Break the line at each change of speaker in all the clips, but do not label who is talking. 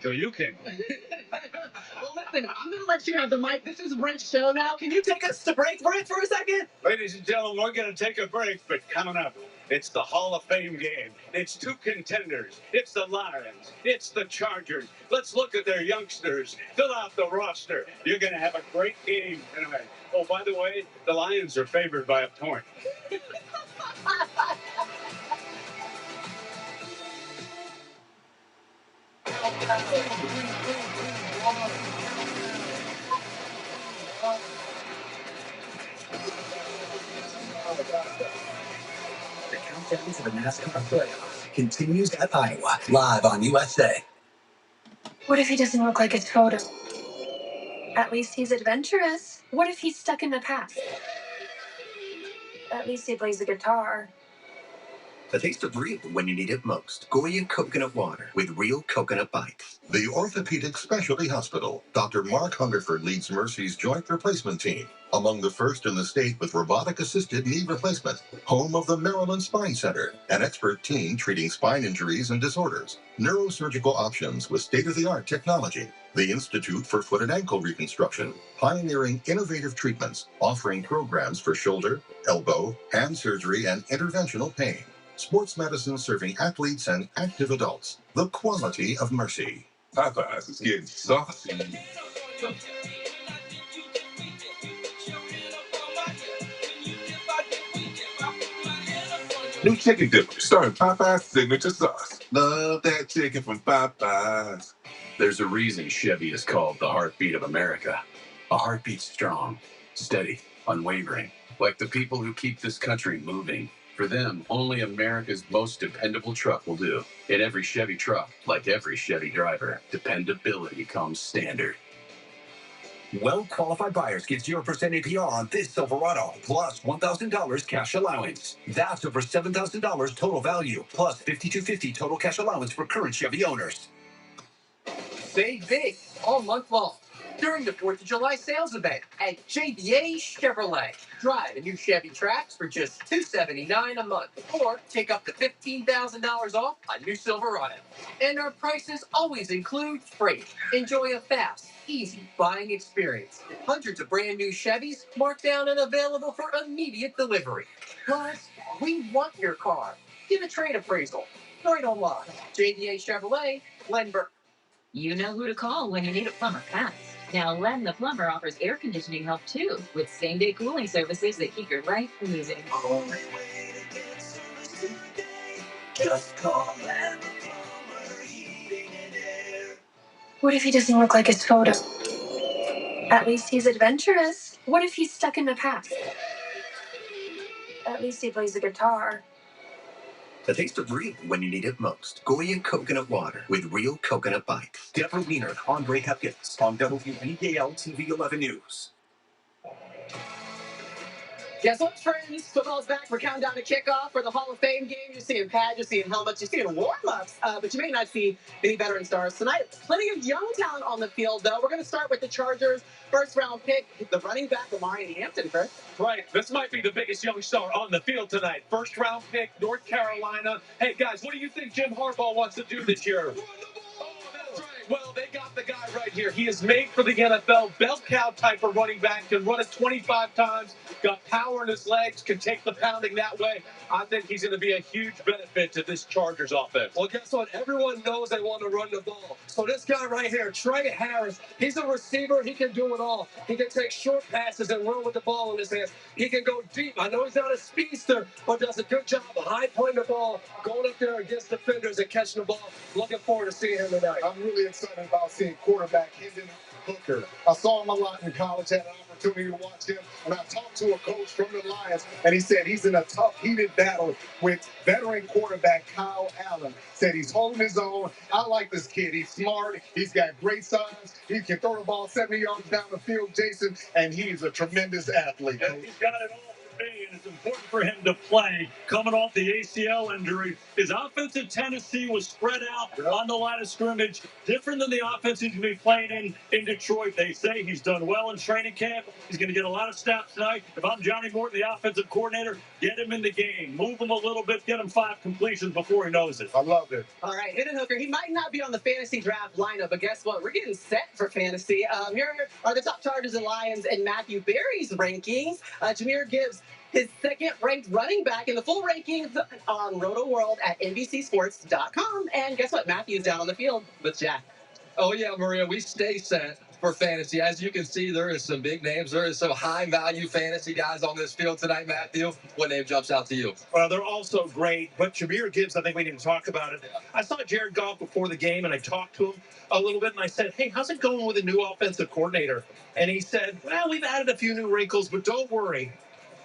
So you can.
Well, listen, I'm going to let you have the mic. This is Brent's show now. Can you take us to break, Brent, for a second?
Ladies and gentlemen, we're going to take a break, but coming up, it's the Hall of Fame game. It's two contenders. It's the Lions. It's the Chargers. Let's look at their youngsters. Fill out the roster. You're going to have a great game tonight. Oh, by the way, the Lions are favored by a point.
The countdown to the NASCAR playoffs continues at Iowa, live on USA.
What if he doesn't look like his photo? At least he's adventurous. What if he's stuck in the past? At least he plays the guitar.
A taste of real when you need it most. Goya coconut water with real coconut bites.
The Orthopedic Specialty Hospital. Dr. Mark Hungerford leads Mercy's joint replacement team, among the first in the state with robotic-assisted knee replacement. Home of the Maryland Spine Center, an expert team treating spine injuries and disorders. Neurosurgical options with state-of-the-art technology. The Institute for Foot and Ankle Reconstruction, pioneering innovative treatments, offering programs for shoulder, elbow, hand surgery, and interventional pain. Sports medicine serving athletes and active adults. The quality of mercy.
Popeyes is getting saucy. New chicken dip starring Popeyes signature sauce. Love that chicken from Popeyes.
There's a reason Chevy is called the heartbeat of America. A heartbeat strong, steady, unwavering, like the people who keep this country moving. For them, only America's most dependable truck will do. In every Chevy truck, like every Chevy driver, dependability comes standard.
Well-qualified buyers get 0% APR on this Silverado, plus $1,000 cash allowance. That's over $7,000 total value, plus $5,250 total cash allowance for current Chevy owners.
Save big all month long during the 4th of July sales event at JDA Chevrolet. Drive a new Chevy Trax for just $279 a month, or take up to $15,000 off a new Silverado. And our prices always include freight. Enjoy a fast, easy buying experience. Hundreds of brand new Chevys marked down and available for immediate delivery. Plus, we want your car. Get a trade appraisal right online. JDA Chevrolet, Glenburg.
You know who to call when you need a plumber fast. Now, Len the Plumber offers air conditioning help too, with same-day cooling services that keep your life moving.
Only way to get service today. Just call Len the Plumber, heating and air.
What if he doesn't look like his photo? At least he's adventurous. What if he's stuck in the past? At least he plays the guitar.
A taste of real when you need it most. Goya coconut water with real coconut bites. Deborah Wiener, Andre Hepkins on WNEL-TV 11 News.
Guess what, friends? Football's back for countdown to kickoff for the Hall of Fame game. You're seeing pads, you're seeing helmets, you're seeing warm-ups, but you may not see any veteran stars tonight. Plenty of young talent on the field, though. We're going to start with the Chargers' first-round pick, the running back, Amari Hampton, Chris.
Right. This might be the biggest young star on the field tonight. First round pick, North Carolina. Hey, guys, what do you think Jim Harbaugh wants to do this year? Oh, that's right. Well, they got the guy right here. He is made for the NFL. Bell cow type of running back. Can run it 25 times. Got power in his legs. Can take the pounding that way. I think he's going to be a huge benefit to this Chargers offense.
Well, guess what? Everyone knows they want to run the ball. So this guy right here, Trey Harris, he's a receiver. He can do it all. He can take short passes and run with the ball in his hands. He can go deep. I know he's not a speedster, but does a good job of high-pointing the ball, going up there against defenders and catching the ball. Looking forward to seeing him tonight.
I'm really excited about seeing quarterback Hendon Hooker. I saw him a lot in college, had an opportunity to watch him, and I talked to a coach from the Lions, and he said he's in a tough, heated battle with veteran quarterback Kyle Allen. Said he's holding his own. I like this kid. He's smart. He's got great size. He can throw the ball 70 yards down the field, Jason, and he's a tremendous athlete.
Yeah, he's got it all. Hey, and it's important for him to play. Coming off the ACL injury, his offensive tendency was spread out on the line of scrimmage, different than the offense he's going to be playing in Detroit. They say he's done well in training camp. He's going to get a lot of snaps tonight. If I'm Johnny Morton, the offensive coordinator, get him in the game. Move him a little bit. Get him 5 completions before he knows it.
I love it.
All right, Hidden Hooker, he might not be on the fantasy draft lineup, but guess what? We're getting set for fantasy. Here are the top Chargers and Lions in Matthew Berry's rankings. Jahmyr Gibbs, his second-ranked running back in the full rankings on Roto World at NBCSports.com. And guess what? Matthew's down on the field with Jack.
Oh, yeah, Maria, we stay set for fantasy. As you can see, there is some big names. There is some high-value fantasy guys on this field tonight, Matthew. What name jumps out to you?
Well, they're all so great, but Jahmyr Gibbs, I think we need to talk about it. I saw Jared Goff before the game, and I talked to him a little bit, and I said, hey, how's it going with a new offensive coordinator? And he said, well, we've added a few new wrinkles, but don't worry.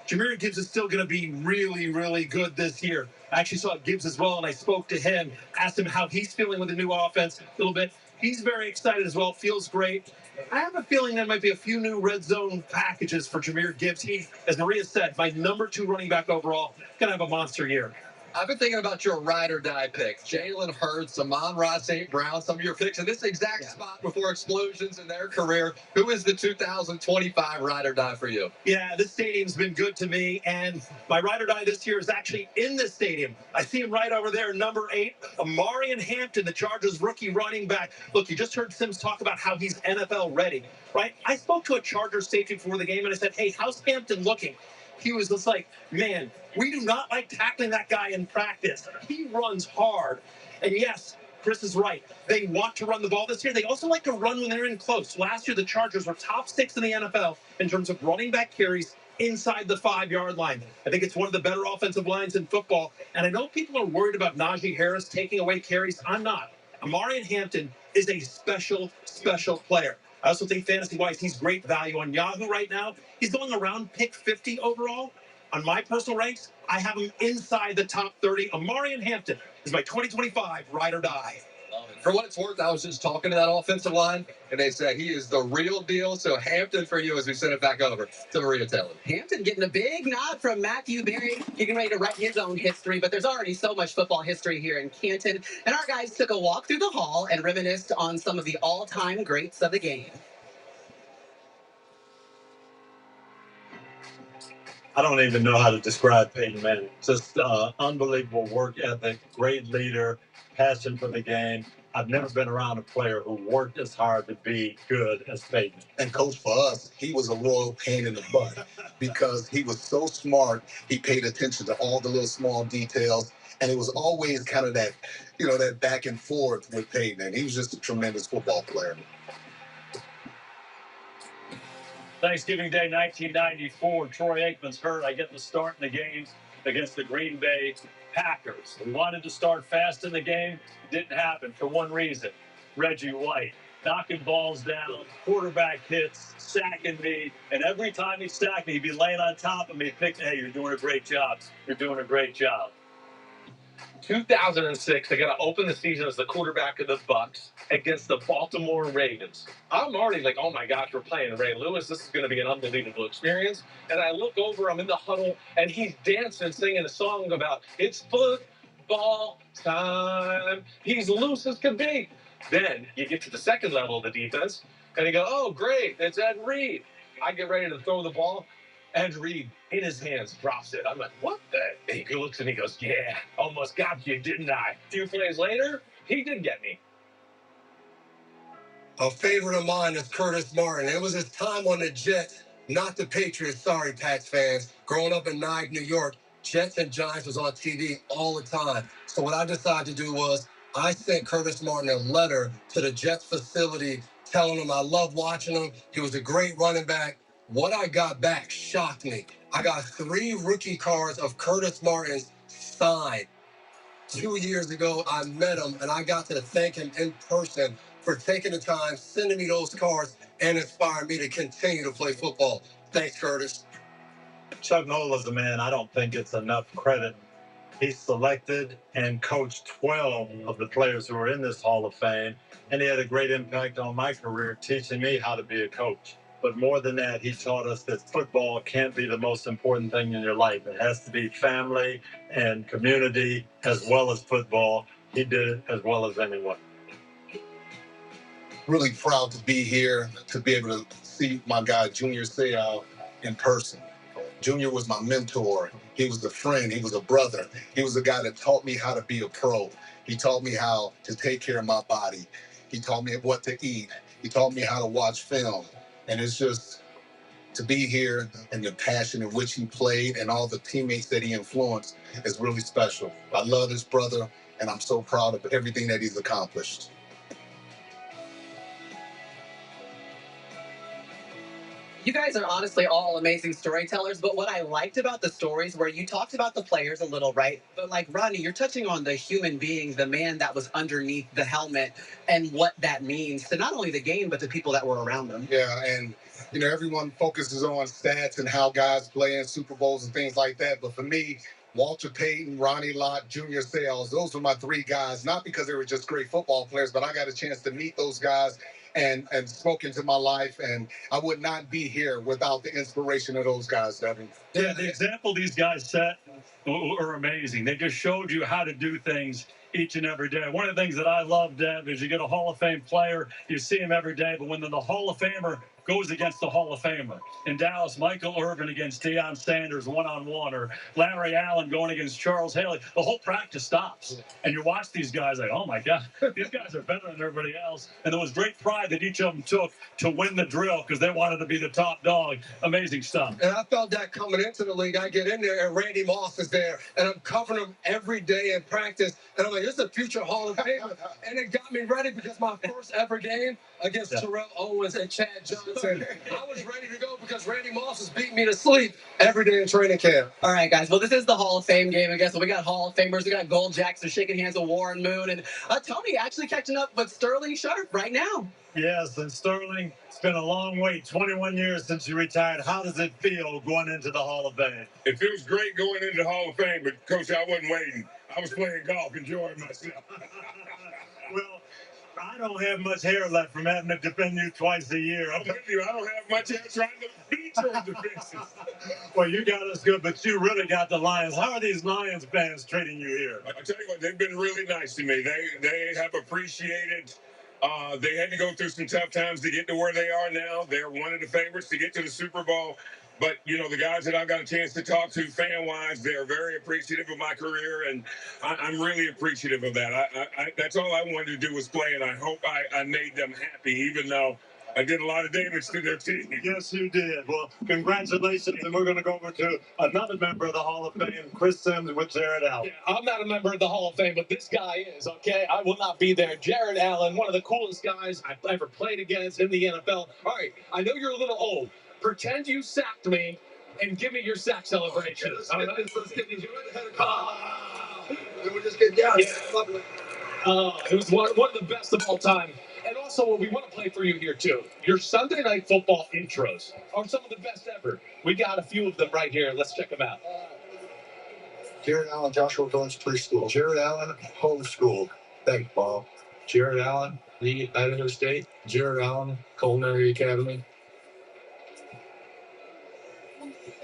Jahmyr Gibbs is still going to be really, really good this year. I actually saw Gibbs as well, and I spoke to him, asked him how he's feeling with the new offense a little bit. He's very excited as well, feels great. I have a feeling there might be a few new red zone packages for Jahmyr Gibbs. He, as Maria said, my number 2 running back overall, going to have a monster year.
I've been thinking about your ride or die picks. Jalen Hurts, Amon-Ra St. Brown, some of your picks in this exact spot before explosions in their career. Who is the 2025 ride or die for you?
Yeah, this stadium's been good to me, and my ride or die this year is actually in this stadium. I see him right over there, number 8, Amarian Hampton, the Chargers rookie running back. Look, you just heard Sims talk about how he's NFL ready, right? I spoke to a Chargers safety before the game, and I said, hey, how's Hampton looking? He was just like, man, we do not like tackling that guy in practice. He runs hard. And yes, Chris is right. They want to run the ball this year. They also like to run when they're in close. Last year, the Chargers were top 6 in the NFL in terms of running back carries inside the 5-yard line. I think it's one of the better offensive lines in football. And I know people are worried about Najee Harris taking away carries. I'm not. Amarian Hampton is a special, special player. I also think fantasy-wise, he's great value on Yahoo right now. He's going around pick 50 overall. On my personal ranks, I have him inside the top 30. Amarian Hampton is my 2025 ride or die.
For what it's worth, I was just talking to that offensive line, and they said he is the real deal. So Hampton for you as we send it back over to Maria Taylor.
Hampton getting a big nod from Matthew Berry. Getting ready to write his own history, but there's already so much football history here in Canton. And our guys took a walk through the hall and reminisced on some of the all-time greats of the game.
I don't even know how to describe Peyton Manning. Just unbelievable work ethic, great leader, passion for the game. I've never been around a player who worked as hard to be good as Peyton.
And coach, for us, he was a royal pain in the butt because he was so smart. He paid attention to all the little small details. And it was always kind of that, that back and forth with Peyton. And he was just a tremendous football player.
Thanksgiving Day 1994, Troy Aikman's hurt. I get the start in the games against the Green Bay Packers. We wanted to start fast in the game. Didn't happen for one reason. Reggie White knocking balls down, quarterback hits, sacking me, and every time he sacked me, he'd be laying on top of me, picking, hey, you're doing a great job. You're doing a great job. 2006, they got to open the season as the quarterback of the Bucs against the Baltimore Ravens. I'm already like, oh my gosh, we're playing Ray Lewis. This is going to be an unbelievable experience. And I look over, I'm in the huddle, and he's dancing, singing a song about it's football time. He's loose as can be. Then you get to the second level of the defense, and you go, oh, great, it's Ed Reed. I get ready to throw the ball. Ed Reed, in his hands, drops it. I'm like, what the? He looks and he goes, yeah, almost got you, didn't I? A few plays later, he did get me.
A favorite of mine is Curtis Martin. It was his time on the Jets, not the Patriots. Sorry, Pats fans. Growing up in Nye, New York, Jets and Giants was on TV all the time. So what I decided to do was I sent Curtis Martin a letter to the Jets facility telling him I love watching him. He was a great running back. What I got back shocked me. I got 3 rookie cards of Curtis Martin's signed. 2 years ago, I met him, and I got to thank him in person for taking the time, sending me those cards, and inspiring me to continue to play football. Thanks, Curtis.
Chuck Nola's a man I don't think it's enough credit. He selected and coached 12 of the players who are in this Hall of Fame, and he had a great impact on my career, teaching me how to be a coach. But more than that, he taught us that football can't be the most important thing in your life. It has to be family and community as well as football. He did it as well as anyone.
Really proud to be here, to be able to see my guy, Junior Seau, in person. Junior was my mentor. He was a friend. He was a brother. He was the guy that taught me how to be a pro. He taught me how to take care of my body. He taught me what to eat. He taught me how to watch film. And it's just to be here and the passion in which he played and all the teammates that he influenced is really special. I love his brother, and I'm so proud of everything that he's accomplished.
You guys are honestly all amazing storytellers, but what I liked about the stories where you talked about the players a little, right? But like Rodney, you're touching on the human being, the man that was underneath the helmet and what that means to not only the game, but the people that were around them.
Yeah, and you know, everyone focuses on stats and how guys play in Super Bowls and things like that. But for me, Walter Payton, Ronnie Lott, Junior Seau, those were my three guys, not because they were just great football players, but I got a chance to meet those guys and spoke into my life, and I would not be here without the inspiration of those guys, Devin.
Yeah, the example these guys set were amazing. They just showed you how to do things each and every day. One of the things that I love, Dev, is you get a Hall of Fame player, you see him every day, but when the Hall of Famer goes against the Hall of Famer. In Dallas, Michael Irvin against Deion Sanders one-on-one, or Larry Allen going against Charles Haley, the whole practice stops. And you watch these guys like, oh my God, these guys are better than everybody else. And there was great pride that each of them took to win the drill because they wanted to be the top dog. Amazing stuff.
And I felt that coming into the league. I get in there and Randy Moss is there, and I'm covering him every day in practice. And I'm like, this is a future Hall of Famer. And it got me ready because my first ever game against Terrell Owens and Chad Johnson, I was ready to go because Randy Moss was beating me to sleep every day in training camp.
All right, guys. Well, this is the Hall of Fame game, I guess. So we got Hall of Famers. We got Gold Jackson shaking hands with Warren Moon. And Tony actually catching up with Sterling Sharpe right now.
Yes, and Sterling, it's been a long wait, 21 years since you retired. How does it feel going into the Hall of Fame?
It feels great going into the Hall of Fame, but Coach, I wasn't waiting. I was playing golf, enjoying myself.
Well, I don't have much hair left from having to defend you twice a year.
I'm with you. I don't have much hair trying to beat your defenses.
Well, you got us good, but you really got the Lions. How are these Lions fans treating you here?
I'll tell you what, they've been really nice to me. They have appreciated. They had to go through some tough times to get to where they are now. They're one of the favorites to get to the Super Bowl. But, you know, the guys that I've got a chance to talk to fan-wise, they're very appreciative of my career, and I'm really appreciative of that. That's all I wanted to do was play, and I hope I made them happy, even though I did a lot of damage to their team.
Yes, you did. Well, congratulations, and we're going to go over to another member of the Hall of Fame, Chris Sims with Jared Allen.
Yeah, I'm not a member of the Hall of Fame, but this guy is, okay? I will not be there. Jared Allen, one of the coolest guys I've ever played against in the NFL. All right, I know you're a little old. Pretend you sacked me and give me your sack celebration.
Let's get these. We'll just get down.
Yeah. It was one of the best of all time. And also, we want to play for you here, too. Your Sunday Night Football intros are some of the best ever. We got a few of them right here. Let's check them out.
Jared Allen, Joshua Village Police School. Jared Allen, homeschooled. Thanks, Bob. Jared Allen, Lee, Idaho State. Jared Allen, Culinary Academy.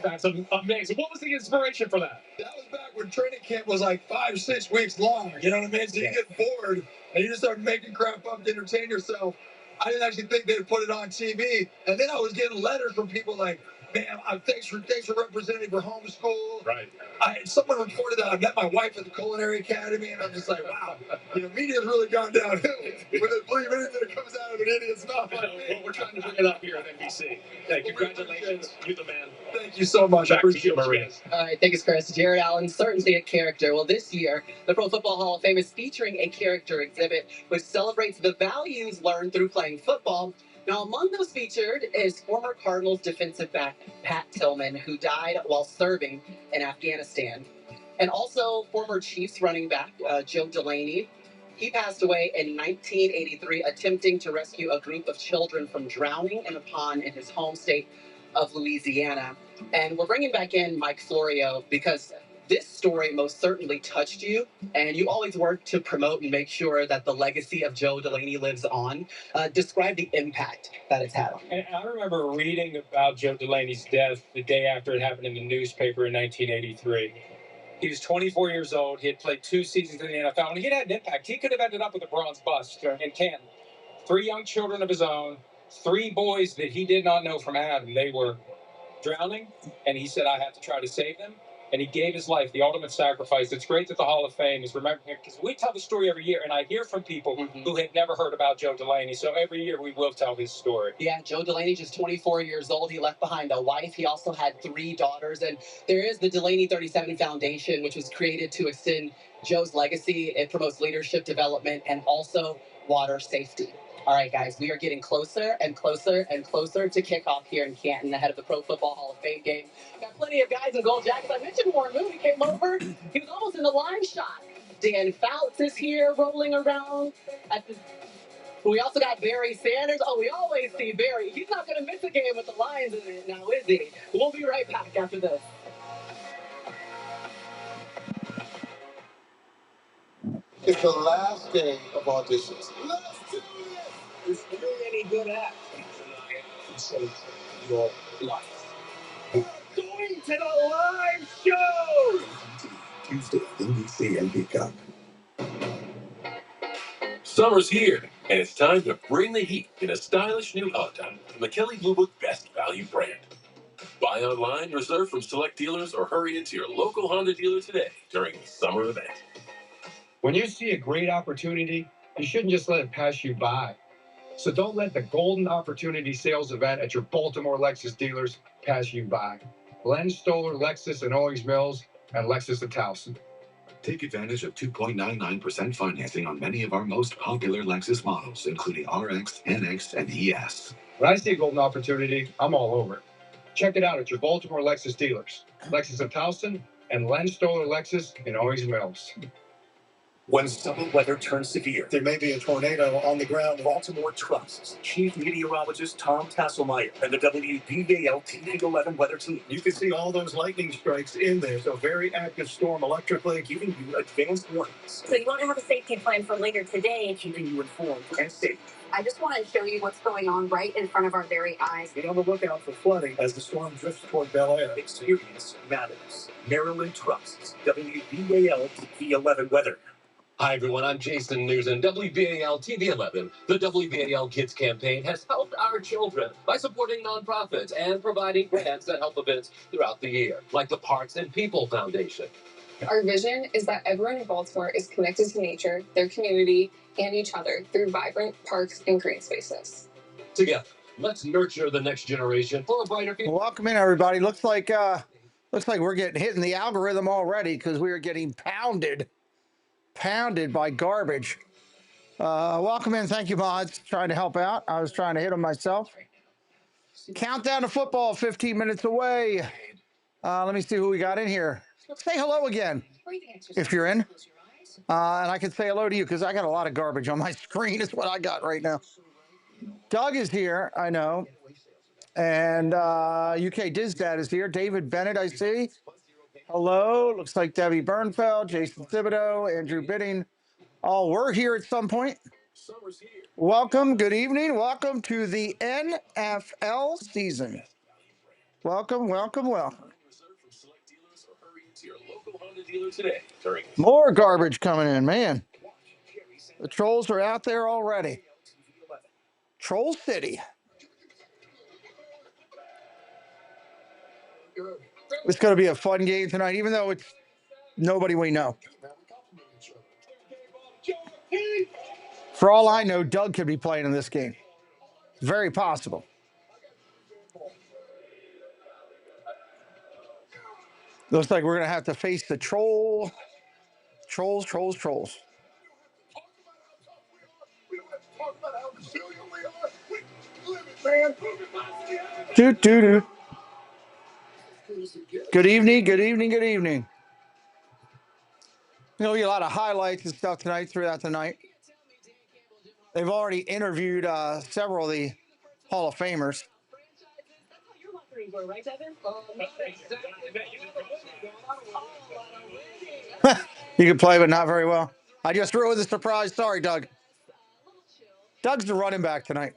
That's amazing. What was the inspiration for that?
That was back when training camp was like 5-6 weeks long. You know what I mean? So you get bored and you just start making crap up to entertain yourself. I didn't actually think they'd put it on TV. And then I was getting letters from people like, man, thanks for representing for homeschool.
Right.
Someone reported that I met my wife at the Culinary Academy, and I'm just like, wow, media's really gone downhill. When they believe anything that comes out of an idiot's mouth.
Well, we're trying to bring it up here at NBC. Hey, congratulations. You're the man.
Thank you so much.
Back to you, Maria.
All right, thanks, Chris. Jared Allen, certainly a character. Well, this year, the Pro Football Hall of Fame is featuring a character exhibit which celebrates the values learned through playing football. Now, among those featured is former Cardinals defensive back Pat Tillman, who died while serving in Afghanistan. And also former Chiefs running back Joe Delaney. He passed away in 1983 attempting to rescue a group of children from drowning in a pond in his home state of Louisiana. And we're bringing back in Mike Florio because This story most certainly touched you, and you always work to promote and make sure that the legacy of Joe Delaney lives on. Describe the impact that it's had on you.
And I remember reading about Joe Delaney's death the day after it happened in the newspaper in 1983. He was 24 years old. He had played 2 seasons in the NFL, and he had an impact. He could have ended up with a bronze bust in Canton. 3 young children of his own, 3 boys that he did not know from Adam. They were drowning, and he said, I have to try to save them. And he gave his life, the ultimate sacrifice. It's great that the Hall of Fame is remembering him, because we tell the story every year, and I hear from people who had never heard about Joe Delaney. So every year we will tell his story.
Yeah, Joe Delaney, just 24 years old. He left behind a wife. He also had 3 daughters. And there is the Delaney 37 Foundation, which was created to extend Joe's legacy. It promotes leadership development and also water safety. All right, guys, we are getting closer and closer and closer to kickoff here in Canton ahead of the Pro Football Hall of Fame game. Got plenty of guys in gold jackets. I mentioned Warren Moon. He came over. He was almost in the line shot. Dan Fouts is here rolling around. We also got Barry Sanders. Oh, we always see Barry. He's not going to miss a game with the Lions in it now, is he? We'll be right back after this.
It's the last day of auditions. Let's do this!
Is there any good at? Save your life. Going to the live show!
Tuesday, NBC and Peacock.
Summer's here, and it's time to bring the heat in a stylish new Honda from the Kelley Blue Book Best Value brand. Buy online, reserve from select dealers, or hurry into your local Honda dealer today during the summer event.
When you see a great opportunity, you shouldn't just let it pass you by. So don't let the Golden Opportunity Sales event at your Baltimore Lexus dealers pass you by. Len Stoller Lexus in Owings Mills and Lexus of Towson.
Take advantage of 2.99% financing on many of our most popular Lexus models, including RX, NX, and ES.
When I see a golden opportunity, I'm all over it. Check it out at your Baltimore Lexus dealers. Lexus of Towson and Len Stoller Lexus in Owings Mills.
When summer weather turns severe,
There may be a tornado on the ground.
Baltimore trusts Chief Meteorologist Tom Tasselmeyer and the WBAL TV 11 weather team.
You can see all those lightning strikes in there. So very active storm electrically.
Giving you advanced warnings,
So you want to have a safety plan for later today.
keeping you informed and safe.
I just want to show you what's going on right in front of our very eyes.
Be on the lookout for flooding as the storm drifts toward Bel Air.
Experience matters. Maryland trusts WBAL TV 11 weather.
Hi, everyone. I'm Jason Newsom, WBAL TV 11. The WBAL Kids campaign has helped our children by supporting nonprofits and providing grants that help events throughout the year, like the Parks and People Foundation.
Our vision is that everyone in Baltimore is connected to nature, their community, and each other through vibrant parks and green spaces.
Together, let's nurture the next generation for a brighter future.
Welcome in, everybody. Looks like we're getting hit in the algorithm already because we are getting pounded by garbage. Welcome in. Thank you, mods. Trying to help out. I was trying to hit them myself. Countdown to football, 15 minutes away. Let me see who we got in here. Say hello again if you're in. And I can say hello to you because I got a lot of garbage on my screen. Is what I got right now. Doug is here, I know. And LACvsDET is here. David Bennett, I see. Hello. Looks like Debbie Bernfeld, Jason Thibodeau, Andrew Bidding. All were here at some point. Welcome. Good evening. Welcome to the NFL season. Welcome. More garbage coming in, man. The trolls are out there already. Troll City. It's going to be a fun game tonight, even though it's nobody we know. For all I know, Doug could be playing in this game. Very possible. Looks like we're going to have to face the trolls. Doo. Good evening. There'll be a lot of highlights and stuff throughout the night. They've already interviewed several of the Hall of Famers. You can play, but not very well. I just threw it with a surprise. Sorry, Doug. Doug's the running back tonight.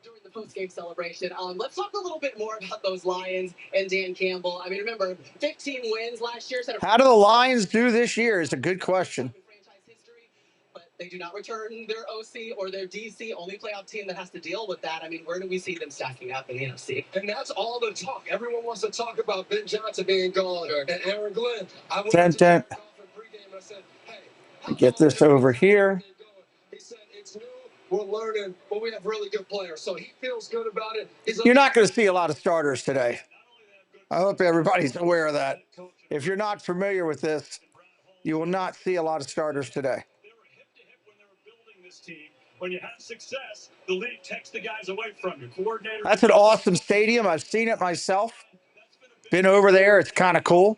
During the post-game celebration, let's talk a little bit more about those Lions and Dan Campbell. I mean, remember, 15 wins last year.
How do the Lions do this year is a good question.
But they do not return their OC or their DC, only playoff team that has to deal with that. I mean, where do we see them stacking up in the NFC?
And that's all the talk. Everyone wants to talk about Ben Johnson being gone and Aaron Glenn. I went
Dent,
to
dent.
pregame and I said, hey,
Get this over here.
he said, it's new, we're learning, but we have really good players. So he feels good about it.
You're not going to see a lot of starters today. I hope everybody's aware of that. If you're not familiar with this, you will not see a lot of starters today.
When you have success, the league takes the guys away from you. Coordinator.
That's an awesome stadium. I've seen it myself. Been over there. It's kind of cool.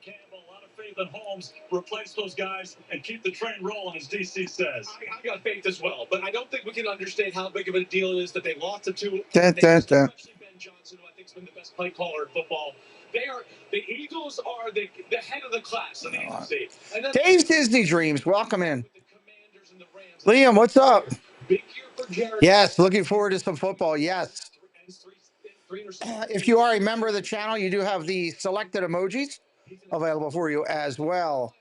A lot of faith in Holmes. Replace those guys and keep the train rolling, as DC says.
I got faith as well, but I don't think we can understand how big of a deal it is that they lost to two.
Dent, dent, dent.
Especially Ben Johnson, who I think has been the best play caller in football. The Eagles are the head of the class in the NFC.
Dave's Disney Dreams. Welcome in. Liam, what's up? Yes, looking forward to some football. Yes. If you are a member of the channel, you do have the selected emojis available for you as well.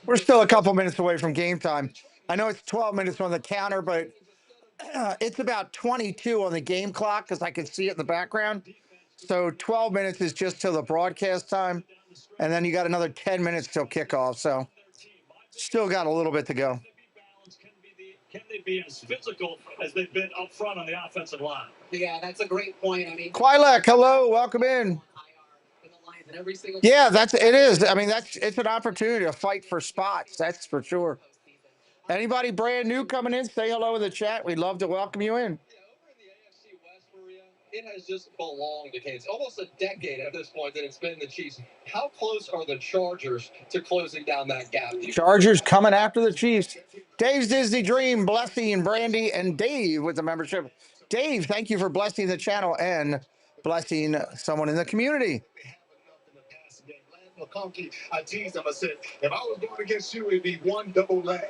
We're still a couple minutes away from game time. I know it's 12 minutes on the counter, but it's about 22 on the game clock because I can see it in the background. So 12 minutes is just till the broadcast time. And then you got another 10 minutes till kickoff. So still got a little bit to go.
Can they be as physical as they've been up front on the offensive line?
Yeah, that's a great point. I mean,
Quilek, hello, welcome in. Yeah, it is. I mean, it's an opportunity to fight for spots. That's for sure. Anybody brand new coming in, say hello in the chat. We'd love to welcome you in.
It has just belonged to Kansas. Almost a decade at this point that it's been the Chiefs. How close are the Chargers to closing down that gap?
Chargers coming after the Chiefs. Dave's Disney Dream, blessing Brandy and Dave with the membership. Dave, thank you for blessing the channel and blessing someone in the community.
McConkey, I teased him. I said, if I was going against you, it'd be one double lag.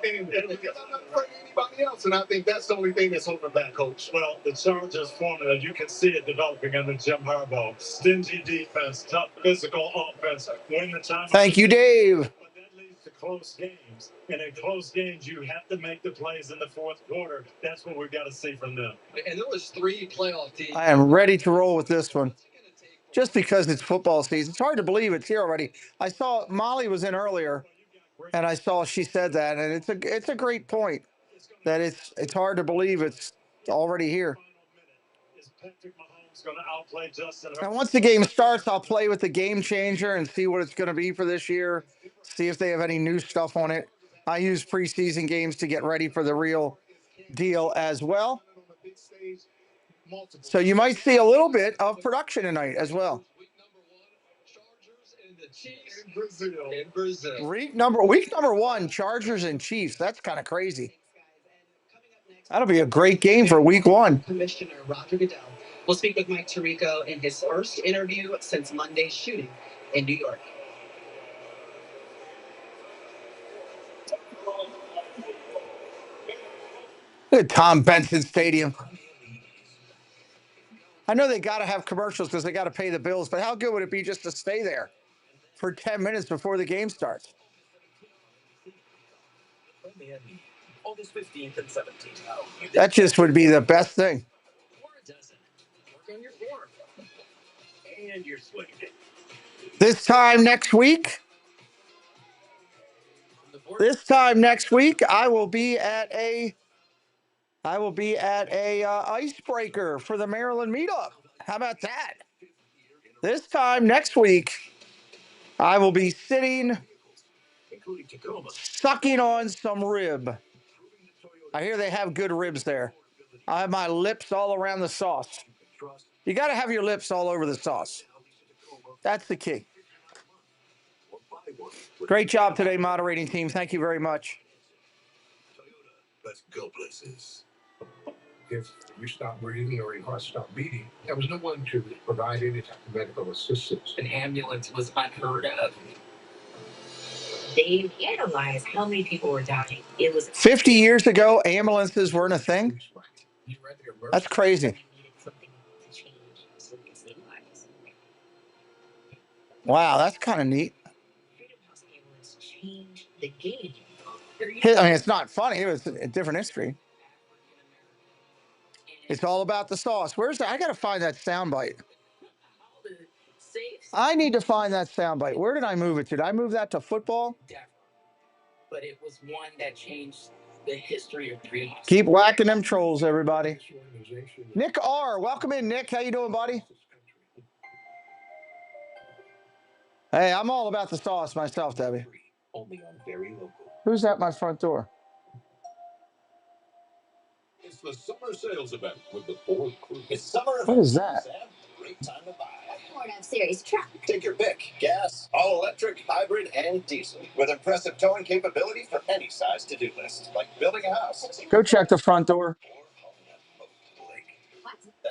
And because I'm not afraid of anybody else. And I think that's the only thing that's holding back, Coach.
Well, the Chargers formula, you can see it developing under Jim Harbaugh. Stingy defense, tough physical offense, win the time.
Thank you, Dave.
But that leads to close games. And in close games, you have to make the plays in the fourth quarter. That's what we've got to see from them.
And there was 3 playoff teams.
I am ready to roll with this one. Just because it's football season. It's hard to believe it's here already. I saw Molly was in earlier, and I saw she said that, and it's a great point that it's hard to believe it's already here. And once the game starts, I'll play with the game changer and see what it's going to be for this year. See if they have any new stuff on it. I use preseason games to get ready for the real deal as well. So you might see a little bit of production tonight as well.
In Brazil.
Week number 1, Chargers and Chiefs. That's kind of crazy. That'll be a great game for week 1.
Commissioner Roger Goodell will speak with Mike Tirico in his first interview since Monday's shooting in New York.
Look at Tom Benson Stadium. I know they got to have commercials because they got to pay the bills, but how good would it be just to stay there for 10 minutes before the game starts?
August 15th and 17th.
That just would be the best thing.
And you're swinging.
This time next week, I will be at a icebreaker for the Maryland meetup. How about that? This time next week, I will be sitting, sucking on some rib. I hear they have good ribs there. I have my lips all around the sauce. You got to have your lips all over the sauce. That's the key. Great job today, moderating team. Thank you very much.
Let's go places.
If you stop breathing or your heart stopped beating, there was no one to provide any type of medical assistance.
An ambulance was unheard of.
They analyzed how many people were dying. It was
50 years ago, ambulances weren't a thing. That's crazy. Wow, that's kind of neat.
The game.
I mean, it's not funny. It was a different history. It's all about the sauce. Where's that? I got to find that soundbite. I need to find that soundbite. Where did I move it to? Did I move that to football?
But it was one that changed the history of freedom.
Keep whacking them trolls, everybody. Nick R., welcome in, Nick. How you doing, buddy? Hey, I'm all about the sauce myself, Debbie. Who's at my front door?
It's the summer sales event with the Ford Crew. It's summer.
What is that?
Great time to buy.
Ford F-Series truck.
Take your pick. Gas, all electric, hybrid, and diesel. With impressive towing capability for any size to-do list. Like building a house.
Go check the front door.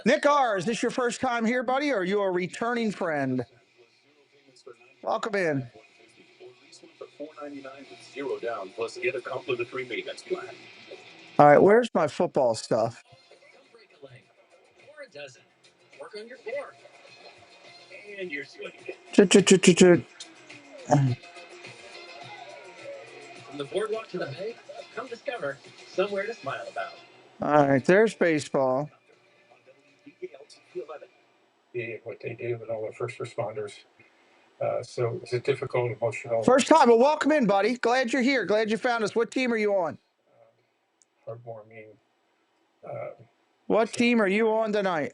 Nick R., is this your first time here, buddy, or are you a returning friend? Welcome in.
$499 with 0 down, plus get a complimentary maintenance plan.
All right, where's my football stuff?
Break a leg. Or it doesn't. Work on your core. And your swing. From the boardwalk to the bay, come discover somewhere to smile about.
All right, there's baseball.
What they do with all the first responders. So it's a difficult, emotional.
First time, well, welcome in, buddy. Glad you're here. Glad you found us. What team are you on?
Heartwarming.
What team are you on tonight?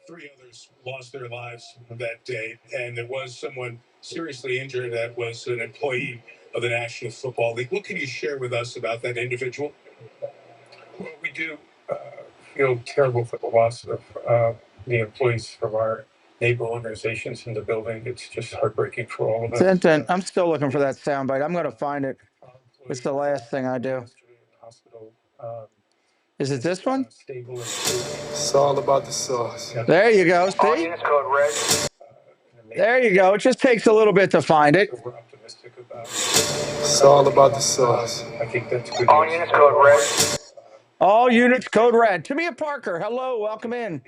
3 others lost their lives that day, and there was someone seriously injured that was an employee of the National Football League. What can you share with us about that individual?
Well, we do feel terrible for the loss of the employees from our neighbor organizations in the building. It's just heartbreaking for all of us.
I'm still looking for that soundbite. I'm going to find it. It's the last thing I do. Is it this one?
It's all about the sauce.
There you go. See? There you go. It just takes a little bit to find it.
It's all about the sauce.
I think that's good.
All units code red.
All units code red. Tamia Parker, hello. Welcome in.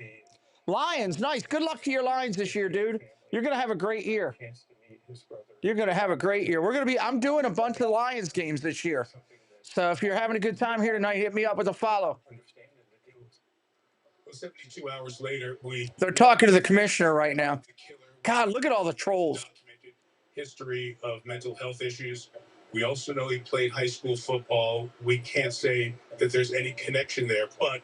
Lions, nice. Good luck to your Lions this year, dude. You're going to have a great year. You're going to have a great year. I'm doing a bunch of Lions games this year. So if you're having a good time here tonight, hit me up with a follow.
Well, 72 hours later,
They're talking to the commissioner right now. God, look at all the trolls.
History of mental health issues. We also know he played high school football. We can't say that there's any connection there, but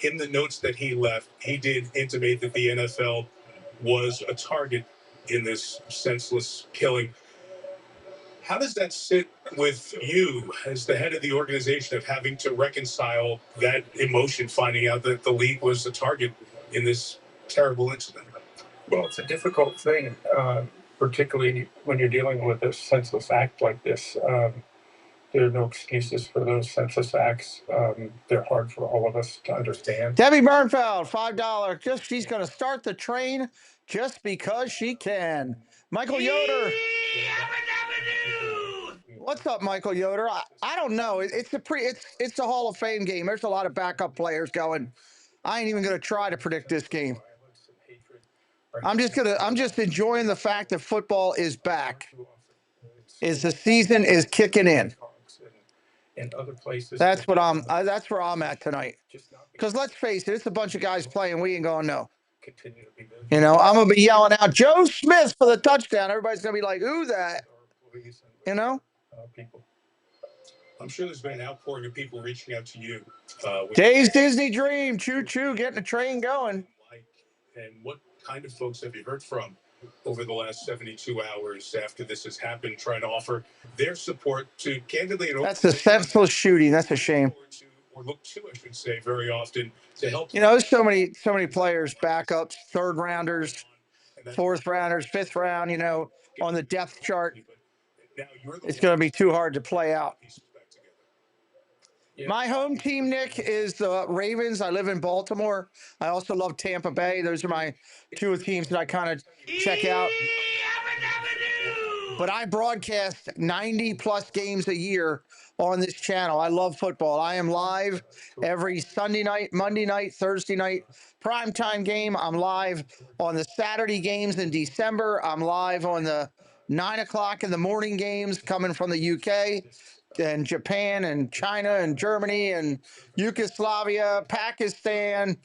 in the notes that he left, he did intimate that the NFL was a target in this senseless killing. How does that sit with you as the head of the organization of having to reconcile that emotion, finding out that the league was a target in this terrible incident?
Well, it's a difficult thing, particularly when you're dealing with a senseless act like this. There are no excuses for those senseless acts. They're hard for all of us to understand.
Debbie Bernfeld, $5. She's going to start the train just because she can. Michael Yoder. What's up, Michael Yoder? I don't know. It's the Hall of Fame game. There's a lot of backup players going. I ain't even going to try to predict this game. I'm just enjoying the fact that football is back. The season is kicking in.
In other places.
That's where I'm at tonight. Because let's face it, it's a bunch of guys playing. We ain't going no. You know, I'm gonna be yelling out Joe Smith for the touchdown. Everybody's gonna be like, "Who's that?" You know.
I'm sure there's been an outpouring of people reaching out to you.
Dave's Disney Dream, choo choo, getting the train going.
And what kind of folks have you heard from over the last 72 hours after this has happened, trying to offer their support to candidly?
That's a senseless shooting. That's a shame.
Or look to, I should say, very often to help.
You know, there's so many players, backups, third rounders, fourth rounders, fifth round. You know, on the depth chart, it's going to be too hard to play out. My home team, Nick, is the Ravens. I live in Baltimore. I also love Tampa Bay. Those are my two teams that I kind of check out. But I broadcast 90 plus games a year on this channel. I love football. I am live every Sunday night, Monday night, Thursday night, primetime game. I'm live on the Saturday games in December. I'm live on the 9 o'clock in the morning games coming from the UK and Japan and China and Germany and Yugoslavia, Pakistan,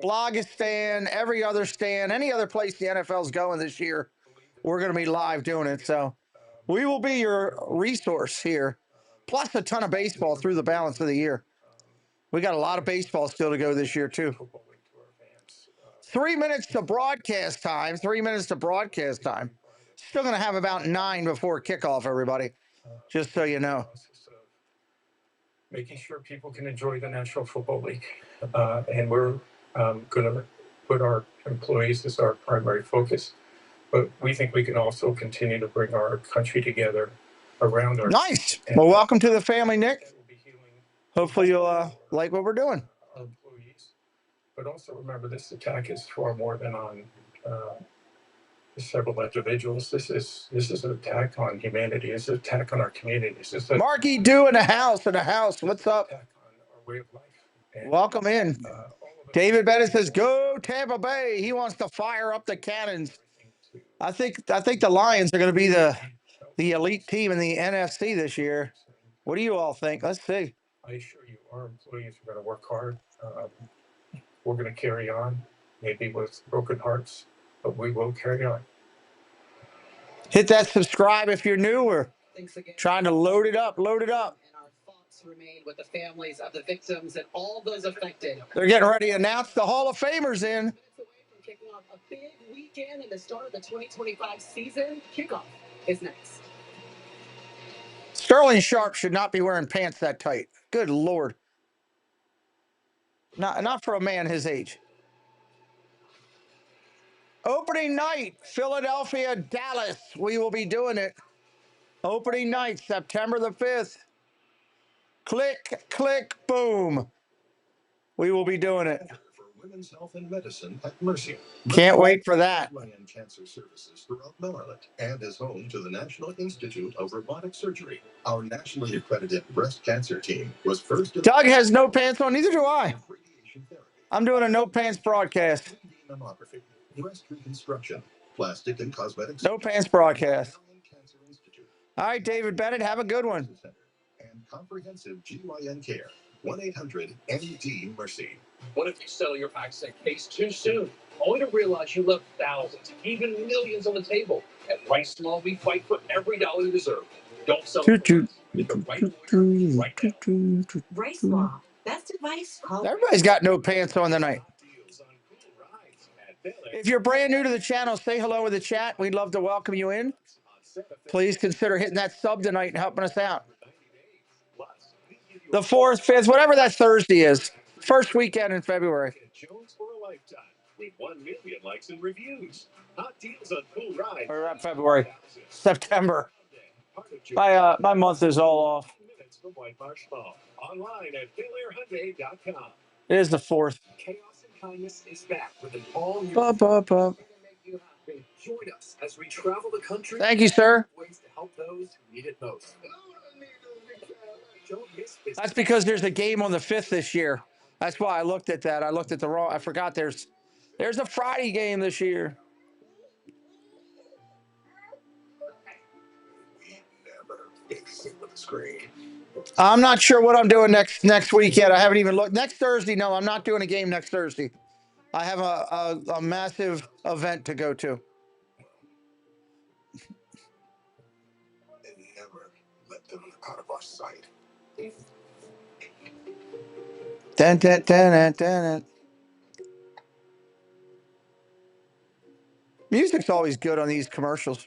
Blogistan, every other stand, any other place the NFL's going this year. We're going to be live doing it. So we will be your resource here, plus a ton of baseball through the balance of the year. We got a lot of baseball still to go this year, too. 3 minutes to broadcast time. 3 minutes to broadcast time. Still going to have about 9 before kickoff, everybody, just so you know.
Making sure people can enjoy the National Football League. And we're going to put our employees as our primary focus. But we think we can also continue to bring our country together around our...
Nice. Well, welcome to the family, Nick. Hopefully you'll like what we're doing.
Employees. But also remember, this attack is far more than on several individuals. This is an attack on humanity. It's an attack on our communities. It's
Marky Do in the house. What's up?
On our way of life. And,
welcome in. David Bennett says, "Go Tampa Bay." He wants to fire up the cannons. I think the Lions are going to be the elite team in the NFC this year. What do you all think? Let's see.
I assure you, our employees are going to work hard. We're going to carry on, maybe with broken hearts, but we will carry on.
Hit that subscribe if you're new. We're trying to load it up.
And our thoughts remain with the families of the victims and all those affected.
They're getting ready to announce the Hall of Famers in.
Kicking off a big weekend and the start of the 2025 season. Kickoff is next.
Sterling Sharpe should not be wearing pants that tight. Good Lord. Not for a man his age. Opening night, Philadelphia, Dallas. We will be doing it. Opening night, September the 5th. Click, click, boom. We will be doing it.
For women's health and medicine at Mercy.
Can't wait for that.
Cancer services throughout Maryland and is home to the National Institute of Robotic Surgery. Our nationally accredited breast cancer team was first.
Doug has no pants on. Neither do I. I'm doing a no pants broadcast.
Mammography, breast reconstruction, plastic and cosmetics.
No pants broadcast. All right, David Bennett, have a good one.
And comprehensive GYN care. 1-800-ND-MERCY.
What if you settle your accident case too soon, only to realize you left thousands, even millions on the table? At Rice Law, we fight for every dollar you deserve. Don't settle for less. Get the right lawyer right now.
Rice Law. Best advice. Call.
Everybody's got no pants on tonight. If you're brand new to the channel, say hello in the chat. We'd love to welcome you in. Please consider hitting that sub tonight and helping us out. The 4th, 5th, whatever that Thursday is. First weekend in February.
Jones for a lifetime with 1 million likes and reviews. Hot deals on cool rides.
Or February. September. My month is all off.
Online at BelAirHyundai.com.
It is the 4th.
Chaos and Kindness is back with an all-new Join us as we travel the country.
Thank you, sir.
Ways to help those who need it most.
That's because there's a game on the 5th this year. That's why I looked at that. I looked at the wrong. I forgot there's a Friday game this year. I'm not sure what I'm doing next week yet. I haven't even looked. Next Thursday, no, I'm not doing a game next Thursday. I have a massive event to go to.
And never let them out of our sight.
Dun, dun, dun, dun, dun. Music's always good on these commercials.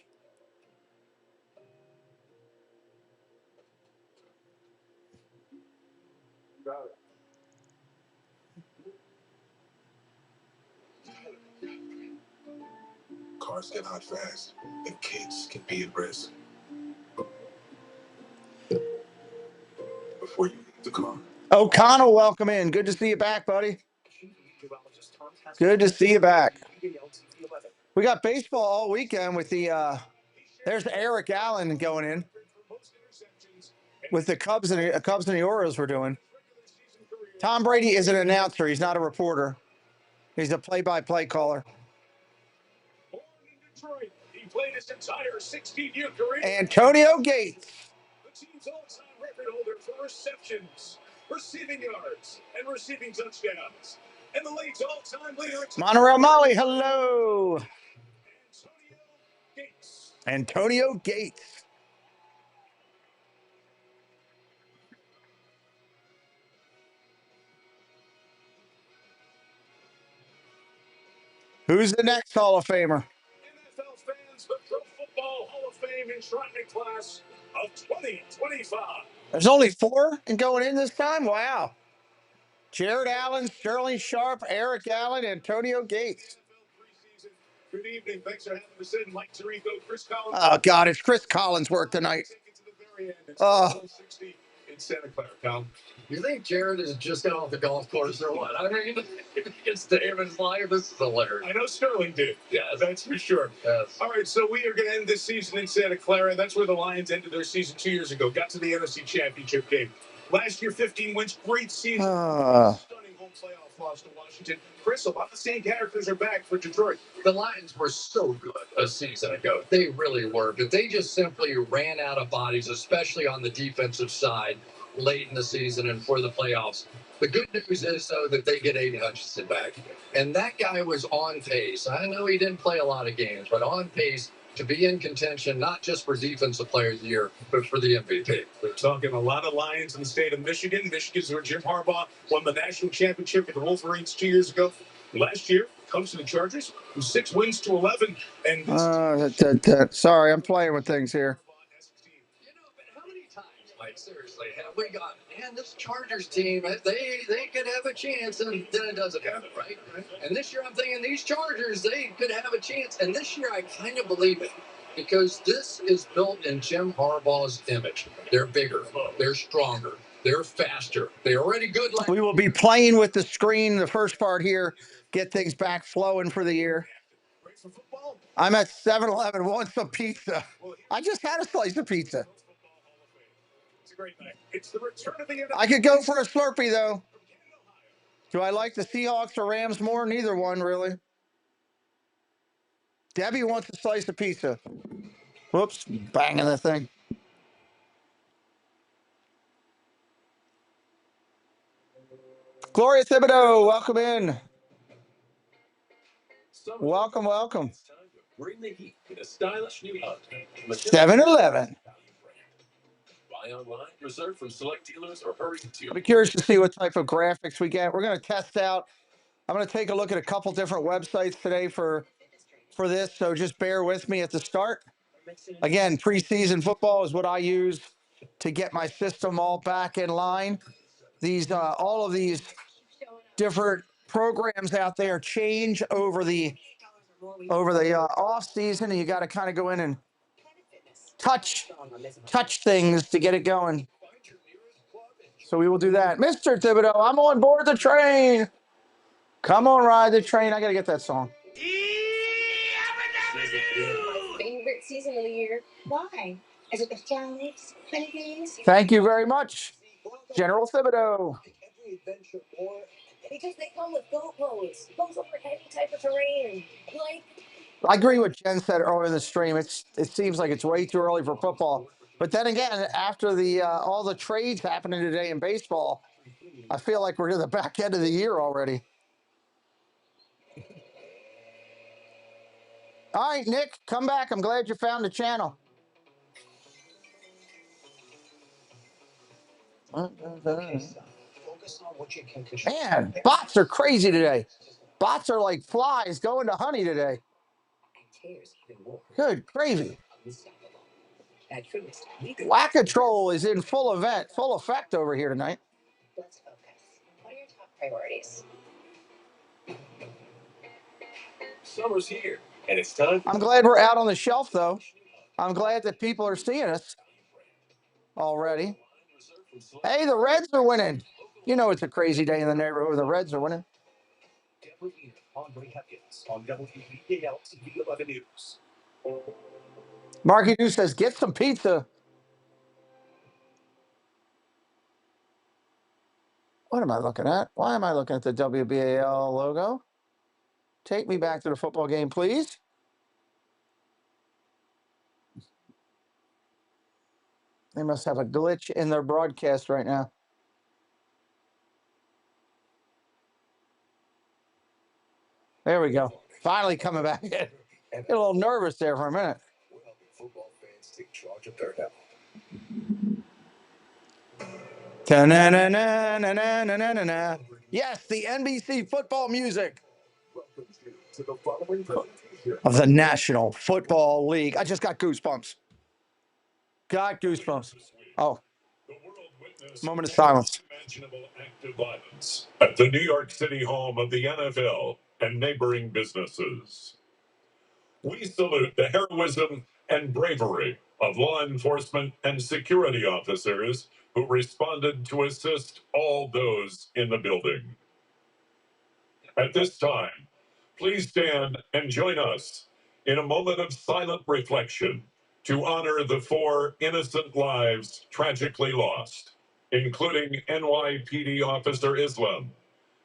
Cars get hot fast, and kids can be at risk. Before you leave the car.
O'Connell, welcome in. Good to see you back, buddy. Good to see you back. We got baseball all weekend with the there's Eric Allen going in with the Cubs and the Orioles we're doing. Tom Brady is an announcer. He's not a reporter. He's a play-by-play caller.
He played his entire 16-year career.
Antonio Gates.
The team's all-time record holder for receptions, receiving yards, and receiving touchdowns. And the league's all-time leader.
Monorail Molly, hello. Antonio Gates. Who's the next Hall of Famer?
NFL fans, the Pro Football Hall of Fame enshrinement class of 2025.
There's only 4 going in this time? Wow. Jared Allen, Sterling Sharpe, Eric Allen, Antonio Gates.
Good evening. Thanks for having us in. Mike Tirico, Chris Collins.
Oh, God, it's Chris Collins' work tonight. Oh.
In Santa Clara, Tom.
You think Jared is just got off the golf course or what? I mean, it's David's life. This is hilarious.
I know Sterling did. Yeah, that's for sure.
Yes.
All right, so we are going to end this season in Santa Clara. That's where the Lions ended their season 2 years ago. Got to the NFC Championship game. Last year, 15 wins. Great season. Stunning home playoff loss to Washington. Chris, a lot of the same characters are back for Detroit.
The Lions were so good a season ago. They really were. But they just simply ran out of bodies, especially on the defensive side, late in the season and for the playoffs. The good news is, though, that they get Aiden Hutchinson back. And that guy was on pace. I know he didn't play a lot of games, but on pace to be in contention, not just for Defensive Player of the Year, but for the MVP.
We're talking a lot of Lions in the state of Michigan. Michigan's where Jim Harbaugh won the national championship with the Wolverines 2 years ago. Last year, comes to the Chargers, from 6 wins to 11. And
sorry, I'm playing with things here.
You know, but how many times, Mike, seriously, have we got, man, this Chargers team, they could have a chance, and then it doesn't happen, right? And this year I'm thinking these Chargers, they could have a chance. And this year I kind of believe it, because this is built in Jim Harbaugh's image. They're bigger, they're stronger, they're faster, they're already good.
We will be playing with the screen the first part here, get things back flowing for the year. I'm at 7-Eleven, want some pizza. I just had a slice of pizza. I could go for a Slurpee, though. Do I like the Seahawks or Rams more? Neither one, really. Debbie wants a slice of pizza. Whoops, banging the thing. Gloria Thibodeau, welcome in. Welcome, welcome.
Bring the heat in a stylish new
7-Eleven.
Buy online, reserve from select dealers, or hurry to.
I'll be curious to see what type of graphics we get. We're going to test out. I'm going to take a look at a couple different websites today for this, so just bear with me at the start. Again, preseason football is what I use to get my system all back in line. These all of these different programs out there change over the off season, and you got to kind of go in and touch things to get it going. So we will do that. Mr. Thibodeau, I'm on board the train. Come on, ride the train. I got to get that song.
Favorite season of the year. Why? Is it the finals?
Thank you very much, General Thibodeau.
Because they come with goat roads. Those over any type of terrain.
I agree with Jen said earlier in the stream. It seems like it's way too early for football. But then again, after the all the trades happening today in baseball, I feel like we're to the back end of the year already. All right, Nick, come back. I'm glad you found the channel. Man, bots are crazy today. Bots are like flies going to honey today. Good gravy. Whack-a-troll is in full effect over here tonight.
Let's focus. What are your top priorities?
Summer's here, and it's time.
I'm glad we're out on the shelf, though. I'm glad that people are seeing us already. Hey, the Reds are winning. You know it's a crazy day in the neighborhood when the Reds are winning.
On WETvsLAC News.
Marky Doo says, get some pizza. What am I looking at? Why am I looking at the WBAL logo? Take me back to the football game, please. They must have a glitch in their broadcast right now. There we go. Finally coming back in. Get a little nervous there for a minute.
Football fans take charge of their health.
Ta-na-na-na-na-na-na-na-na. Yes, the NBC football music
To the following presentation.
of the National Football League. I just got goosebumps. Got goosebumps. Oh,
The world witnessed
moment of silence.
unimaginable act of violence at the New York City home of the NFL and neighboring businesses. We salute the heroism and bravery of law enforcement and security officers who responded to assist all those in the building. At this time, please stand and join us in a moment of silent reflection to honor the 4 innocent lives tragically lost, including NYPD Officer Islam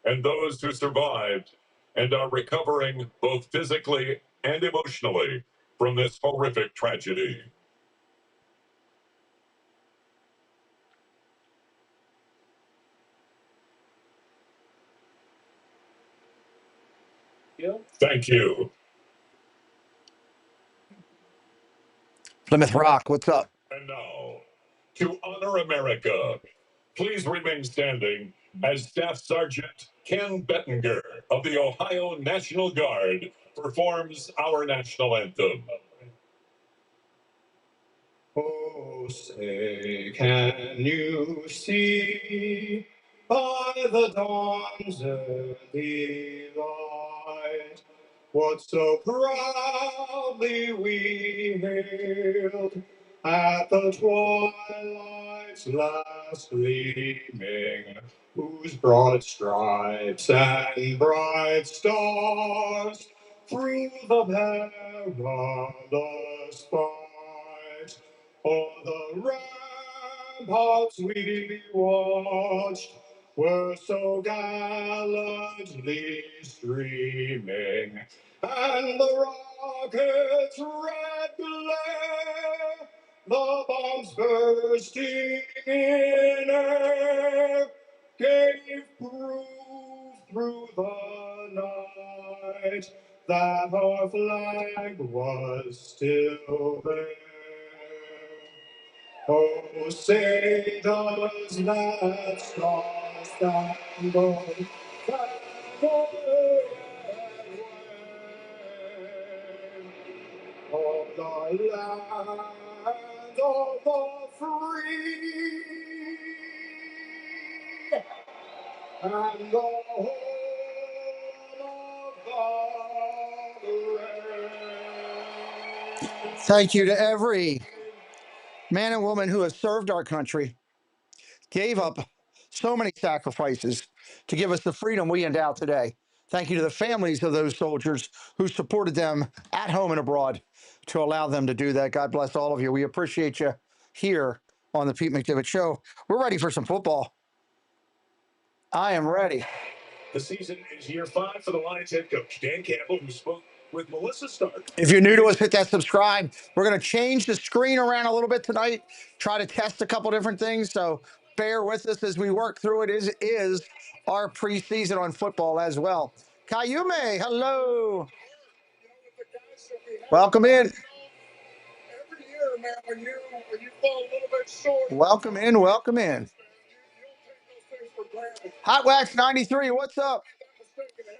and those who survived and are recovering both physically and emotionally from this horrific tragedy. Thank you.
Plymouth Rock, what's up?
And now, to honor America, please remain standing as Staff Sergeant Ken Bettinger of the Ohio National Guard performs our national anthem.
Oh, say, can you see by the dawn's early light what so proudly we hailed at the twilight's last gleaming, whose broad stripes and bright stars through the perilous fight o'er the ramparts we watched were so gallantly streaming, and the rocket's red glare, the bombs bursting in air, gave proof through the night that our flag was still there. Oh, say does that star-spangled banner yet wave o'er the land of the free and the home of the brave?
Thank you to every man and woman who has served our country, gave up so many sacrifices to give us the freedom we endow today. Thank you to the families of those soldiers who supported them at home and abroad to allow them to do that. God bless all of you. We appreciate you here on the Pete McDevitt Show. We're ready for some football. I am ready.
The season is year 5 for the Lions head coach, Dan Campbell, who spoke with Melissa Stark.
If you're new to us, hit that subscribe. We're going to change the screen around a little bit tonight, try to test a couple different things. So bear with us as we work through it. Is our preseason on football as well. Kayume, hello. Welcome in.
Every year, man, when you fall a little bit short.
Welcome in. Welcome in. Hot Wax 93, what's up?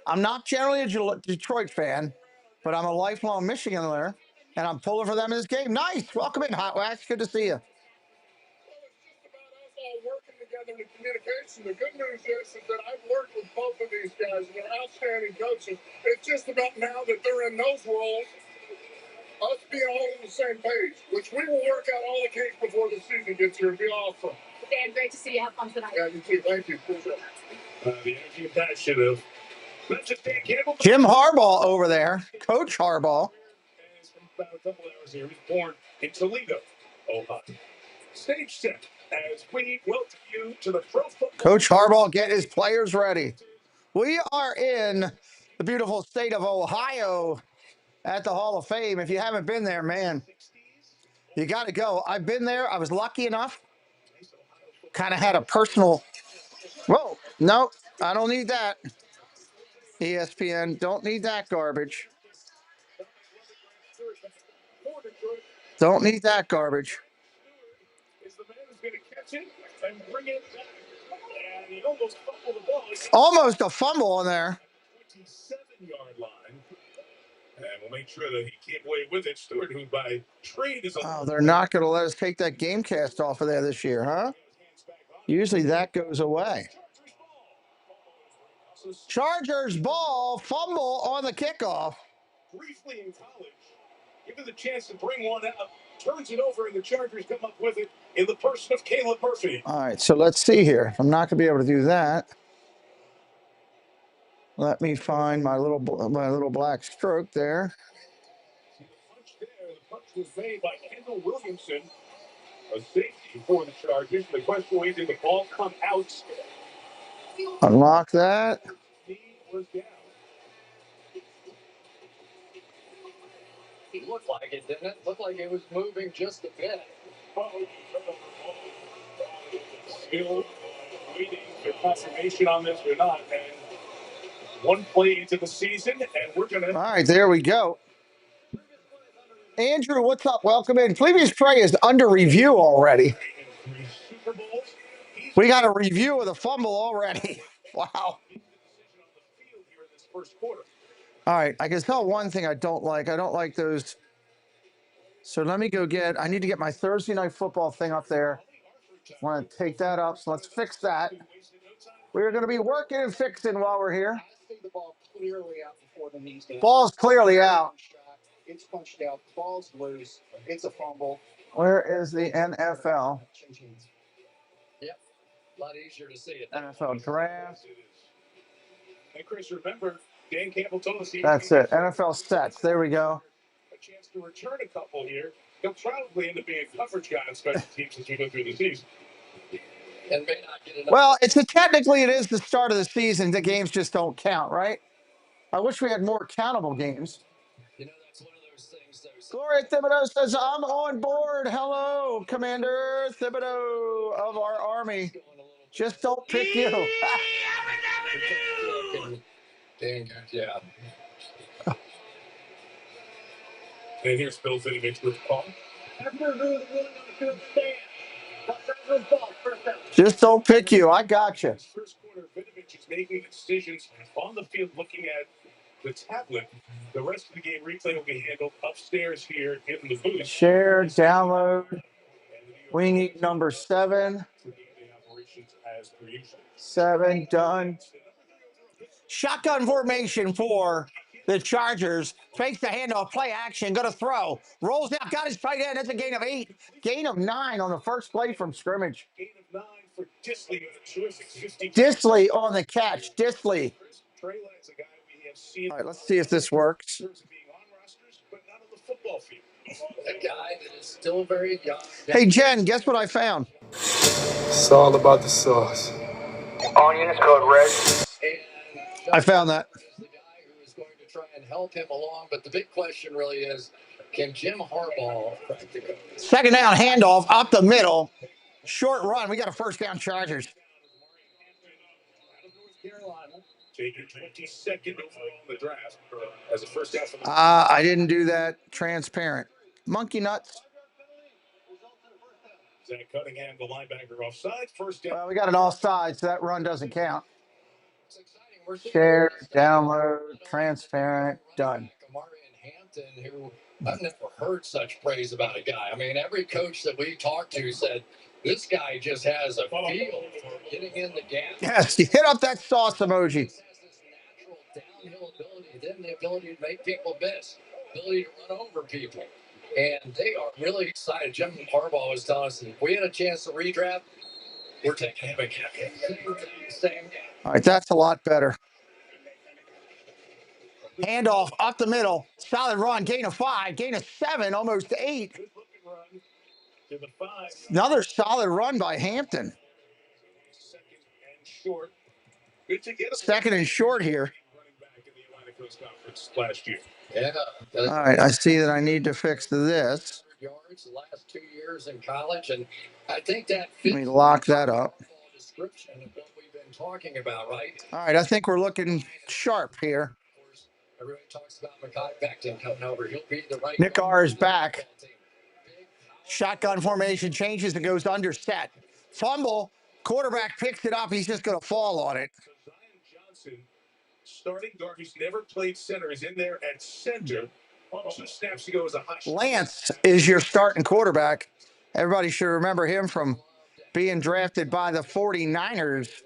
I'm not generally a Detroit fan, but I'm a lifelong Michiganer, and I'm pulling for them in this game. Nice. Welcome in, Hot Wax. Good to see you.
Working together in communication. The good news is that I've worked with both of these guys, and they're outstanding coaches. It's just about now that they're in those roles, us being all on the same page, which we will work out all the kinks before the season gets here. It'll be awesome.
Dan, great to see you. Have fun tonight.
Yeah, you too. Thank you.
The energy and passion of
Jim Harbaugh over there, Coach Harbaugh.
from about a couple hours here. He was born in Toledo, Ohio. Stage set as we welcome you to the Pro Football.
Coach Harbaugh get his players ready. We are in the beautiful state of Ohio at the Hall of Fame. If you haven't been there, man, you got to go. I've been there. I was lucky enough. Kind of had a personal. Whoa, no, I don't need that. ESPN, don't need that garbage. Don't need that garbage.
Is the man who's going to catch it and bring it back. And he almost fumbled the ball.
Almost a fumble on there.
27-yard line. And we'll make sure that he can't away with it. Stewart, who by trade is a...
Oh, they're not going to let us take that game cast off of there this year, huh? Usually that goes away. Chargers ball, fumble on the kickoff.
Briefly in college, given the chance to bring one out, turns it over, and the Chargers come up with it in the person of Caleb Murphy.
All right, so let's see here. I'm not going to be able to do that. Let me find my little black stroke there.
See the punch there. The punch was made by Kendall Williamson, a safety for the Chargers. The question is, did the ball come out?
Unlock that.
He was down.
It looked like it, didn't it? Looked like it was moving just a bit.
Still waiting for confirmation on this or not. And one play into the season, and we're going to...
All right, there we go. Andrew, what's up? Welcome in. Previous Trey is under review already. We got a review of the fumble already. Wow. All right, I can tell one thing I don't like. I don't like those. So let me go I need to get my Thursday night football thing up there. I want to take that up, so let's fix that. We're going to be working and fixing while we're here. Ball's clearly out.
It's punched out. Ball's loose. It's a fumble.
Where is the NFL?
Yep. A lot easier to see it.
NFL draft.
And Chris, remember, Dan Campbell told us
That's it. NFL sets. There we go.
A chance to return a couple here. He'll probably end up being a coverage guy on special teams as we go through the season.
And may not get enough.
Well, technically it is the start of the season. The games just don't count, right? I wish we had more countable games.
You know, that's one of those things.
Gloria Thibodeau says, I'm on board. Hello, Commander Thibodeau of our Army. Just don't pick you.
Yeah.
And here's Bill Vinovich with the call.
Just don't pick you. I got you.
First quarter, Vinovich is making decisions on the field, looking at the tablet. The rest of the game replay will be handled upstairs here in the booth.
Share, download. We need number 7. 7 done. Shotgun formation for the Chargers. Fakes the handoff, play action, going to throw. Rolls out, got his tight end. That's a gain of 8. Gain of 9 on the first play from scrimmage.
Gain of 9 for Disley with a terrific 50.
Disley on the catch. Disley. All right, let's see if this works.
A guy that is still very young.
Hey, Jen, guess what I found?
It's all about the sauce.
Onions code red.
I found that.
The guy who is going to try and help him along, but the big question really is, can Jim Harbaugh crack the code?
Second down handoff up the middle. Short run. We got a first down Chargers.
Taking 22nd overall in the draft as a first down.
I didn't do that. Transparent. Monkey nuts.
Zach Cunningham, the linebacker, offside. First down.
Well, we got an offside, so that run doesn't count. Share, download, transparent, done.
Hampton, who I've never heard such praise about a guy. I mean, every coach that we talked to said this guy just has a feel for getting in the gap.
Yes, you hit up that sauce emoji.
Natural downhill ability, then the ability to make people miss, ability to run over people. And they are really excited. Jim Harbaugh was telling us if we had a chance to redraft, We're taking him again.
All right, that's a lot better. Handoff up the middle. Solid run. Gain of 5. Gain of 7. Almost 8. Another solid run by Hampton. Second and short here.
Yeah.
All right, I see that I need to fix this.
Yards the last 2 years in college, and I think that
Let me lock that up.
description of what we've been talking about, right?
All right, I think we're looking sharp here.
Everybody talks about Mekhi Becton coming over. He'll be the right.
Nick R is back. Shotgun formation changes and goes under set. Fumble. Quarterback picks it up. He's just going to fall on it.
Starting guard who's never played center is in there at center. 2 snaps ago as a high.
Lance is your starting quarterback. Everybody should remember him from being drafted by the 49ers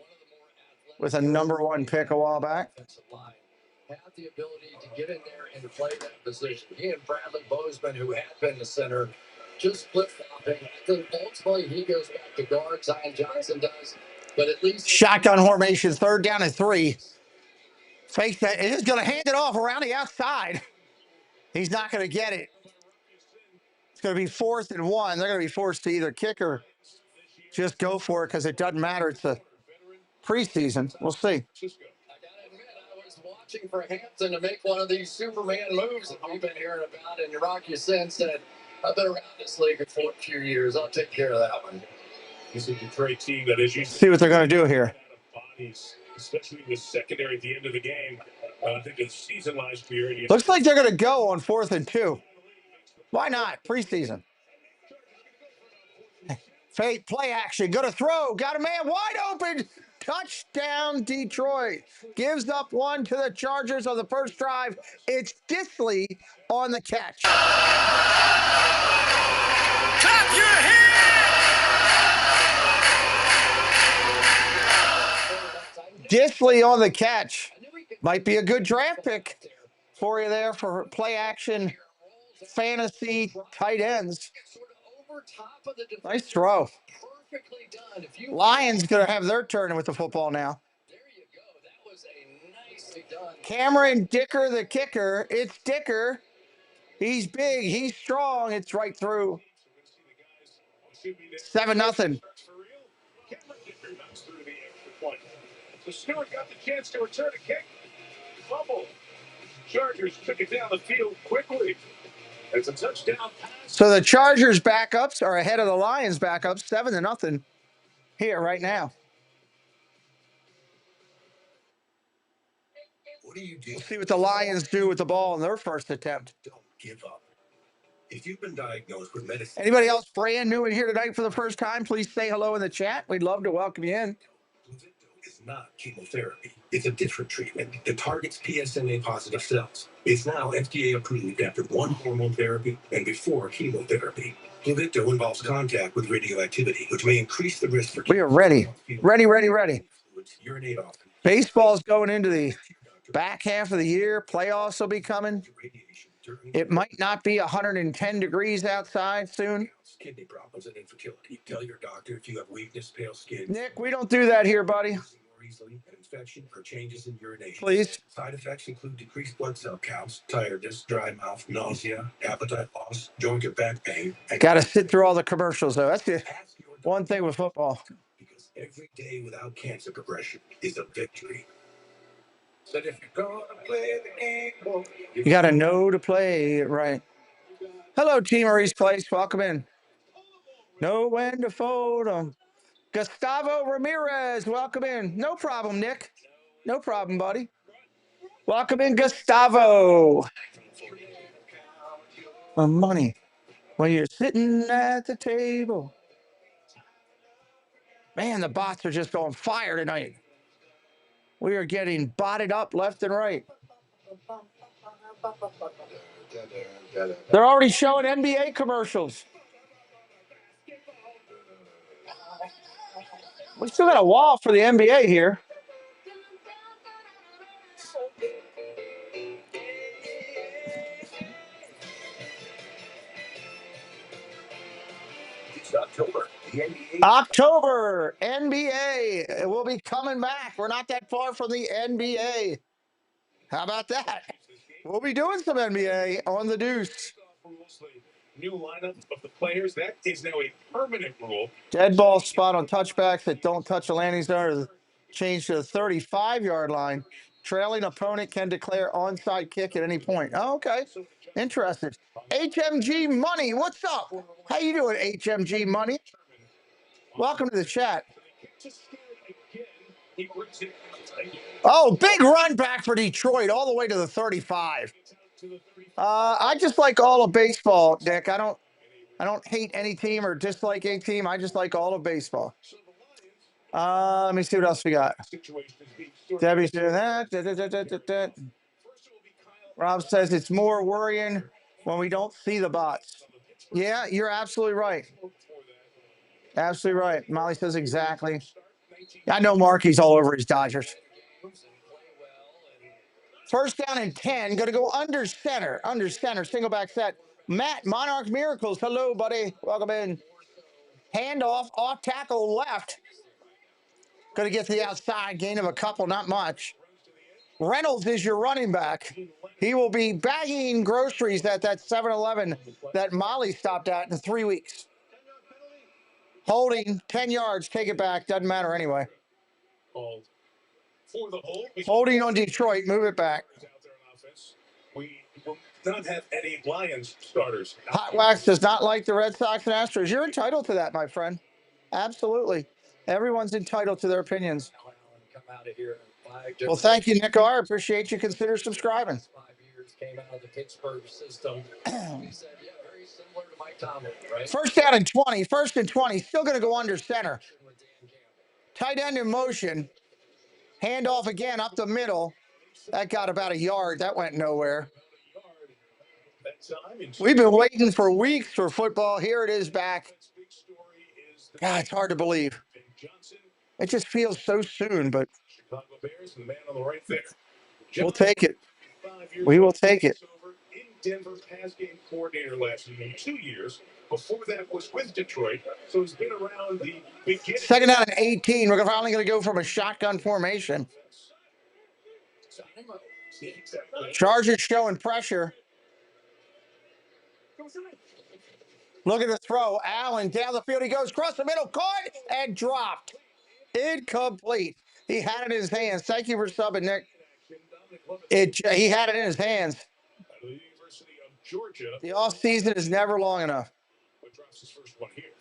with a #1 pick a while back.
Have the ability to get in there and play that position. He and Bradley Bozeman, who had been the center, just flip-flopping. I think ultimately he goes back to guard. Zion Johnson does. But at least
Shotgun formation, 3rd down and 3. Fake that. He's going to hand it off around the outside. He's not going to get it. It's going to be 4th and 1. They're going to be forced to either kick or just go for it because it doesn't matter. It's a preseason. We'll see.
I gotta admit, I was watching for Hampton to make one of these Superman moves that we've been hearing about. And Rocky Sin said, I've been around this league for a few years. I'll take care of that one.
This is a Detroit team that is
See what they're going to do here.
bodies, especially with secondary at the end of the game. I think the season last year.
Looks like they're going to go on 4th and 2. Why not? Preseason. Fake play action. Going to throw. Got a man wide open. Touchdown, Detroit. Gives up 1 to the Chargers on the first drive. It's Disley on the catch.
Clap your hands!
Disley on the catch. Might be a good draft pick for you there for play action fantasy tight ends. Nice throw. Lions going to have their turn with the football now. Cameron Dicker, the kicker. It's Dicker. He's big. He's strong. It's right through. 7-0.
So Stewart got the chance to return a kick. Fumble. Chargers took it down the field quickly. It's a touchdown pass.
So the Chargers backups are ahead of the Lions backups, 7-0 here right now.
What do you do?
We'll see what the Lions do with the ball in their first attempt.
Don't give up. If you've been diagnosed with medicine.
Anybody else brand new in here tonight for the first time, please say hello in the chat. We'd love to welcome you in.
It's not chemotherapy. It's a different treatment that targets PSMA-positive cells. It's now FDA approved after 1 hormone therapy and before chemotherapy. Pluvicto involves contact with radioactivity, which may increase the risk for.
We are ready. Ready.
Urinate often.
Baseball's going into the back half of the year. Playoffs will be coming. It might not be 110 degrees outside soon.
Kidney problems and infertility. Tell your doctor if you have weakness, pale skin.
Nick, we don't do that here, buddy.
More easily, an infection or changes in urination.
Please.
Side effects include decreased blood cell counts, tiredness, dry mouth, nausea, appetite loss, joint or back pain.
Got to sit through all the commercials, though. That's the one thing with football.
Because every day without cancer progression is a victory. So if you're going to play the game,
you got to know to play it right. Hello, Team Maurice Place. Welcome in. Know when to fold them. Gustavo Ramirez, welcome in. No problem, Nick. No problem, buddy. Welcome in, Gustavo. My money when you're sitting at the table. Man, the bots are just on fire tonight. We are getting botted up left and right. They're already showing NBA commercials. We still got a wall for the NBA here. October, NBA. It will be coming back. We're not that far from the NBA. How about that? We'll be doing some NBA on the Deuce.
New lineup of the players. That is now a permanent rule.
Dead ball spot on touchbacks that don't touch the landing zone is changed to the 35-yard line. Trailing opponent can declare onside kick at any point. Oh, okay. Interested. HMG Money, what's up? How you doing, HMG Money? Welcome to the chat. Oh, big run back for Detroit all the way to the 35. I just like all of baseball, Nick. I don't hate any team or dislike any team. I just like all of baseball. Let me see what else we got. Debbie's doing that. Rob says it's more worrying when we don't see the bots. Yeah, you're absolutely right. Absolutely right. Molly says exactly. I know Marky's all over his Dodgers. First down and 10. Going to go under center. Under center. Single back set. Matt, Monarch Miracles. Hello, buddy. Welcome in. Handoff. Off tackle left. Going to get to the outside. Gain of a couple. Not much. Reynolds is your running back. He will be bagging groceries at that 7-Eleven that Molly stopped at in 3 weeks. Holding 10 yards. Take it back. Doesn't matter anyway. Holding on Detroit. Move it back.
We will not have any Lions starters.
Hot Wax does not like the Red Sox and Astros. You're entitled to that, my friend. Absolutely. Everyone's entitled to their opinions. Well, thank you, Nick R. Appreciate you. Consider subscribing.
5 years came out of the Pittsburgh system. He said, yeah, very similar to Mike Tomlin, right?
First down and 20. First and 20. Still going to go under center. Tight end in motion. Handoff again up the middle. That got about a yard. That went nowhere. We've been waiting for weeks for football. Here it is back. God, it's hard to believe. It just feels so soon, but we'll take it. We will take it.
In Denver, pass game coordinator last year, 2 years. Before that was with Detroit, so he's been around the beginning.
Second down and 18. We're finally going to go from a shotgun formation. Chargers showing pressure. Look at the throw. Allen down the field. He goes across the middle. Caught and dropped. Incomplete. He had it in his hands. Thank you for subbing, Nick. He had it in his hands. The offseason is never long enough.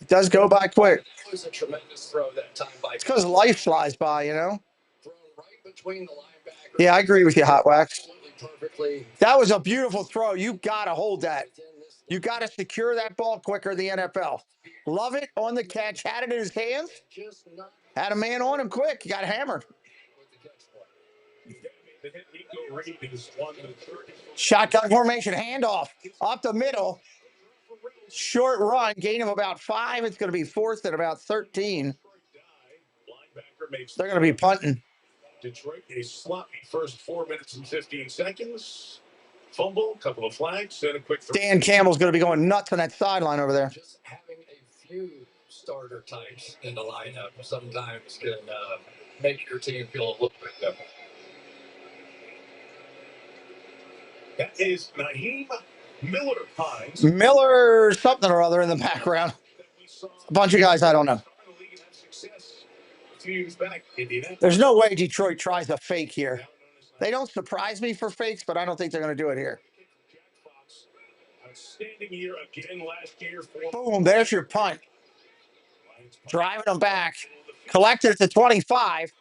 It does go by quick.
It was a tremendous throw that time by.
It's because life flies by, you know?
Thrown right between the linebacker.
Yeah, I agree with you, Hot Wax.
Perfectly.
That was a beautiful throw. You got to hold that. You got to secure that ball quicker than the NFL. Love it on the catch. Had it in his hands. Had a man on him quick. He got hammered. Shotgun formation. Handoff. Up the middle. Short run. Gain of about 5. It's going to be fourth at about 13. They're going to be punting.
Detroit, a sloppy first 4 minutes and 15 seconds. Fumble, couple of flags, and a quick throw.
Dan Campbell's going to be going nuts on that sideline over there.
Just having a few starter types in the lineup sometimes can make your team feel a little bit better.
That is Naheem Miller Pines.
Miller something or other in the background. A bunch of guys I don't know. There's no way Detroit tries a fake here. They don't surprise me for fakes, but I don't think they're going to do it here. Boom, there's your punt. Driving them back. Collected at the 25.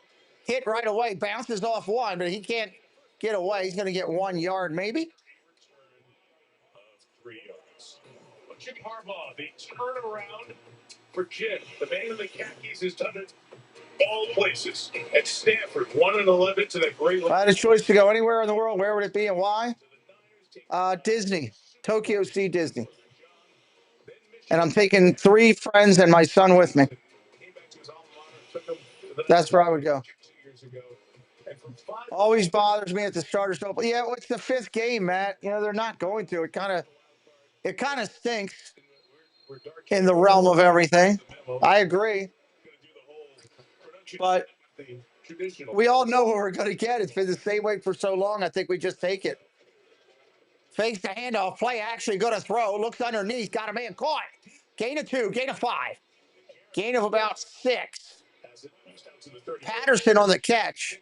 Hit right away. Bounces off one, but he can't get away. He's going to get 1 yard maybe.
Jim Harbaugh, the turnaround for Jim. The man in the khakis has done it all places. At Stanford, 1-11 to the great.
If I had a choice to go anywhere in the world, where would it be and why? Disney. Tokyo Sea Disney. And I'm taking 3 friends and my son with me. That's where I would go. Always bothers me at the starters don't. Yeah, well, it's the 5th game, Matt. You know, they're not going to. It kind of stinks. in the realm of everything. I agree. But we all know what we're going to get. It's been the same way for so long. I think we just take it. Fakes the handoff. Play action. Going to throw. Looks underneath. Got a man caught. Gain of 2. Gain of 5. Gain of about 6. Patterson on the catch.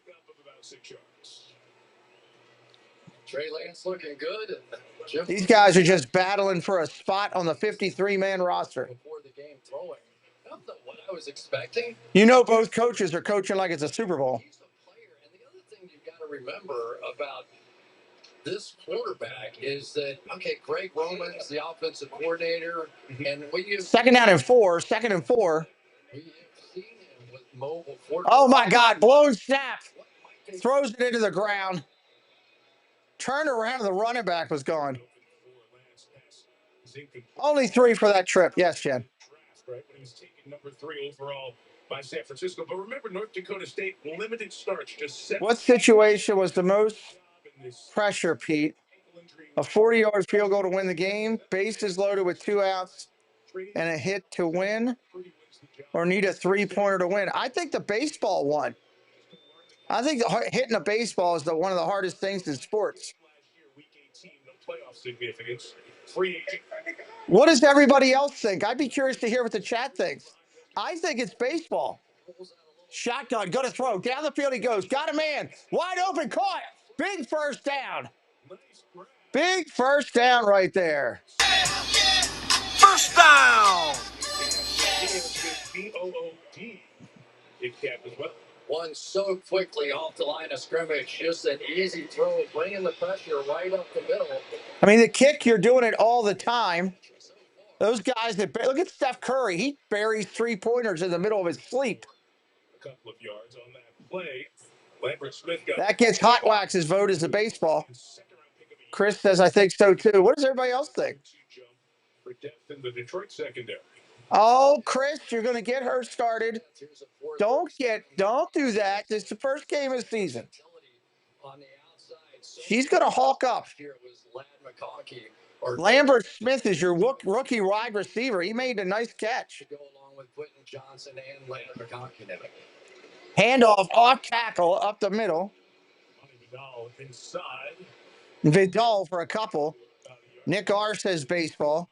Trey Lance looking good.
These guys are just battling for a spot on the 53-man roster.
Before the game throwing. I don't know what I was expecting.
You know, both coaches are coaching like it's a Super Bowl.
He's a player. And the other thing you've got to remember about this quarterback is that, okay, Greg Roman's the offensive coordinator. And we use
Second and 4. Second and 4.
we have seen him with mobile quarterbacks.
Oh, my God. Blown snap. Throws it into the ground. Turned around, the running back was gone. Only 3 for that trip. Yes, Jen.
Right when he was taken number 3 overall by San Francisco. But remember, North Dakota State limited starts. Just 7.
What situation was the most pressure, Pete? A 40-yard field goal to win the game, bases loaded with 2 outs, and a hit to win, or need a 3-pointer to win? I think the baseball one. I think hitting a baseball is one of the hardest things in sports. What does everybody else think? I'd be curious to hear what the chat thinks. I think it's baseball. Shotgun, going to throw. Down the field he goes. Got a man. Wide open, caught. Big first down. Big first down right there.
First down. B-O-O-D. Big cap as well.
One so quickly off the line of scrimmage. Just an easy throw, bringing the pressure right up the middle.
I mean, the kick, you're doing it all the time. Those guys that look at Steph Curry. He buries 3-pointers in the middle of his sleep.
A couple of yards on that play. Lambert Smith got
that gets Hot Wax's vote as the baseball. Chris says, I think so too. What does everybody else think?
For depth in the Detroit secondary.
Oh, Chris, you're going to get her started. Don't do that. This is the first game of the season. She's going to hawk up. Lambert Smith is your rookie wide receiver. He made a nice catch. Handoff off tackle up the middle. Vidal for a couple. Nick R says baseball.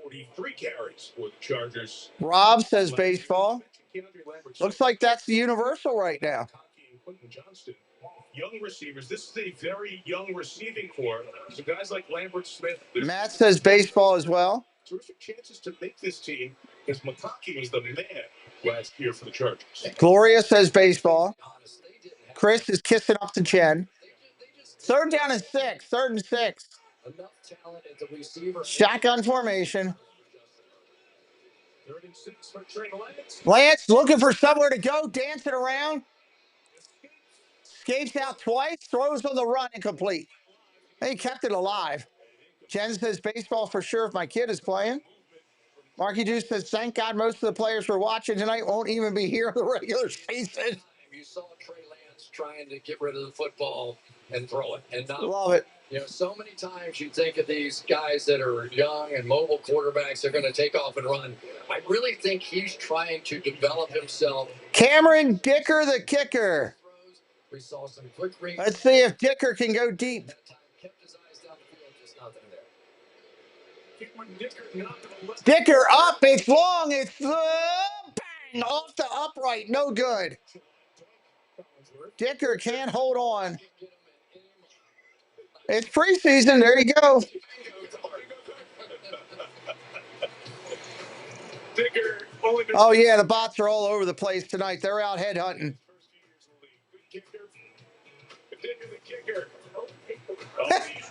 43 carries for the Chargers.
Rob says baseball. Looks like that's the universal right now.
Young receivers. This is a very young receiving core. So guys like Lambert Smith.
Matt says baseball as well.
Terrific chances to make this team because McConkey was the man last year for the Chargers.
Gloria says baseball. Chris is kissing up to Jen. 3rd down and 6. 3rd and 6.
Enough talent at the receiver.
Shotgun formation.
3rd and 6 for Trey Lance.
Lance looking for somewhere to go, dancing around. Escapes out twice, throws on the run, incomplete. He kept it alive. Jen says baseball for sure if my kid is playing. Marky Deuce says, thank God most of the players we're watching tonight won't even be here in the regular season.
You saw Trey Lance trying to get rid of the football and throw it. And not,
love it.
You know, so many times you think of these guys that are young and mobile quarterbacks are going to take off and run. I really think he's trying to develop himself.
Cameron Dicker, the kicker.
We saw some quick reads.
Let's see if Dicker can go deep.
Kept his eyes down the field, just nothing there.
Dicker up, it's long, it's bang, off the upright, no good. Dicker can't hold on. It's preseason, there you go. Oh yeah, the bots are all over the place tonight. They're out headhunting.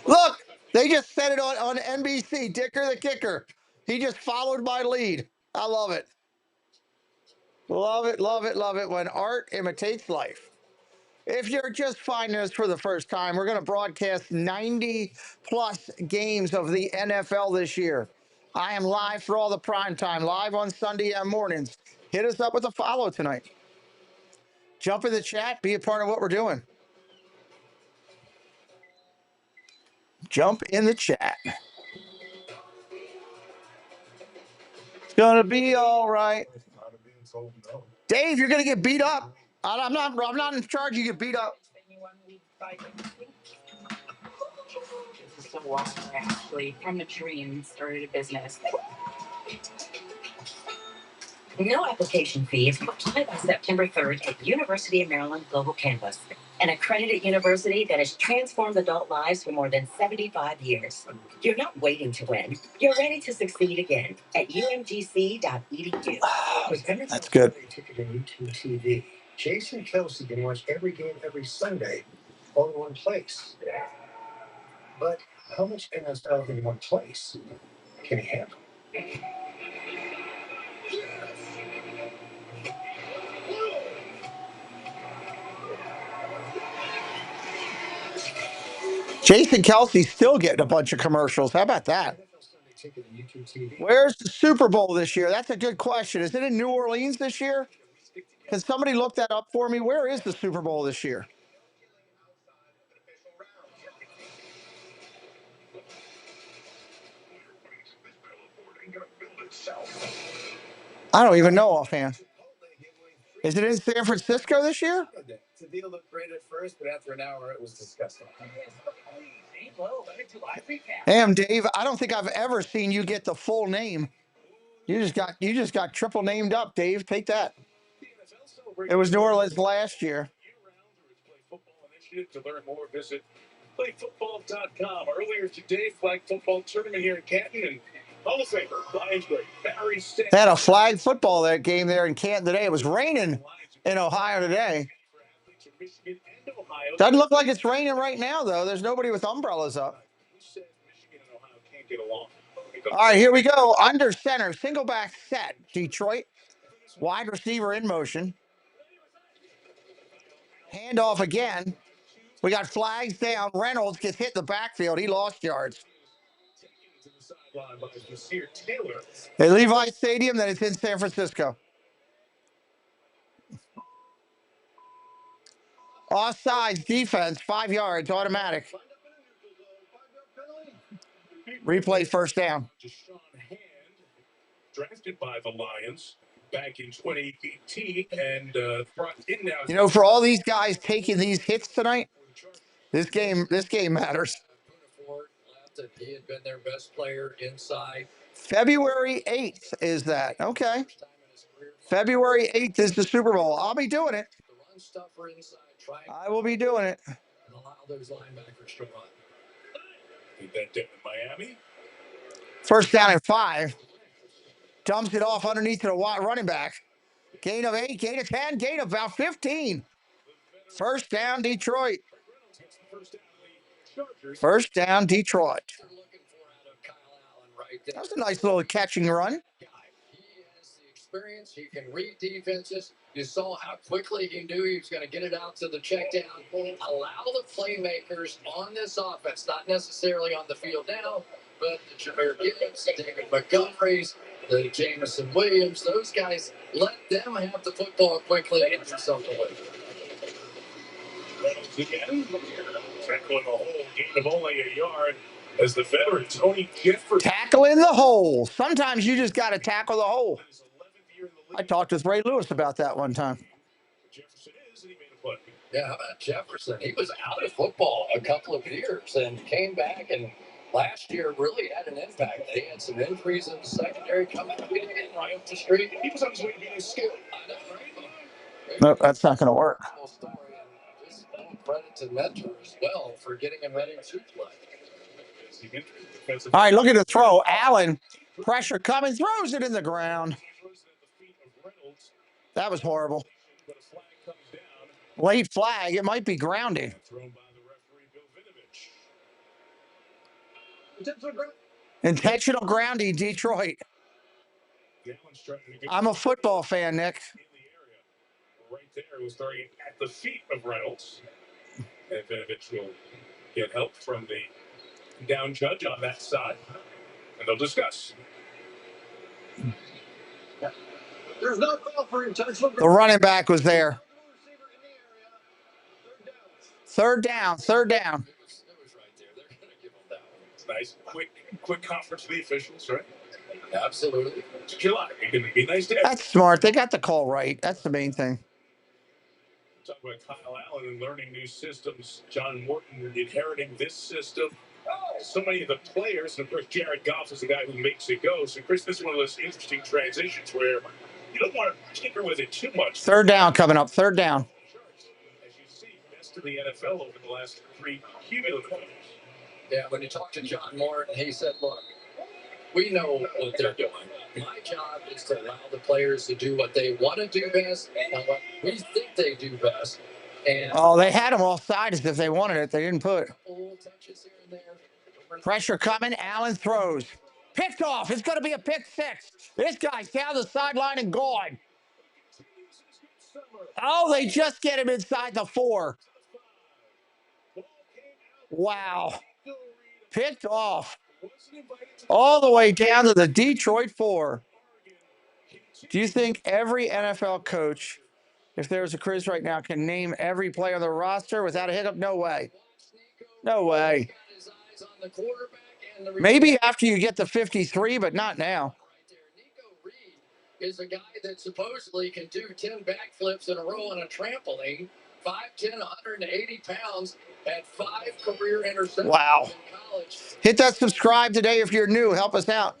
Look, they just said it on NBC. Dicker the kicker. He just followed my lead. I love it. Love it, love it, love it when art imitates life. If you're just finding us for the first time, we're going to broadcast 90-plus games of the NFL this year. I am live for all the prime time, live on Sunday mornings. Hit us up with a follow tonight. Jump in the chat, be a part of what we're doing. Jump in the chat. Gonna be all right. Dave, you're gonna get beat up. I'm not in charge. You get beat up.
This is the water, actually, from a dream, started a business. No application fees. Apply by September 3rd at University of Maryland Global Campus, an accredited university that has transformed adult lives for more than 75 years. You're not waiting to win. You're ready to succeed again at umgc.edu.
That's good.
Ticket and YouTube TV. Jason Kelsey can watch every game every Sunday, all in one place. But how much NFL in one place can he handle?
Jason Kelsey's still getting a bunch of commercials. How about that? Where's the Super Bowl this year? That's a good question. Is it in New Orleans this year? Can somebody look that up for me? Where is the Super Bowl this year? I don't even know offhand. Is it in San Francisco this year?
The deal looked great at first, but after an hour, it was disgusting.
Damn, Dave, I don't think I've ever seen you get the full name. You just got triple named up, Dave. Take that. It was New Orleans last year.
To learn more, visit playfootball.com. Earlier today, flag football tournament here in Canton, and Hall of Famer, Lions great Barry Sanders.
They had a flag football that game there in Canton today. It was raining in Ohio today. Doesn't look like it's raining right now, though. There's nobody with umbrellas up. All right, here we go. Under center, single back set. Detroit. Wide receiver in motion. Handoff again. We got flags down. Reynolds gets hit in the backfield. He lost yards. At Levi Stadium, then it's in San Francisco. Offsides defense, 5 yards, automatic. Replay first down.
Drafted by the Lions back in 2018 and brought in now.
You know, for all these guys taking these hits tonight, this game matters.
He had been their best player inside.
February 8th is that. Okay. February 8th is the Super Bowl. I'll be doing it. I will be doing it.
And allow those linebackers to run.
Did that down in Miami.
First down and 5. Dumps it off underneath to the running back. Gain of 8, gain of 10, gain of about 15. First down, Detroit. First down, Detroit. That was a nice little catching run.
He has the experience. He can read defenses. You saw how quickly he knew he was going to get it out to the check down. Allow the playmakers on this offense, not necessarily on the field now, but the Jahmyr Gibbs, David Montgomery's, the Jameson Williams, those guys, let them have the football quickly and do something with it.
Again, tackling the whole gain of only a yard as the veteran Tony Jefferson.
Tackling the hole. Sometimes you just got to tackle the hole. I talked with Ray Lewis about that one time.
Jefferson is, and he made a play.
Yeah, how about Jefferson? He was out of football a couple of years and came back, and last year really had an impact. They had some injuries in the secondary coming right up the street.
He was on his way to being a skill.
I know, right?
Nope, that's not going to work.
Just credit to Mentor as well for getting him ready to play.
All right, look at the throw. Allen, pressure coming, throws it in the ground. That was horrible. Late flag. It might be grounding. Intentional grounding, Detroit. I'm a football fan, Nick.
Right there, it was throwing at the feet of Reynolds. And Vinovich will get help from the down judge on that side. And they'll discuss.
There's no call for intentional.
The running back was there. Third down.
It was right there. They're going to give him that one.
It's nice. Quick conference for the officials, right?
Absolutely. July, it can be nice to have.
That's smart. They got the call right. That's the main thing.
Talk about Kyle Allen and learning new systems. John Morton inheriting this system. So many of the players, and of course, Jared Goff is the guy who makes it go. So, Chris, this is one of those interesting transitions where you don't want to tinker with it too much.
Third down coming up. Third down.
As you see, best in the NFL over the last 3 cumulative years. Yeah, when you talk to John Morton, he said, look, we know what they're doing. My job is to allow the players to do what they want to do best and what we think they do best. And
they had them all sides if they wanted it. They didn't put. Pressure coming. Allen throws. Picked off. It's going to be a pick six. This guy's down the sideline and gone. Oh, they just get him inside the 4. Wow. Picked off. All the way down to the Detroit 4. Do you think every NFL coach, if there's a quiz right now, can name every player on the roster without a hiccup? No way. No way. Maybe after you get to 53, but not now.
Is a guy that supposedly can do 10 backflips in a row on a trampoline, 5'10", 180 pounds, had 5 career interceptions
Wow.
in college.
Hit that subscribe today if you're new. Help us out.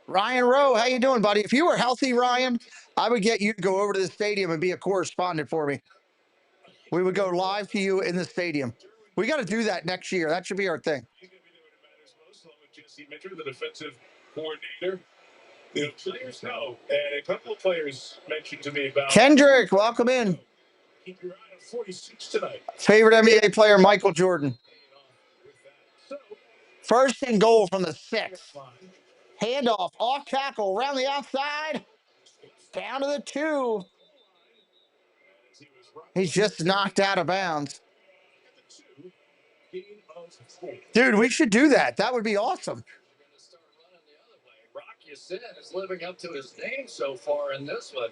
Ryan Rowe, how you doing, buddy? If you were healthy, Ryan, I would get you to go over to the stadium and be a correspondent for me. We would go live to you in the stadium. We got to do that next year. That should be our thing.
Jesse Mitchell, the defensive coordinator. The players know, and a couple of players mentioned to me about
Kendrick, welcome in.
Keep your eye on 46 tonight.
Favorite NBA player, Michael Jordan. First and goal from the 6. Handoff, off tackle, around the outside, down to the 2. He's just knocked out of bounds. Dude, we should do that. That would be awesome.
Rock, you said, is living up to his name so far in this one.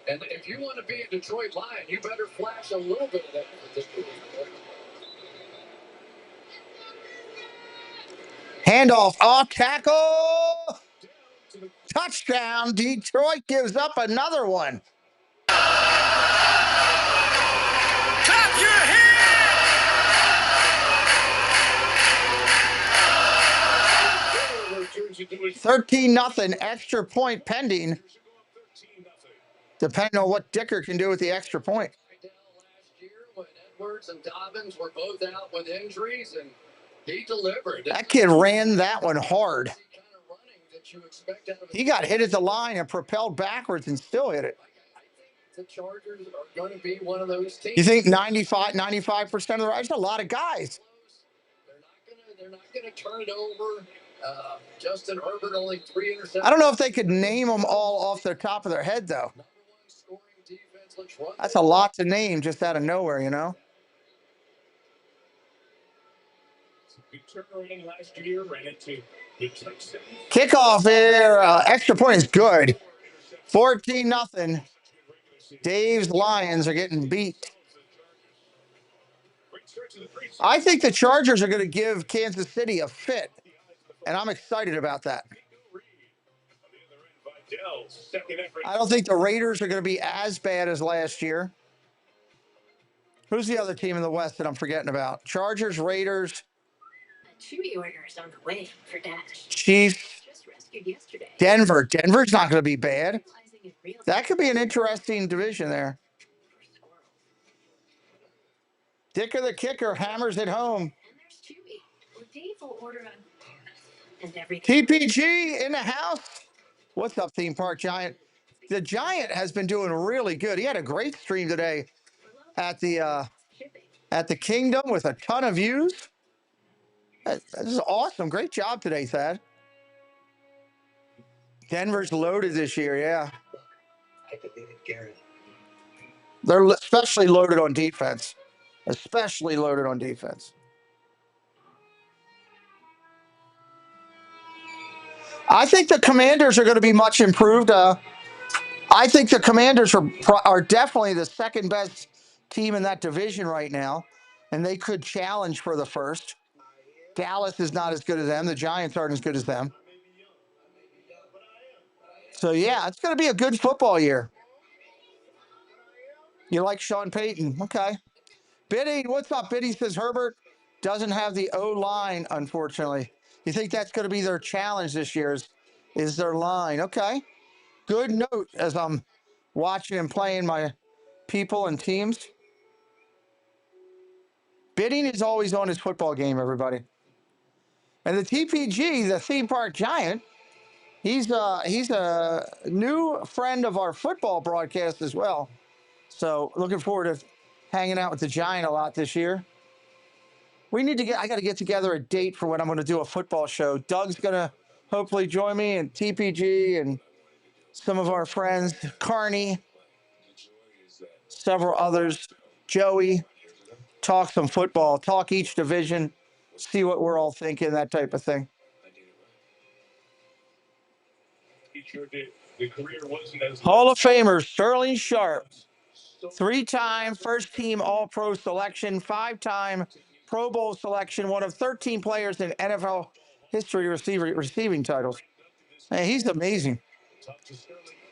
And if you want to be a Detroit Lion, you better flash a little bit of that.
Handoff, off tackle, touchdown. Detroit gives up another one.
Clap your hands!
13-0, extra point pending. Depending on what Dicker can do with the extra point.
Last year when Edwards and Dobbins were both out with injuries, and he delivered.
That kid ran that one hard. He got hit at the line and propelled backwards and still hit it.
The Chargers are going to be one of those teams.
You think 95% of the right? That's a lot of guys.
They're not going to turn it over. Justin Herbert only 3 interceptions.
I don't know if they could name them all off the top of their head, though. That's a lot to name just out of nowhere, you know? Kickoff here. Extra point is good. 14-0. Dave's Lions are getting beat. I think the Chargers are going to give Kansas City a fit, and I'm excited about that. I don't think the Raiders are going to be as bad as last year. Who's the other team in the West that I'm forgetting about? Chargers, Raiders.
Chewy order is on the way for Dash.
Chiefs.
Just rescued yesterday.
Denver. Denver's not going to be bad. That could be an interesting division there. Dicker the kicker hammers it home.
And there's Chewy. Well, Dave will order on and everything.
TPG in the house. What's up, Theme Park Giant? The Giant has been doing really good. He had a great stream today at the Kingdom with a ton of views. This is awesome. Great job today, Thad. Denver's loaded this year, yeah. They're especially loaded on defense. Especially loaded on defense. I think the Commanders are going to be much improved. I think the Commanders are definitely the second best team in that division right now, and they could challenge for the first. Dallas is not as good as them. The Giants aren't as good as them. So, yeah, it's going to be a good football year. You like Sean Payton. Okay. Biddy, what's up? Biddy says Herbert doesn't have the O-line, unfortunately. You think that's going to be their challenge this year is their line. Okay. Good note as I'm watching and playing my people and teams. Bidding is always on his football game, everybody. And the TPG, the theme park giant, he's a new friend of our football broadcast as well. So looking forward to hanging out with the giant a lot this year. I got to get together a date for when I'm going to do a football show. Doug's going to hopefully join me, and TPG and some of our friends, Carney, several others, Joey, talk some football, talk each division, see what we're all thinking, that type of thing. Hall of Famer Sterling Sharpe, 3-time first team All-Pro selection, 5-time Pro Bowl selection, one of 13 players in NFL history to receive receiving titles. Hey, he's amazing.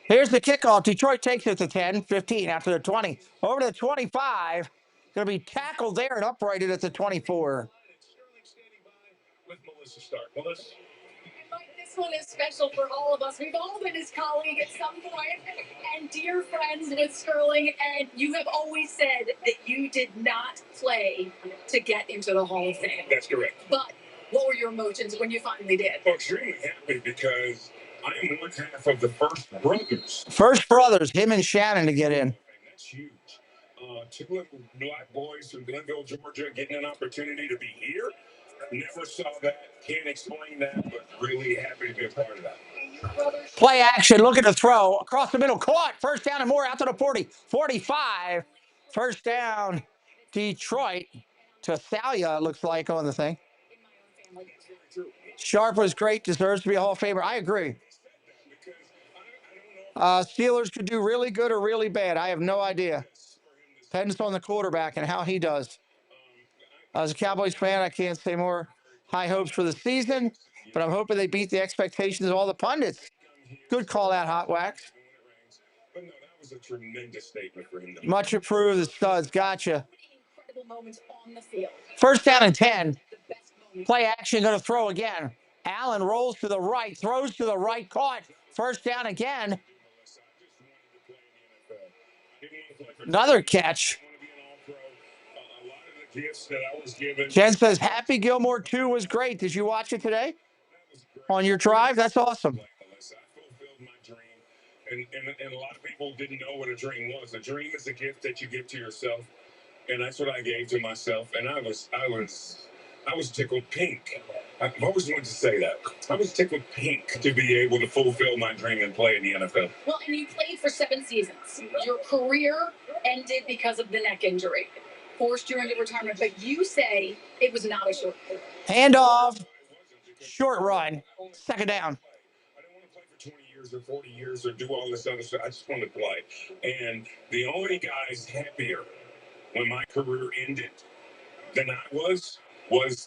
Here's the kickoff. Detroit takes it to 10, 15 after the 20. Over to the 25. Going to be tackled there and uprighted at the 24.
This one is special for all of us. We've all been his colleague at some point and dear friends with Sterling. And you have always said that you did not play to get into the Hall of Fame.
That's correct.
But what were your emotions when you finally did?
Well, extremely happy because I am one half of the First Brothers.
First Brothers, him and Shannon to get in.
That's huge. Two little black boys from Glenville, Georgia, getting an opportunity to be here. Never saw that. Can't explain that, but really happy to be a part of that.
Play action. Look at the throw. Across the middle. Caught. First down and more out to the 40. 45. First down. Detroit. To Thalia, it looks like, on the thing. Sharpe was great. Deserves to be a Hall of Famer. I agree. Steelers could do really good or really bad. I have no idea. Depends on the quarterback and how he does. As a Cowboys fan, I can't say more high hopes for the season, but I'm hoping they beat the expectations of all the pundits. Good call out, Hot Wax.
But no, that was a tremendous statement for him.
Much approved, the studs. Gotcha. First down and 10. Play action, going to throw again. Allen rolls to the right, throws to the right, caught. First down again. Another catch. Jen says, Happy Gilmore 2 was great. Did you watch it today on your drive? That's awesome.
And a lot of people didn't know what a dream was. A dream is a gift that you give to yourself. And that's what I gave to myself. And I was tickled pink. I've always wanted to say that. I was tickled pink to be able to fulfill my dream and play in the NFL.
Well, and you played for 7 seasons. Your career ended because of the neck injury. Forced you into retirement, but you say it was not a short career.
Handoff. Short run. Second down.
I don't want to play for 20 years or 40 years or do all this other stuff. I just want to play. And the only guys happier when my career ended than I was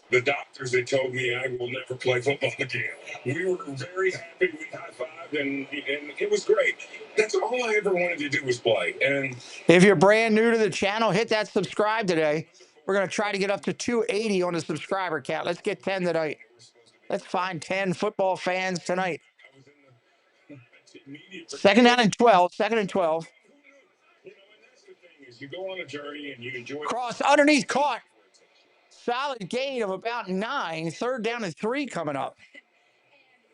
the doctors that told me I will never play football again. We were very happy. We high-fived, and it was great. That's all I ever wanted to do was play. And
if you're brand new to the channel, hit that subscribe today. We're going to try to get up to 280 on the subscriber count. Let's get 10 tonight. Let's find 10 football fans tonight. Second down and 12. Second and 12.
You know, and that's the thing is you go on a journey and you enjoy.
Cross underneath, caught. Solid gain of about 9. Third down and 3 coming up.
And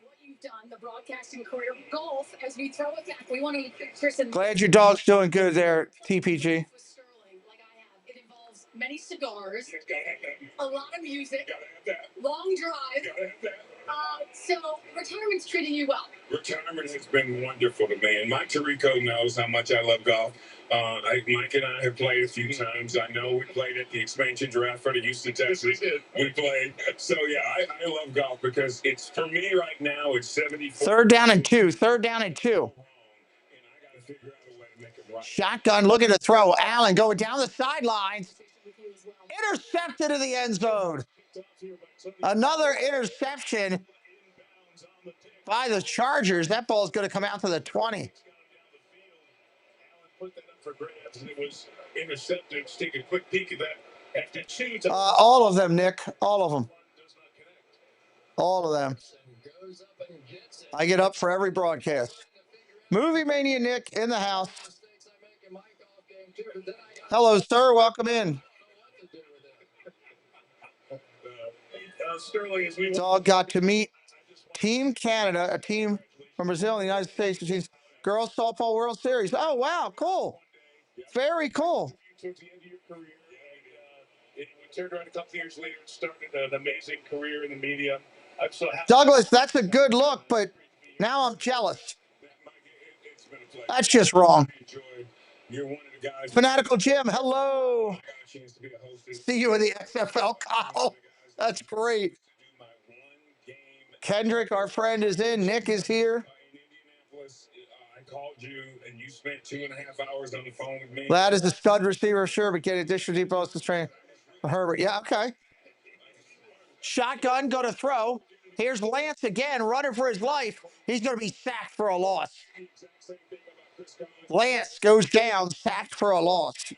what you've done, the broadcasting career, golf, as we throw it back, we want to Kristen.
Glad your dog's doing good there, TPG.
It involves many cigars, a lot of music, long drive. So retirement's treating you well.
Retirement has been wonderful to me, and Mike Tirico knows how much I love golf. Mike and I have played a few times. I know we played at the expansion draft for the Houston Texans. We played. So, yeah, I love golf because it's, for me right now, it's 74.
Third down and 2. Third down and 2. Shotgun looking to throw. Allen going down the sidelines. Intercepted in the end zone. Another interception. by the Chargers. That ball is going to come out to the 20.
Put that up for grabs, and it was intercepted. Let's take a quick peek at that. After two,
All of them, Nick. All of them. All of them. I get up for every broadcast. Movie Mania Nick in the house. Hello, sir. Welcome in.
Sterling, as we
Dog got to meet Team Canada, a team from Brazil and the United States, which is Girls Softball World Series. Oh, wow. Cool. Very cool.
Towards the end of your career, and you turned around a couple years later and started an amazing career in the media. I'm so happy.
Douglas, that's a good look, but now I'm jealous.
It's been a pleasure.
That's just wrong.
You're one of the guys.
Fanatical Jim, hello.
I got a chance to be a host.
See you in the XFL, Kyle. That's great. Kendrick, our friend, is in. Nick is here.
In Indianapolis, I called you, and you spent 2.5 hours on the phone with me.
That is a stud receiver, sure, but getting additional deep balls to train for Herbert. Yeah, okay. Shotgun, go to throw. Here's Lance again, running for his life. He's going to be sacked for a loss. Lance goes down, sacked for a loss.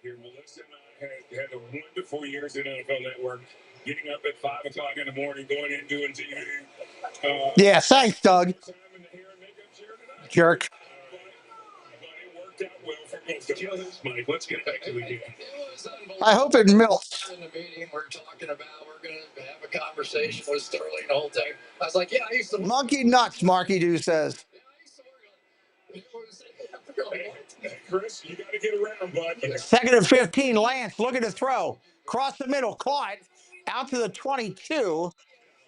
Melissa and I had a wonderful years in NFL Network. Getting up at 5 o'clock in the morning, going in, doing TV.
Yeah, thanks, Doug. Jerk.
But it worked out well for both of us. Mike, let's get back to the game.
I hope it melts.
In the meeting, we're talking about, we're going to have a conversation with Sterling the whole time. I was like, yeah, I used to.
Monkey nuts, Marky Doo says.
Chris, you got to get around, bud.
Second and 15, Lance looking to throw. Cross the middle, caught. Out to the 22.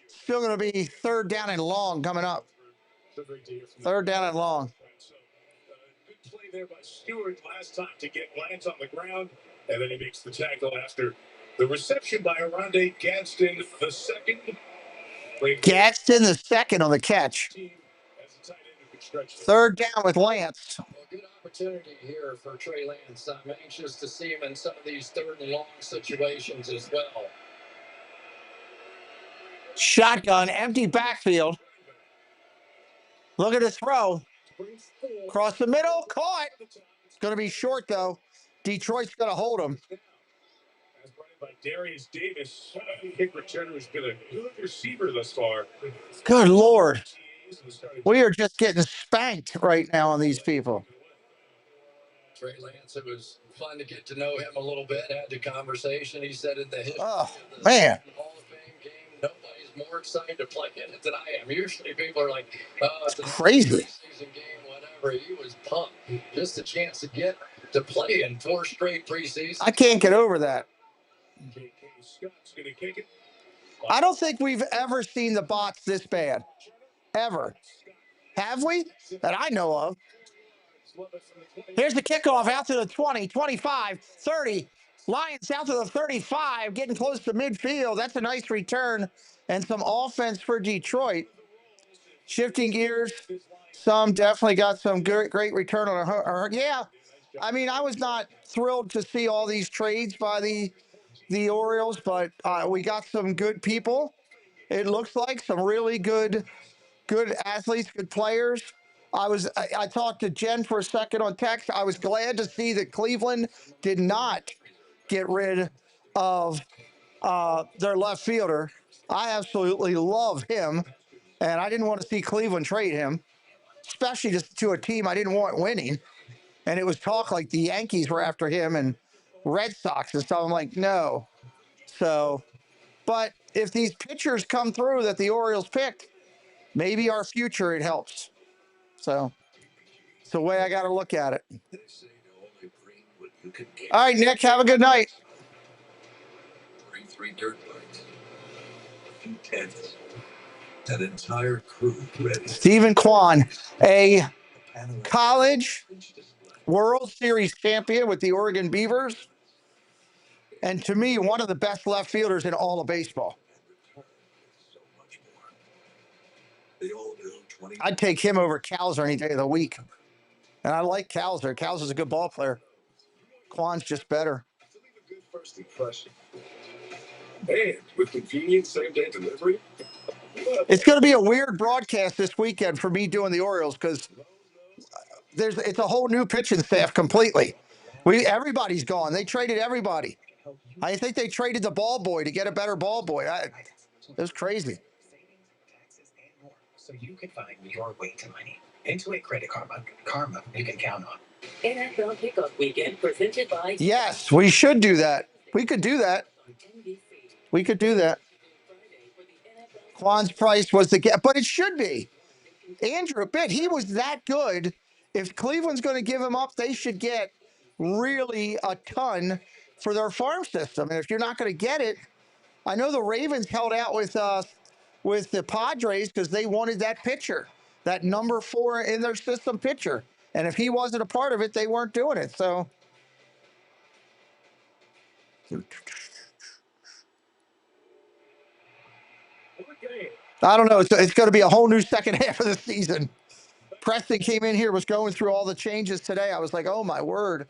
Still going to be third down and long coming up. Third down and long.
Good play there by Stewart last time to get Lance on the ground, and then he makes the tackle after the reception by Aronde Gadsden the second.
Gadsden the second on the catch. Third down with Lance.
Well, good opportunity here for Trey Lance. I'm anxious to see him in some of these third and long situations as well.
Shotgun, empty backfield. Look at his throw. Cross the middle, caught. It's going to be short, though. Detroit's going to hold him.
As brought in by Darius Davis, kick returner has been a good receiver thus far.
Good Lord. We are just getting spanked right now on these people.
Trey Lance, it was fun to get to know him a little bit, had the conversation. He said in the history
of
the
man.
Hall of Fame game, nobody's more excited to play in it than I am. Usually people are like, oh, it's a
crazy
preseason game, whatever. He was pumped. Just a chance to get to play in 4 straight preseasons.
I can't get over that. I don't think we've ever seen the bots this bad. Ever. Have we? That I know of. Here's the kickoff out to the 20, 25, 30. Lions out to the 35, getting close to midfield. That's a nice return and some offense for Detroit. Shifting gears. Some definitely got some great return on her. Yeah. I mean, I was not thrilled to see all these trades by the Orioles, but we got some good people. It looks like some really good athletes, good players. I talked to Jen for a second on text. I was glad to see that Cleveland did not get rid of their left fielder. I absolutely love him, and I didn't want to see Cleveland trade him, especially just to a team I didn't want winning. And it was talk like the Yankees were after him and Red Sox and stuff. I'm like, no. So, but if these pitchers come through that the Orioles picked, maybe our future, it helps. So it's the way I got to look at it. All right, Nick, have a good night.
3 dirt bikes, a few tents, an entire crew ready.
Stephen Kwan, a college World Series champion with the Oregon Beavers. And to me, one of the best left fielders in all of baseball. I'd take him over Cowser any day of the week. And I like Cowser. Cowser's a good ball player. Kwan's just better.
A good first impression. And with convenient same-day delivery,
It's going to be a weird broadcast this weekend for me doing the Orioles because it's a whole new pitching staff completely. Everybody's gone. They traded everybody. I think they traded the ball boy to get a better ball boy. It was crazy.
So you can find your way to money. Intuit Credit Karma. Karma you can count on. NFL Kickoff Weekend presented by...
Yes, we should do that. We could do that. We could do that. Quan's price was the get, but it should be. Andrew Bitt, he was that good. If Cleveland's going to give him up, they should get really a ton for their farm system. And if you're not going to get it, I know the Ravens held out with the Padres because they wanted that pitcher, that number 4 in their system pitcher. And if he wasn't a part of it, they weren't doing it. So I don't know. It's going to be a whole new second half of the season. Preston came in here, was going through all the changes today. I was like, oh, my word.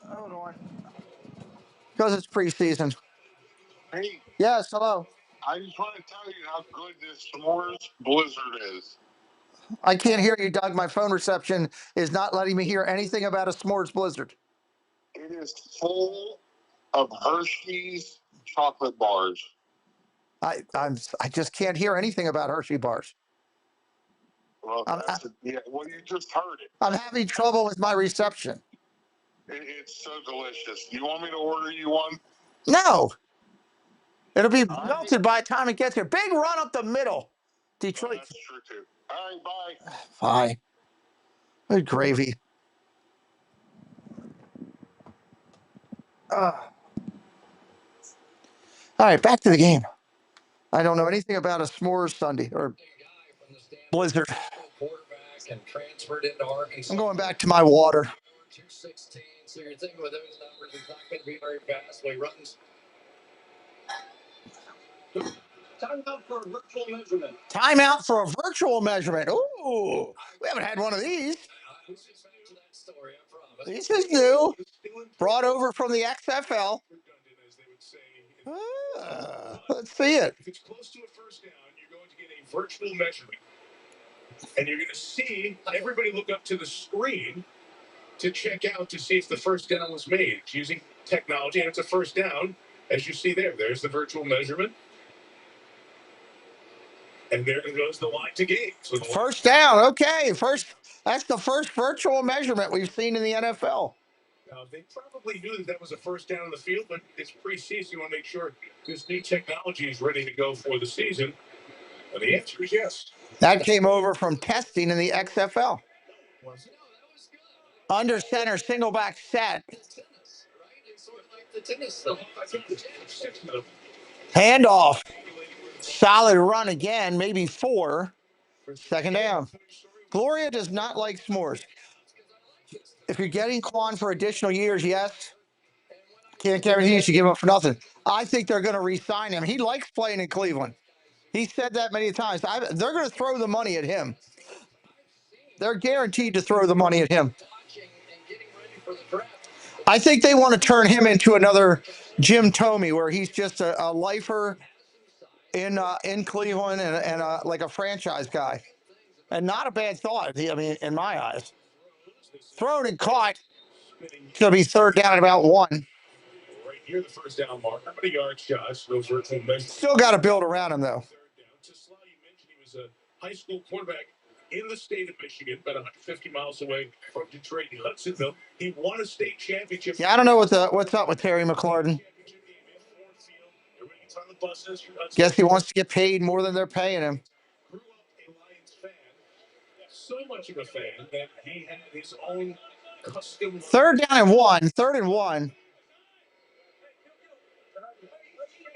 Hold on. Because it's preseason.
Hey,
Yes, hello.
I just want to tell you how good this s'mores blizzard is.
I can't hear you, Doug. My phone reception is not letting me hear anything about a s'mores blizzard.
It is full of Hershey's chocolate bars.
I just can't hear anything about Hershey bars.
Well, you just heard it.
I'm having trouble with my reception.
It's so delicious. You want me to order you one?
No. It'll be melted by the time it gets here. Big run up the middle. Detroit.
Oh, that's true, too. All right, bye.
Bye. Good gravy. All right, back to the game. I don't know anything about a s'mores Sunday or blizzard. I'm going back to my water.
216. So you're thinking with those numbers, it's not going to be very fast. He runs. Timeout for a virtual measurement.
Timeout for a virtual measurement. Ooh, we haven't had one of these. This is new. Brought over from the XFL. Let's see it.
If it's close to a first down, you're going to get a virtual measurement. And you're going to see everybody look up to the screen to check out to see if the first down was made. It's using technology, and it's a first down. As you see there, there's the virtual measurement. And there goes the line to game. So
first down, okay. That's the first virtual measurement we've seen in the NFL.
They probably knew that was a first down in the field, but it's preseason. You want to make sure this new technology is ready to go for the season. And the answer is yes.
That came over from testing in the XFL. Under center, single back set. Handoff. Solid run again, maybe 4. Second down. Gloria does not like s'mores. If you're getting Quan for additional years, yes. Can't guarantee you should give up for nothing. I think they're going to re-sign him. He likes playing in Cleveland. He said that many times. They're going to throw the money at him. They're guaranteed to throw the money at him. I think they want to turn him into another Jim Thome, where he's just a lifer in Cleveland and like a franchise guy. And not a bad thought, I mean, in my eyes. Thrown and caught. It's going to be third down at about 1.
Right near the first down mark. How many yards, Josh? Those virtual measurements.
Still got to build around him, though.
Just like you mentioned, he was a high school quarterback in the state of Michigan, about 150 miles away from Detroit and Hudsonville. He won a state championship.
Yeah, I don't know what's up with Terry McLaurin. Guess he wants to get paid more than they're paying him.
Grew up a Lions fan, so much of a fan that he had his own custom.
Third down and 1. Third and 1.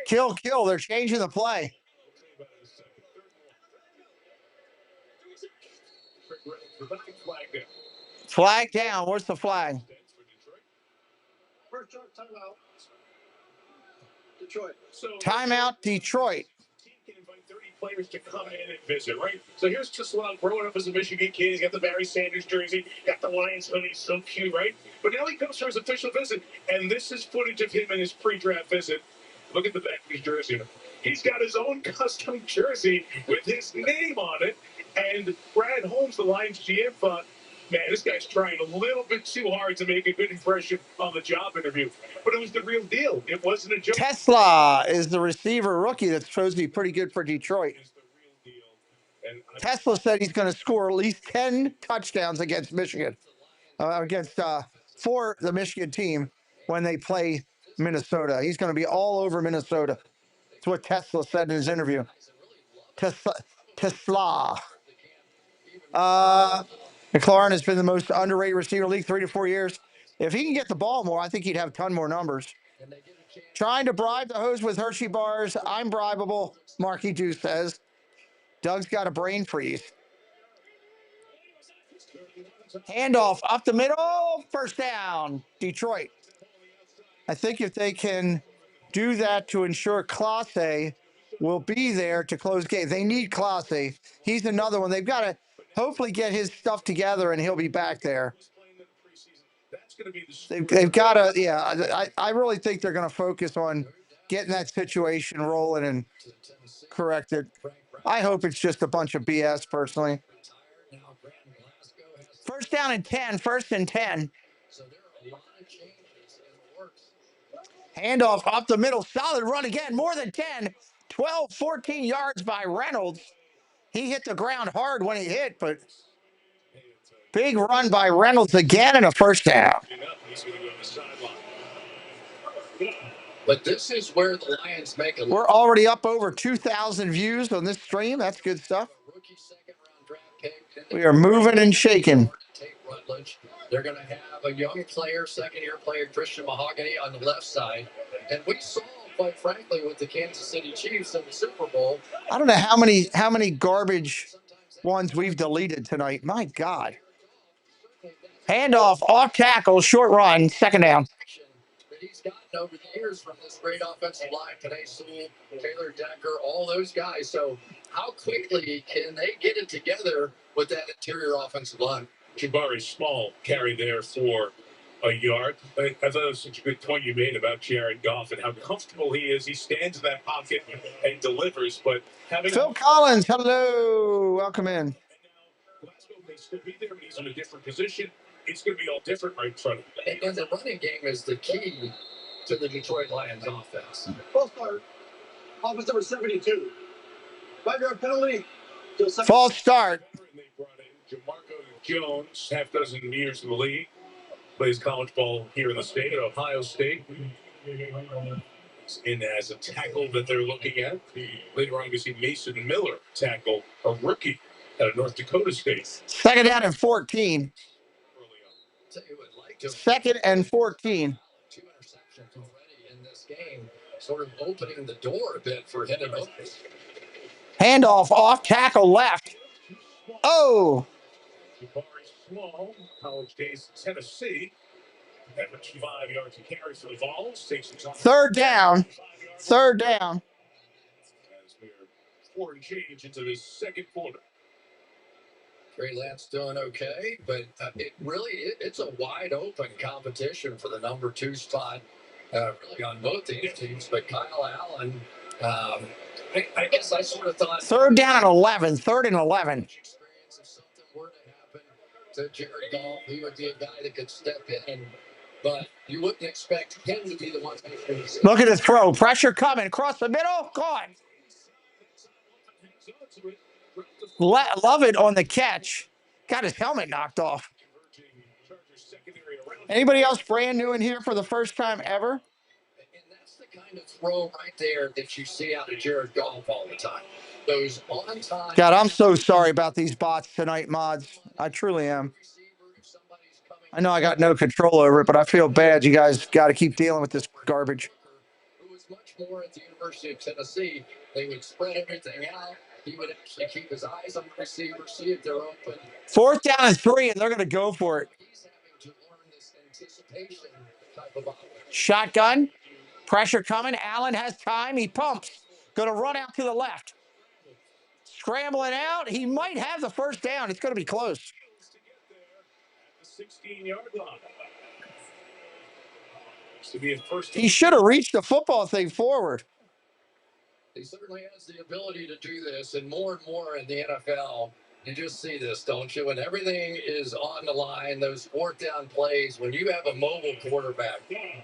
Kill. They're changing the play. Flag down. Where's the flag? Timeout, Detroit.
Can invite 30 players to come in and visit, right? So here's Taslal growing up as a Michigan kid. He's got the Barry Sanders jersey, got the Lions hoodie, so cute, right? But now he comes for his official visit, and this is footage of him in his pre-draft visit. Look at the back of his jersey.
He's got his own custom jersey with his name on it. And Brad Holmes, the Lions GM, thought, man, this guy's trying a little bit too hard to make a good impression on the job interview. But it was the real deal. It wasn't a joke.
Tesla is the receiver rookie that's supposed to be pretty good for Detroit. Tesla said he's going to score at least 10 touchdowns against Michigan, for the Michigan team when they play Minnesota. He's going to be all over Minnesota. That's what Tesla said in his interview. Tesla. McLaurin has been the most underrated receiver in the league 3 to 4 years. If he can get the ball more, I think he'd have a ton more numbers. Trying to bribe the host with Hershey bars. I'm bribable, Marky Dew says. Doug's got a brain freeze. Handoff up the middle. First down, Detroit. I think if they can do that to ensure Clase will be there to close game. They need Clase. He's another one. They've got to hopefully get his stuff together and he'll be back there. They've got to, yeah, I really think they're going to focus on getting that situation rolling and correct it. I hope it's just a bunch of BS, personally. First down and 10, first and 10. Handoff up the middle, solid run again, more than 10, 12, 14 yards by Reynolds. He hit the ground hard when he hit, but big run by Reynolds again and a first down.
But this is where the Lions make a...
We're already up over 2,000 views on this stream. That's good stuff. We are moving and shaking.
They're going to have a young player, second-year player, Christian Mahogany, on the left side. And we saw, quite frankly, with the Kansas City Chiefs in the Super Bowl.
I don't know how many garbage ones we've deleted tonight. My God. Handoff, off tackle, short run, second down.
That he's gotten over the years from this great offensive line. Today, Sewell, Taylor Decker, all those guys. So how quickly can they get it together with that interior offensive line?
Jabari Small carry there for a yard. I thought it was such a good point you made about Jared Goff and how comfortable he is. He stands in that pocket and delivers. But having
Phil Collins, hello, welcome in.
Glasgow may still be there, but he's in a different position. It's going to be all different right in front of him.
And the running game is the key to the Detroit Lions offense.
False start. Offense number 72. 5-yard penalty.
False start.
They brought in Jamarco Jones, half dozen years in the league. Plays college ball here in the state at Ohio State. In as a tackle that they're looking at. Later on, we see Mason Miller tackle a rookie out of North Dakota State.
Second down and 14. Second and 14.
2 interceptions already in this game, sort of opening the door a bit for him and Oakland.
Handoff off tackle left. Oh.
Jabari Small, college days in Tennessee. Average 5 yards to carry for the Vols.
Third down. Third down.
As we're 4 and change into the second quarter.
Trey Lance doing okay, but it's a wide open competition for the number 2 spot, really on both these teams. But Kyle Allen, I guess I sort of thought
third down and 11. Third and 11.
If something were to happen to Jared Goff, he would be a guy that could step in. But you wouldn't expect him to be the one.
Look at his throw. Pressure coming across the middle. Caught. Love it on the catch. Got his helmet knocked off. Anybody else brand new in here for the first time ever?
And that's the kind of throw right there that you see out of Jared Goff all the time. Those on time.
God, I'm so sorry about these bots tonight, mods. I truly am. I know I got no control over it, but I feel bad. You guys got to keep dealing with this garbage.
Who was much more at the University of Tennessee. They would spread everything out. He would actually keep his eyes on the receiver, see if they're open.
Fourth down and 3, and they're going to go for it.
He's having to learn this anticipation type of offense.
Shotgun. Pressure coming. Allen has time. He pumps. Going to run out to the left. Scrambling out. He might have the first down. It's going to be close.
16-yard line. To be in first.
He should have reached the football thing forward.
He certainly has the ability to do this, and more in the NFL. You just see this, don't you? And everything is on the line, those fourth down plays. When you have a mobile quarterback,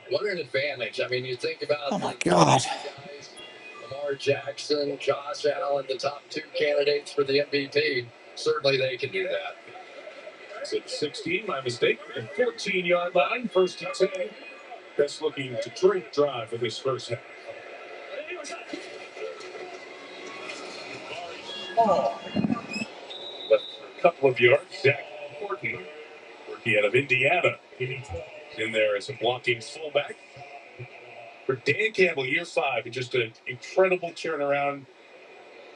what an advantage. I mean, you think about
Oh my God.
guys, Lamar Jackson, Josh Allen, the top two candidates for the MVP. Certainly they can do that.
It's at 16, my mistake. 14-yard line, first and 10. Best looking Detroit drive for this first half. Oh. Left for a couple of yards. Zach Morton, rookie out of Indiana, in there as a blocking fullback. For Dan Campbell, year 5, just an incredible turnaround.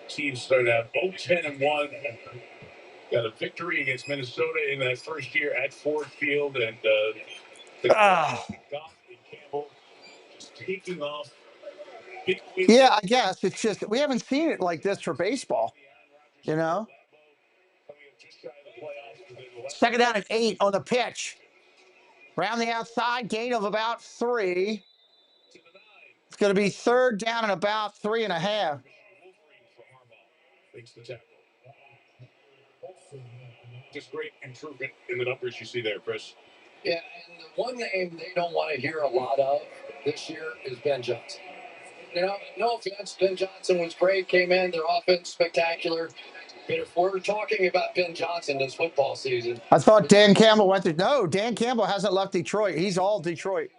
Team started out 0-10-1. Got a victory against Minnesota in that first year at Ford Field, and Goff and Campbell just taking off.
Yeah, I guess it's just we haven't seen it like this for baseball. You know, second down and 8 on the pitch. Round the outside, gain of about 3. It's going to be third down and about 3.5.
Just great improvement in the numbers you see there, Chris.
Yeah, and the one name they don't want to hear a lot of this year is Ben Johnson. You know, no offense, Ben Johnson was great, came in, their offense spectacular. But if we're talking about Ben Johnson this football season,
I thought Dan Campbell went to no. Dan Campbell hasn't left Detroit. He's all Detroit,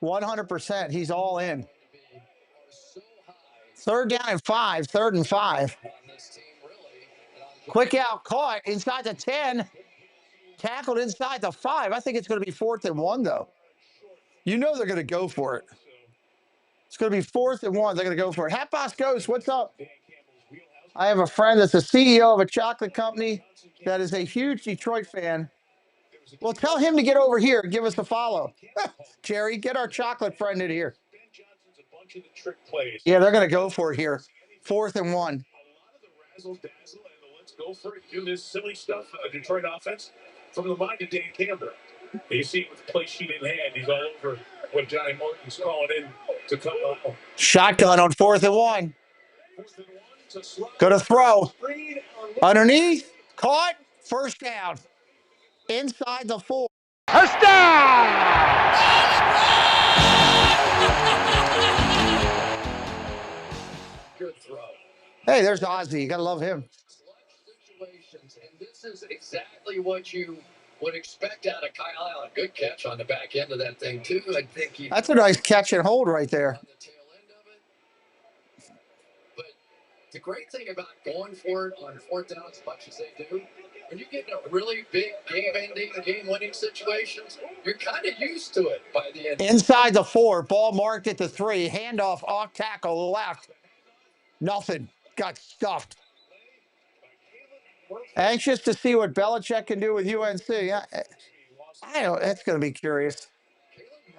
100%. He's all in. Third down and 5. Third and 5. Quick out, caught inside the 10. Tackled inside the 5. I think it's going to be 4th and 1 though. You know they're going to go for it. It's going to be 4th and 1. They're going to go for it. Hat Boss Ghost, what's up? I have a friend that's the CEO of a chocolate company that is a huge Detroit fan. Well, tell him to get over here and give us a follow. Jerry, get our chocolate friend in here. Yeah, they're going to go for it here. 4th and 1.
Let's go for it. Do this silly stuff. Detroit offense from the mind of Dan Campbell. You see with the play sheet in hand, he's all over what Johnny Morton's calling in to come up.
Shotgun on 4th and 1. Go to throw. Underneath. Caught. First down. Inside the 4. First down.
good throw.
Hey, there's Ozzy. You got to love him.
Situations, and this is exactly what you would expect out of Kyle Allen. Good catch on the back end of that thing, too. I think he.
That's a nice catch and hold right there.
On the tail end of it. But the great thing about going for it on 4th down as much as they do, when you get in a really big game-ending, game-winning situations, you're kind of used to it by the end.
Inside the 4, ball marked at the 3, handoff off tackle left. Nothing. Got stuffed. Anxious to see what Belichick can do with UNC. I don't. That's going to be curious.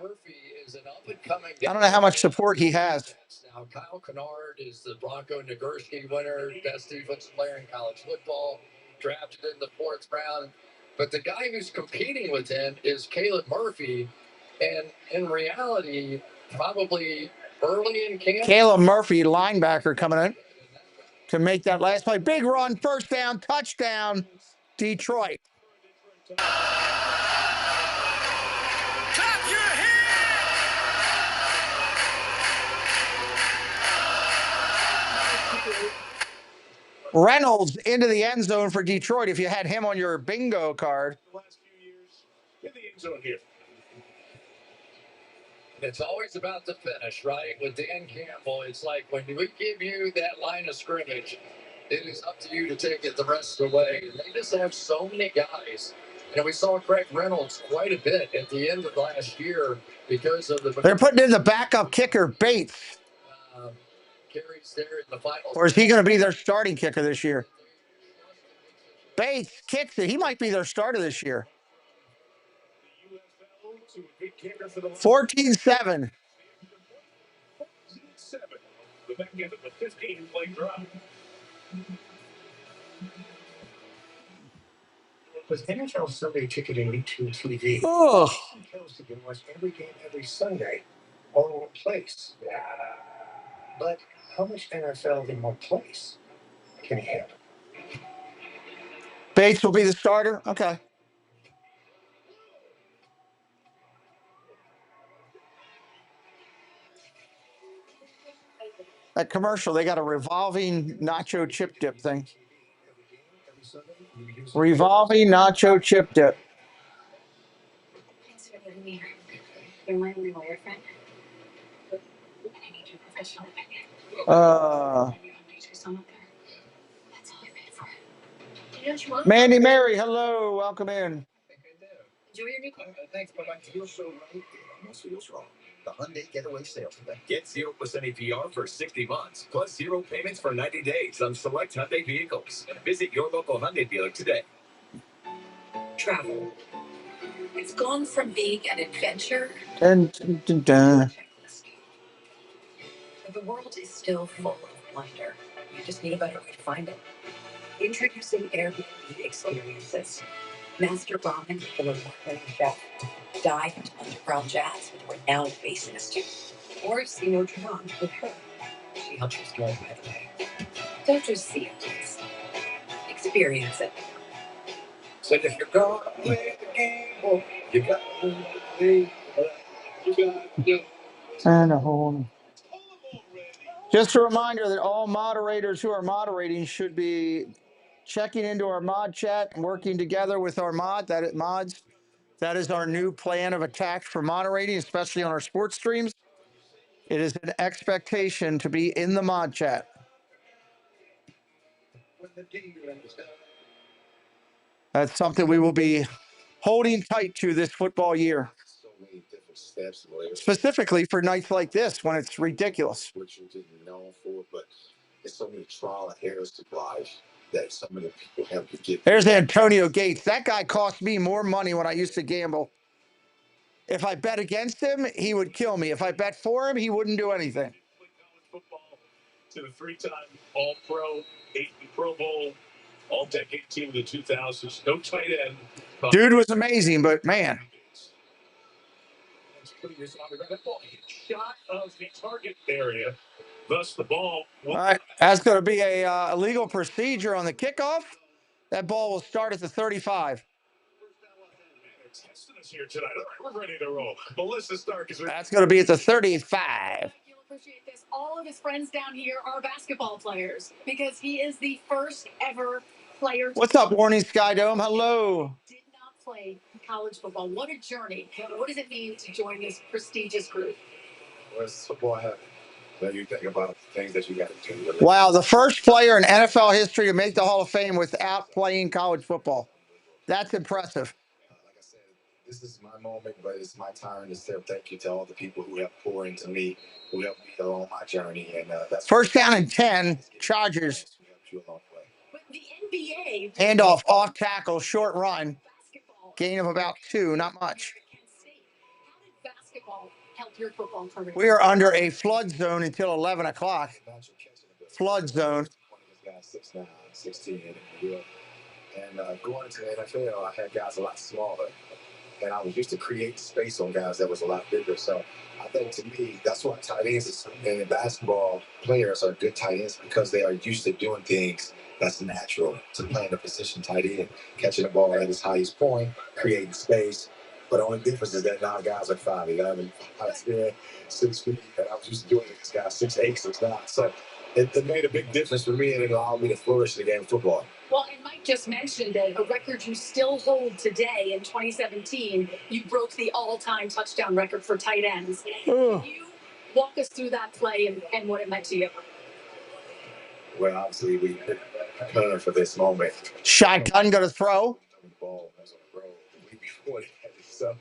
Murphy is an up-and-coming.
I don't know how much support he has.
Now, Kyle Kennard is the Bronco Nagurski winner, best defensive player in college football, drafted in the 4th round. But the guy who's competing with him is Caleb Murphy, and in reality, probably early in camp.
Caleb Murphy, linebacker, coming in to make that last play. Big run, first down, touchdown, Detroit. Reynolds into the end zone for Detroit if you had him on your bingo card.
In the end zone here.
It's always about the finish, right? With Dan Campbell, it's like when we give you that line of scrimmage, it is up to you to take it the rest of the way. And they just have so many guys. And we saw Craig Reynolds quite a bit at the end of last year because of the.
They're putting in the backup kicker, Bates.
Carries there in the final.
Or is he going to be their starting kicker this year? Bates kicks it. He might be their starter this year. 14-7.
The back end of the 15-play drive.
With NFL Sunday Ticket and YouTube TV,
Oh.
Kelsey can watch every game every Sunday, all in one place. But how much NFL in one place can he handle?
Bates will be the starter. Okay. That commercial, they got a revolving nacho chip dip thing. Revolving nacho chip dip.
Thanks for letting me here. You're my only lawyer friend. And I need your professional opinion. That's all I paid for. You know what you want?
Mandy Mary, hello, welcome in.
Enjoy your new car.
Thanks, bye-bye. Feels so right, it almost feels wrong. The Hyundai Getaway Sales Event. Get 0% APR for 60 months, plus 0 payments for 90 days on select Hyundai vehicles. Visit your local Hyundai dealer today.
Travel. It's gone from being an adventure.
Dun, dun, dun, dun.
But the world is still full of wonder. You just need a better way to find it. Introducing Airbnb experiences. Master ramen with an award-winning chef. Dive into underground jazz with a renowned bassist. Or see Notre Dame with her. She helps you story, by the way. Don't just see it, please. Experience it.
So if you're going to play the game, you got to play.
And a home. Just a reminder that all moderators who are moderating should be checking into our mod chat and working together with our mods. That is our new plan of attack for moderating, especially on our sports streams. It is an expectation to be in the mod chat. That's something we will be holding tight to this football year.
So many different steps and layers.
Specifically for nights like this when it's ridiculous.
Which you didn't know for, but there's so many trial and errors to life that so many people have to get.
There's Antonio Gates. That guy cost me more money when I used to gamble. If I bet against him, he would kill me. If I bet for him, he wouldn't do anything.
To the 3-time All-Pro, 8 Pro Bowl, All-Decade Team of the 2000s. No tight end.
Dude was amazing, but man.
Shot of the target area. Thus, the ball.
All right, that's going to be a legal procedure on the kickoff. That ball will start at the 35.
Here tonight. We're ready to roll. Melissa Stark is.
That's going to be at the 35.
You'll appreciate this. All of his friends down here are basketball players because he is the first ever player.
What's up, Warning Sky Dome? Hello.
Did not play college football. What a journey. What does it mean to join this prestigious group?
Well, it's football heaven. When you think about the things that you got to do.
Wow, the first player in NFL history to make the Hall of Fame without playing college football. That's impressive.
Like I said, this is my moment, but it's my time to say thank you to all the people who have poured into me, who helped me along my journey. And that's
first down and 10, Chargers.
But the NBA.
Handoff, off tackle, short run. Gain of about 2, not much.
How did basketball help your football career?
We are under a flood zone until 11 o'clock. Flood zone.
6'9", 16, and going into the NFL, I had guys a lot smaller, and I was used to create space on guys that was a lot bigger. So I think to me, that's why tight ends and basketball players are good tight ends, because they are used to doing things that's natural to playing the position tight end, catching the ball at its highest point, creating space. But the only difference is that now guys are 5'11", 5'10", 6 feet, and I was used to doing it. This guy 6'8", 6'9". So it made a big difference for me, and it allowed me to flourish in the game of football.
Well, and Mike just mentioned that a record you still hold today in 2017, you broke the all-time touchdown record for tight ends. Can you walk us through that play and what it meant to you?
Well, obviously, we prepared for this moment.
Shotgun got to throw.
The ball was on the road the week before that, so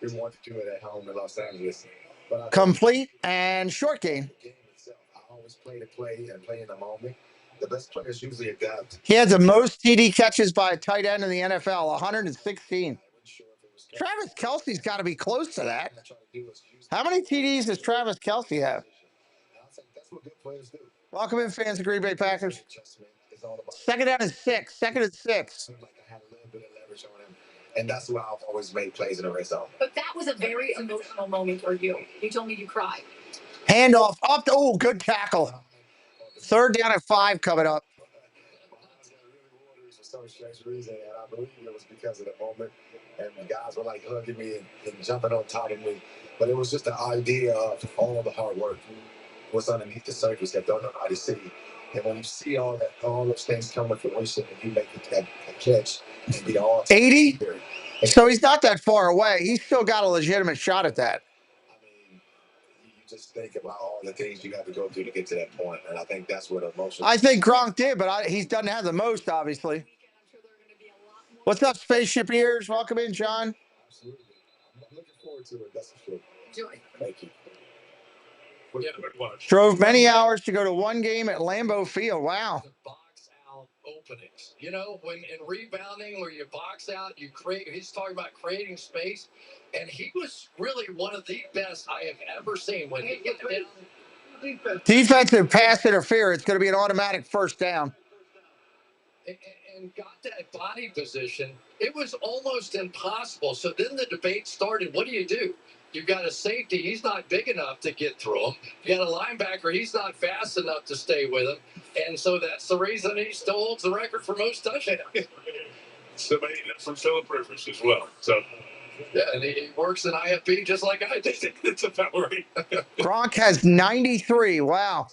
we wanted to do it at home in Los Angeles. But
complete and short game.
The game itself, I always play the play and play in the moment. The best players usually adapt.
He had the most TD catches by a tight end in the NFL, 116. Travis Kelce's got to be close to that. How many TDs does Travis Kelce have?
That's what good players do.
Welcome in, fans of Green Bay Packers. Second down and 6. Second and 6.
Like I had a little bit of leverage on him, and that's why I've always made plays in the red zone.
But that was a very emotional moment for you. You told me you cried.
Handoff up. Oh, good tackle. Third down and 5 coming up.
For some strange reason, and I believe it was because of the moment, and the guys were like hugging me and jumping on top of me. But it was just the idea of all the hard work was underneath the surface that don't nobody see. And when you see all those things come to fruition, and you make that catch and be all
80. So he's not that far away. He's still got a legitimate shot at that.
I mean, you just think about all the things you have to go through to get to that point, and I think that's what emotion.
I think Gronk did, but he doesn't have the most, obviously. What's up, Spaceship Ears? Welcome in, John.
Absolutely. I'm looking forward to it. That's for sure. Thank you.
Drove many hours to go to one game at Lambeau Field. Wow.
Box out openings. You know, when in rebounding where you box out, you create. He's talking about creating space, and he was really one of the best I have ever seen when he gets down.
Defensive pass interference. It's going to be an automatic first down.
And got that body position. It was almost impossible. So then the debate started. What do? You've got a safety. He's not big enough to get through him. You got a linebacker. He's not fast enough to stay with him. And so that's the reason he still holds the record for most touchdowns.
Somebody from Philip Rivers as well. So
yeah, and he works in IFB just like I did.
It's about right.
Gronk has 93. Wow.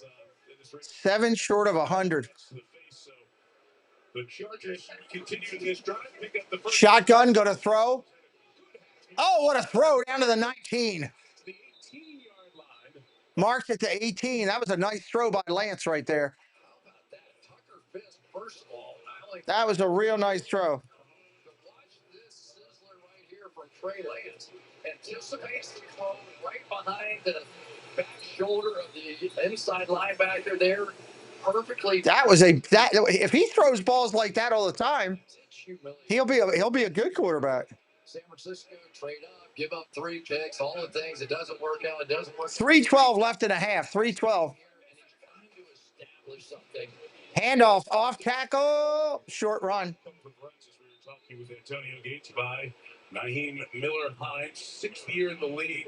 7 short of 100.
The Chargers continue this drive. Pick up the first.
Shotgun, going to throw. Oh, what a throw down to the 19.
The 18-yard line.
Marks it to 18. That was a nice throw by Lance right there.
How about that? Tucker Fisk, first of all.
That was a real nice throw.
Watch this sizzler right here from Trey Lance. Anticipates the throw right behind the back shoulder of the inside linebacker there. Perfectly.
If he throws balls like that all the time, he'll be a good quarterback.
San Francisco trade up, give up 3 picks, all the things. It doesn't work out. It doesn't work.
3:12 left in a half. 3:12. Handoff, off tackle, short run.
Talking with Antonio Gates by Naheem Miller-Hines, 6th year in the league.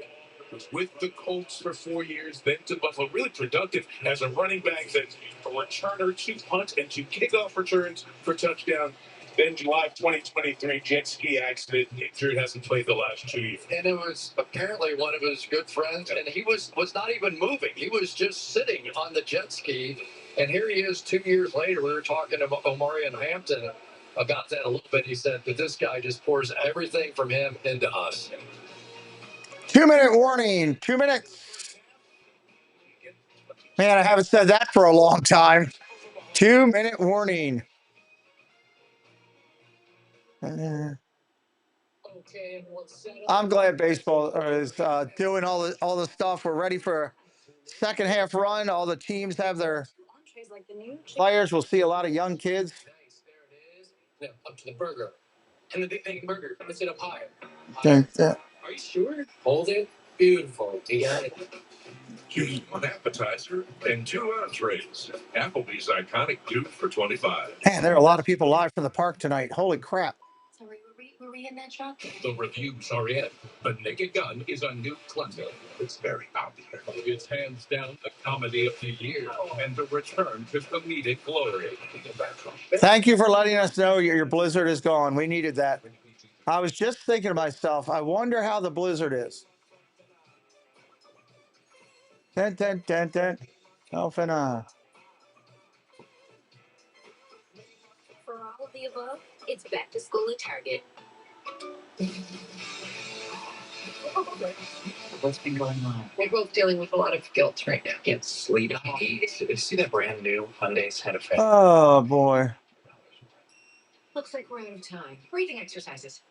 Was with the Colts for 4 years, then to Buffalo. Really productive as a running back, that's a returner to punt and to kickoff returns for touchdown. Then July 2023 jet ski accident. Injured, hasn't played the last 2 years.
And it was apparently one of his good friends, and he was not even moving. He was just sitting on the jet ski. And here he is 2 years later. We were talking about Omari and Hampton about that a little bit. He said that this guy just pours everything from him into us.
2-minute warning. 2 minutes. Man, I haven't said that for a long time. 2-minute warning. I'm glad baseball is doing all the stuff. We're ready for second half run. All the teams have their players. We'll see a lot of young kids.
Now, up to the burger. And the Big Bang Burger. Let's it up higher. Are you sure? Hold it. Beautiful. You got it.
Choose 1 appetizer and 2 entrees. Applebee's iconic Duke for $25.
Man, there are a lot of people live from the park tonight. Holy crap.
Sorry, were we in that truck?
The reviews are in. The Naked Gun is a new classic. It's very popular. It's hands down the comedy of the year and the return to comedic glory.
Thank you for letting us know your blizzard is gone. We needed that. I was just thinking to myself, I wonder how the blizzard is. Dun, dun, dun, dun. Elfina.
For all of the above, it's back to school at Target.
What's been going on?
We're both dealing with a lot of guilt right now.
Can't sleep. See that brand new Hyundai Santa Fe?
Oh, boy.
Looks like we're out of time. Breathing exercises.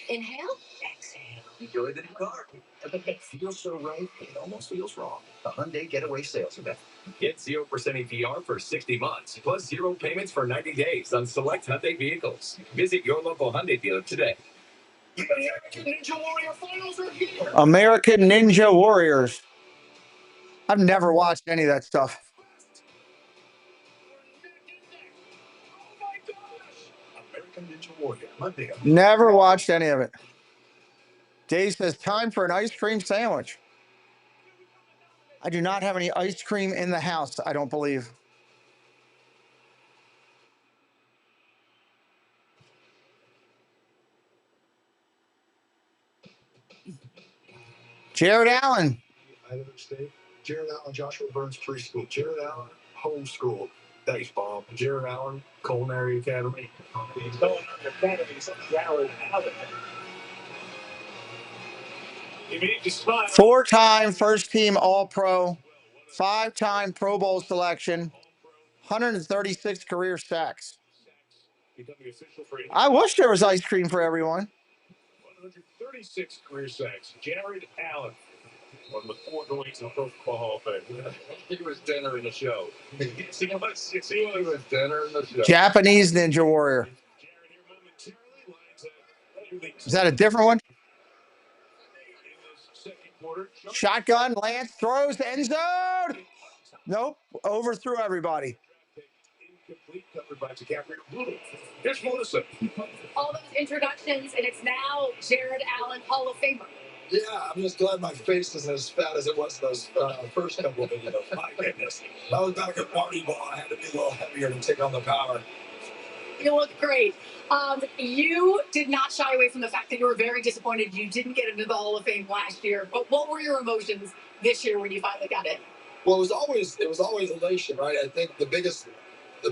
Inhale, exhale.
Enjoy the new car. It feels so right, it almost feels wrong. The Hyundai Getaway Sales Event. Get 0% APR for 60 months, plus 0 payments for 90 days on select Hyundai vehicles. Visit your local Hyundai dealer today.
American Ninja Warrior finals are here.
American Ninja Warriors. I've never watched any of that stuff.
American Ninja Warrior, Monday.
Never watched any of it. Dave says, time for an ice cream sandwich. I do not have any ice cream in the house, I don't believe. Jared Allen.
Idaho State. Jared Allen, Joshua Burns Preschool. Jared Allen, Homeschool. Thanks, Bob. Jared Allen, Culinary Academy.
He's going on the academies of Jared Allen. You need to smile.
4-time first team All-Pro, 5-time Pro Bowl selection, 136 career sacks. I wish there was ice cream for everyone.
136 career sacks. Jared Allen. One with 4 going to the Pro Football Hall of Fame. He was dinner in the show. Yes, he was dinner in the show.
Japanese Ninja Warrior. Is that a different one? Shotgun, Lance throws, end zone. Nope, overthrew everybody.
Incomplete, covered by DiCaprio. Here's Melissa.
All those introductions, and it's now Jared Allen, Hall of Famer.
Yeah, I'm just glad my face isn't as fat as it was those first couple of videos. My goodness. I was back at Party Ball. I had to be a little heavier to take on the power.
You look great. You did not shy away from the fact that you were very disappointed you didn't get into the Hall of Fame last year. But what were your emotions this year when you finally got in?
Well, it was always elation, right? I think the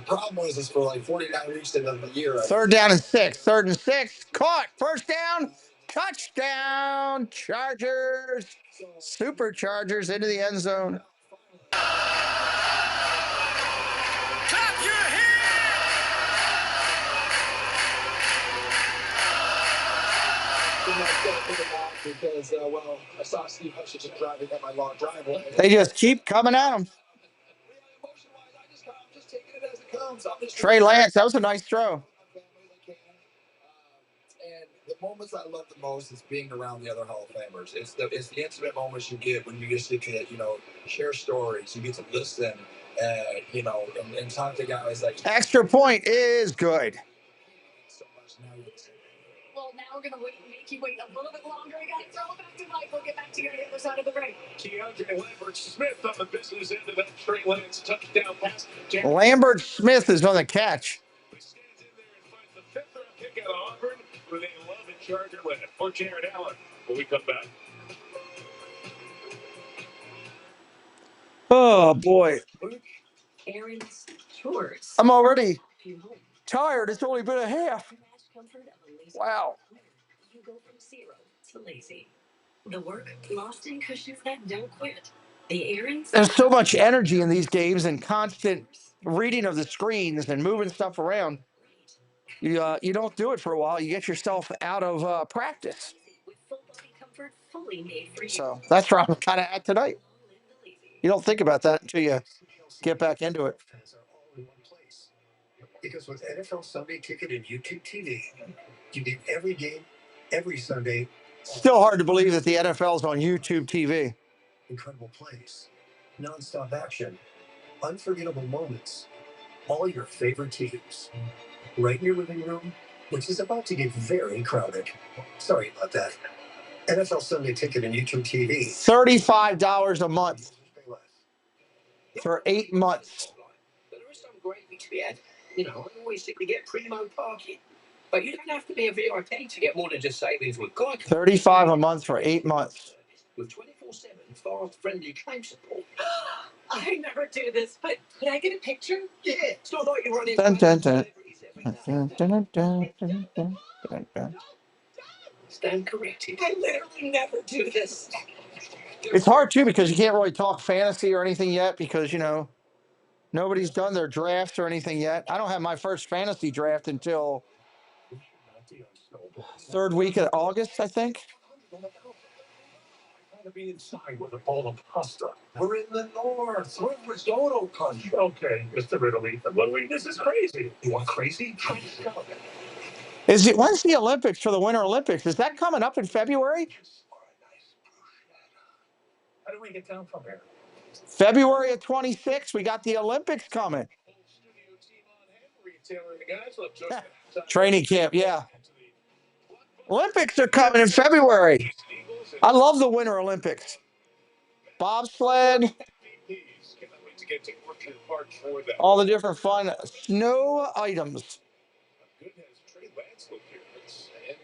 problem was is for like 49 weeks into the year.
3rd down and 6. 3rd and 6. Caught. First down. Touchdown. Chargers. Superchargers into the end zone.
Because, well, I saw Steve Hutchinson driving at my long driveway.
They just keep coming at him. Trey Lance, that was a nice throw.
And the moments I love the most is being around the other Hall of Famers. It's the intimate moments you get when you just get to, share stories. You get to listen, and talk to guys like.
Extra point is good.
Well, now we're going to make you wait a little bit longer. We got to throw it back to Mike. We'll get back to you on the other side of the break.
Keandre Lambert-Smith on the business end of that Trey Lance touchdown pass.
Lambert Smith is on the catch.
He stands in there and finds the 5th-round pick out of Auburn with a 11 Charger left for Jared Allen when we come back.
Oh, boy.
Errands, chores.
I'm already tired. It's only been a half. Wow.
You go from 0 to lazy. The work, lost in cushions that don't quit. The errands.
There's so much energy in these games and constant reading of the screens and moving stuff around. You don't do it for a while. You get yourself out of practice.
With full body comfort, fully made for you.
So that's where I'm kind of at tonight. You don't think about that until you get back into it.
Because with NFL Sunday Ticket and YouTube TV, you get every game, every Sunday.
Still hard to believe that the NFL's on YouTube TV.
Incredible plays, nonstop action, unforgettable moments, all your favorite teams. Right in your living room, which is about to get very crowded. Sorry about that. NFL Sunday Ticket and YouTube TV.
$35 a month for 8 months.
There is some gravy to be had. Always seem to get primo parking. But you don't have to be a VIP to get more than just savings with Geico.
$35 a month for 8 months.
With 24/7 fast-friendly claim support.
I never do this, but could I get a picture?
Yeah, it's not like you're running.
Stand corrected. I literally never do this.
It's hard, too, because you can't really talk fantasy or anything yet because, nobody's done their drafts or anything yet. I don't have my first fantasy draft until 3rd week of August, I think.
To be inside with a bowl of pasta. We're in the north. We're in risotto country.
Okay, Mr. Italy. This is crazy.
You want crazy?
When's the Olympics for the Winter Olympics? Is that coming up in February?
How do we get down from here?
February of 26, we got the Olympics coming. Training camp, yeah. Olympics are coming in February. I love the Winter Olympics. Bobsled. All the different fun snow items.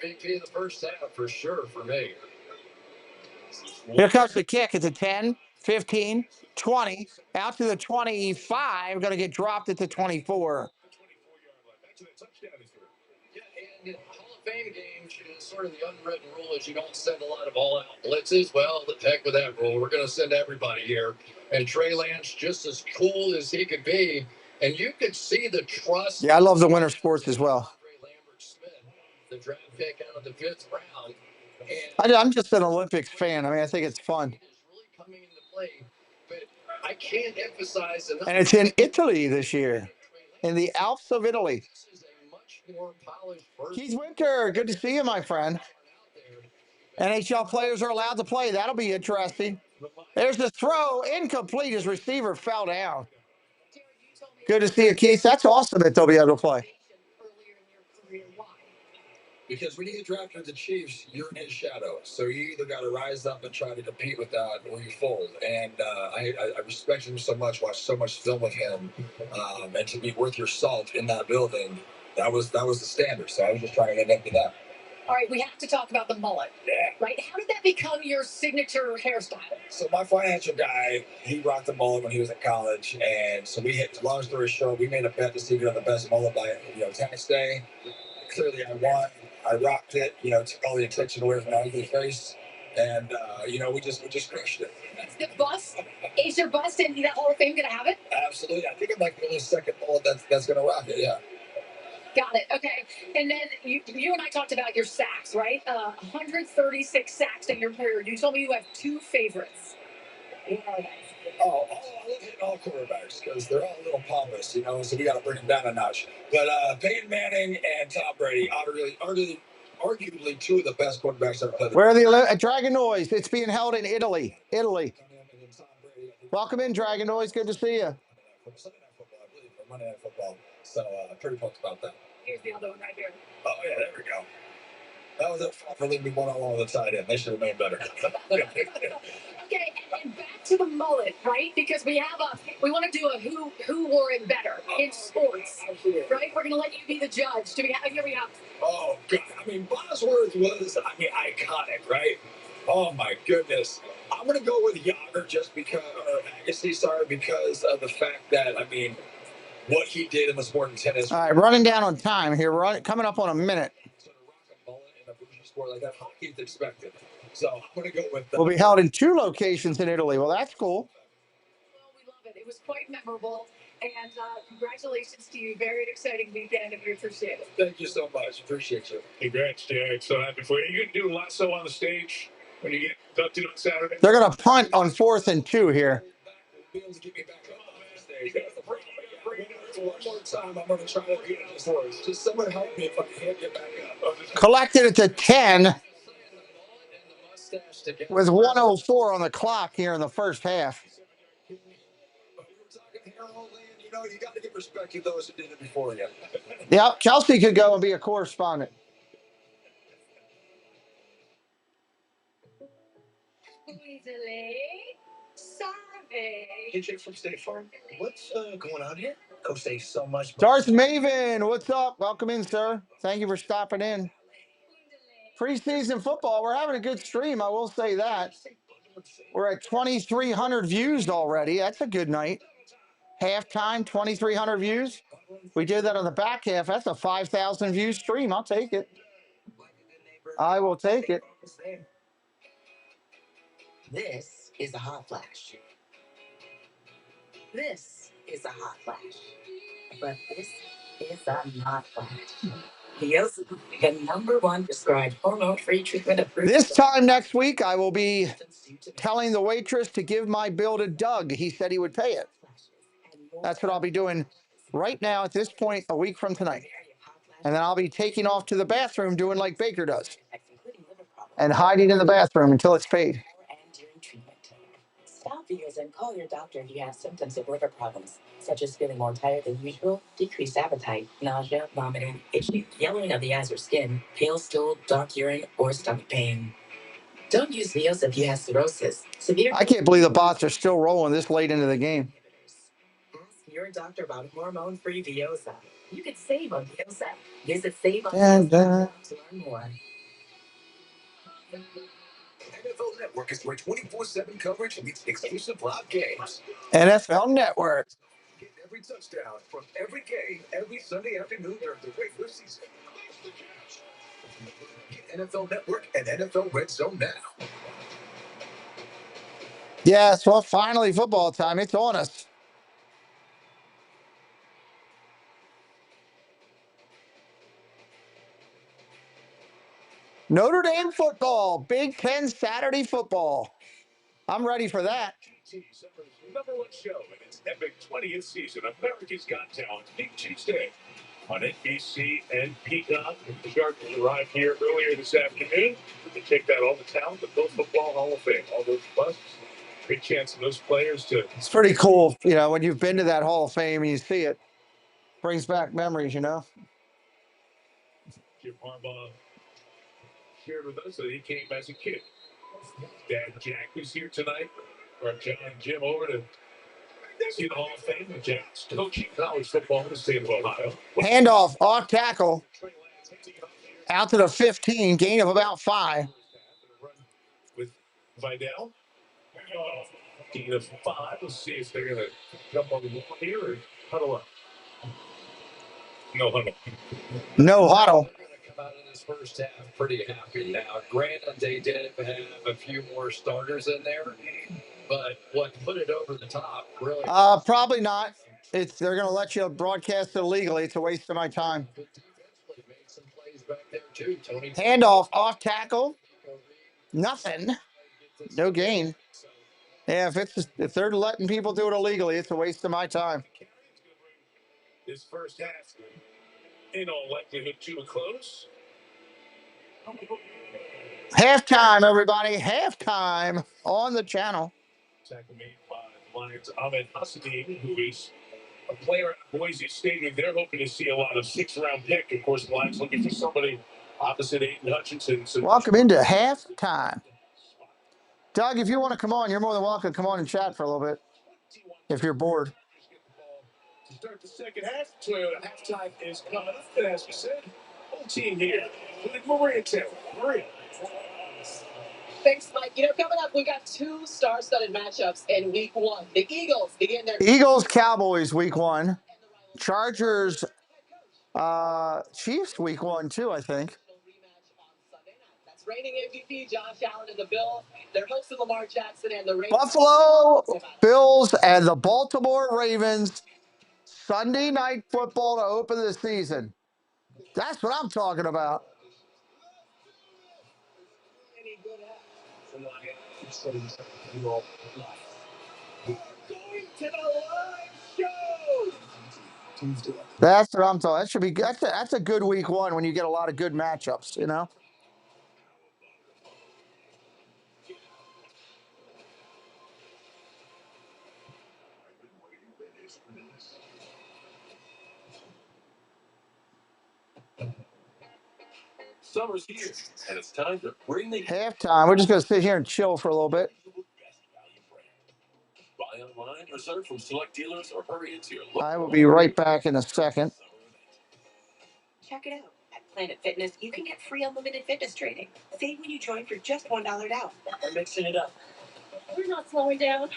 MVP of the first half for sure for me.
Here comes the kick at the 10, 15, 20, out to the 25. Going to get dropped at the 24.
And Hall of Fame games, sort of the unwritten rule is you don't send a lot of all-out blitzes. Well, the heck with that rule. We're going to send everybody here. And Trey Lance, just as cool as he could be, and you could see the trust.
Yeah, I love the winter sports as well.
The draft pick out of the 5th round.
I'm just an Olympics fan. I mean, I think it's fun.
Coming into play, but I can't emphasize enough.
And it's in Italy this year, in the Alps of Italy. Keith Winter, good to see you, my friend. NHL players are allowed to play. That'll be interesting. There's the throw, incomplete. His receiver fell down. Good to see you, Keith. That's awesome that they'll be able to play.
Because when you get drafted to the Chiefs, you're in his shadow. So you either got to rise up and try to compete with that, or you fold. And I respect him so much, watched so much film with him, and to be worth your salt in that building, that was the standard. So I was just trying to get into that. All right, we have to talk about the mullet. Yeah. Right? How did that become your signature hairstyle? So my financial guy, he rocked the mullet when he was in college, and so we hit. Long story short, we made a bet to see who had the best mullet by tax day. Clearly, I won. I rocked it, took all the attention away from my ugly face, and we just crushed it. The bust is your bust in that Hall of Fame gonna have it? Absolutely. I think I'm like the only second mullet that's gonna rock it. Yeah. Got it. Okay. And then you and I talked about your sacks, right? 136 sacks in your career. You told me you have 2 favorites. What are they? I love hitting all quarterbacks because they're all a little pompous, so we got to bring them down a notch. But Peyton Manning and Tom Brady are arguably 2 of the best quarterbacks I've played.
Where are the Dragon Noise? It's being held in Italy. Welcome in, Dragon Noise. Good to see you.
Monday Night Football. So pretty pumped about that. Here's the other one right here. Oh, yeah, there we go. That was a for leaving me one-on-one with the tight end. They should have known better. Okay, and back to the mullet, right? Because we want to do a who wore it better in sports, right? We're going to let you be the judge. Here we go. Oh, God. I mean, Bosworth was, iconic, right? Oh, my goodness. I'm going to go with Yager just because, or Agassi, sorry, because of the fact that, what he did in the sport of tennis.
All right, running down on time here. We're coming up on a minute.
Like that hockey's expected. So I'm going to go with that.
Will be held in 2 locations in Italy. Well, that's cool.
Well, we love it. It was quite memorable. And congratulations to you. Very exciting weekend, and we appreciate it.
Thank you so much. Appreciate you.
Congrats, Jared. So happy for you. You can do lasso on the stage when you get inducted on Saturday.
They're going to punt on 4th and 2 here.
Be able to get me back up on the stage. That's the problem. One more time, I'm going to try to get it this voice. Just someone help me if I can't get back up.
Collected at the 10 with 1:04 on the clock here in the first half.
You got to give respect to those who did it before you.
Yeah, Kelsey could go and be a correspondent.
Hey, Jake from State Farm. What's going on here? Coach, thanks so much.
Darth Maven, what's up? Welcome in, sir. Thank you for stopping in. Preseason football, we're having a good stream, I will say that. We're at 2,300 views already. That's a good night. Halftime, 2,300 views. We did that on the back half. That's a 5,000 view stream. I'll take it. I will take it.
This is a hot flash. This is a hot flash. But this is a not flash. Neo's the #1 prescribed hormone-free treatment approved.
This time next week, I will be telling the waitress to give my bill to Doug. He said he would pay it. That's what I'll be doing right now at this point, a week from tonight. And then I'll be taking off to the bathroom doing like Baker does and hiding in the bathroom until it's paid.
Stop videos and call your doctor if you have symptoms of liver problems, such as feeling more tired than usual, decreased appetite, nausea, vomiting, itching, yellowing of the eyes or skin, pale stool, dark urine, or stomach pain. Don't use Veos if you have cirrhosis.
I can't believe the bots are still rolling this late into the game.
Ask your doctor about hormone-free Veosa. You could save on Veosa. Visit SaveOnVeosa.com to learn more.
NFL
Network is where 24/7 coverage meets exclusive live games.
NFL Network.
Get every touchdown from every game every Sunday afternoon during the regular season. Get NFL Network and NFL Red Zone now.
Yes, well, finally football time. It's on us. Notre Dame football, Big Ten Saturday football. I'm ready for that.
#1 show in its epic 20th season, America's Got Talent, Big Tuesday on NBC and Peacock. The Sharpe arrived here earlier this afternoon to check out all the talent, the Pro Football Hall of Fame, all those busts. Great chance for those players to.
It's pretty cool, you know, when you've been to that Hall of Fame and you see it. Brings back memories, you know.
Jim Harbaugh shared with us that he came as a kid. Dad Jack was here tonight. Brought John and Jim over to see the Hall of Fame. Jack's coaching college football in the state of Ohio.
Handoff, off tackle, out to the 15, gain of about 5.
With Vidal. Gain of 5. Let's see if they're going to jump on the wall here or huddle up. No huddle.
No huddle.
Come out in this first half pretty happy. Now, granted, they did have a few more starters in there, but what put it over the top really?
Probably not. They're going to let you broadcast it illegally. It's a waste of my time. Handoff, off tackle. Nothing. No gain. Yeah, if they're letting people do it illegally, it's a waste of my time.
This first half, in all likelihood, to a close.
Halftime, everybody. Halftime on the channel.
Tackle made by the Lions. Ahmed Hassanin, who is a player at Boise Stadium. They're hoping to see a lot of 6th-round pick. Of course, the Lions looking for somebody opposite Aiden Hutchinson. So
welcome into halftime. Doug, if you want to come on, you're more than welcome to come on and chat for a little bit if you're bored.
To start the second half, Toyota halftime is coming up. And as we said, whole team here with Maria Taylor. Maria.
Thanks, Mike. You know, coming up, we got 2 star-studded matchups in week 1. The Eagles begin their
Eagles Cowboys week 1. Chargers Chiefs week 1 too, I think.
That's reigning MVP Josh Allen and the Bills. They're hosting Lamar Jackson and the Ravens.
Buffalo Bills and the Baltimore Ravens. Sunday night football to open the season. That's what I'm talking about. That's what I'm talking. That should be. That's a good week 1 when you get a lot of good matchups. You know.
Summer's here, and it's time to bring the
halftime. We're just going to sit here and chill for a little bit.
Buy online, reserve from select dealers, or hurry into your.
I will be right back in a second.
Check it out. At Planet Fitness, you can get free unlimited fitness training. Save when you join for just $1 down.
We're mixing it up. We're not slowing down.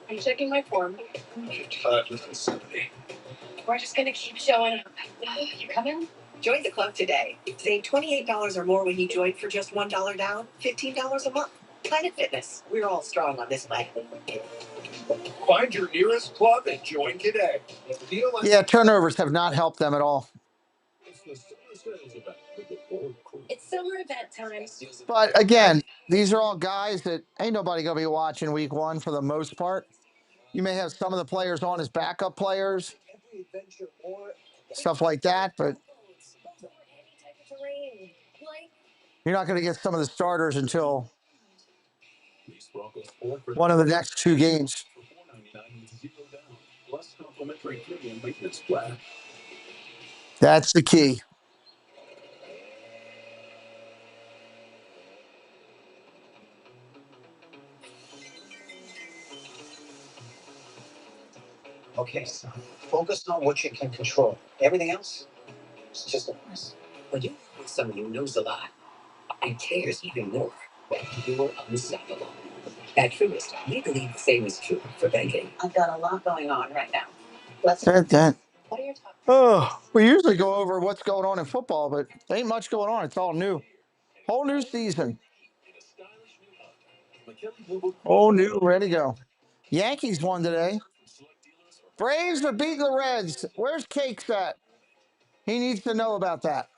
I'm checking my form.
5570.
We're just going to keep showing up. You coming?
Join the club today. Save $28 or more when you join for just $1 down, $15 a month. Planet Fitness. We're all strong on this way.
Find your nearest club and join today.
Yeah, turnovers have not helped them at all.
It's summer event time.
But again, these are all guys that ain't nobody going to be watching week 1 for the most part. You may have some of the players on as backup players, stuff like that, but you're not going to get some of the starters until one of the next 2 games. That's the key.
Okay, son. Focus on what you can control. Everything else is just a mess.
When you with someone who knows a lot and cares even more, You're unstoppable. At Truist, we believe the same is true for banking. I've got a lot going on right now. Let's.
That.
What are your top?
Oh, we usually go over what's going on in football, but ain't much going on. It's all new. Whole new season. Whole new, ready to go. Yankees won today. Braves are beating the Reds. Where's Cakes at? He needs to know about that.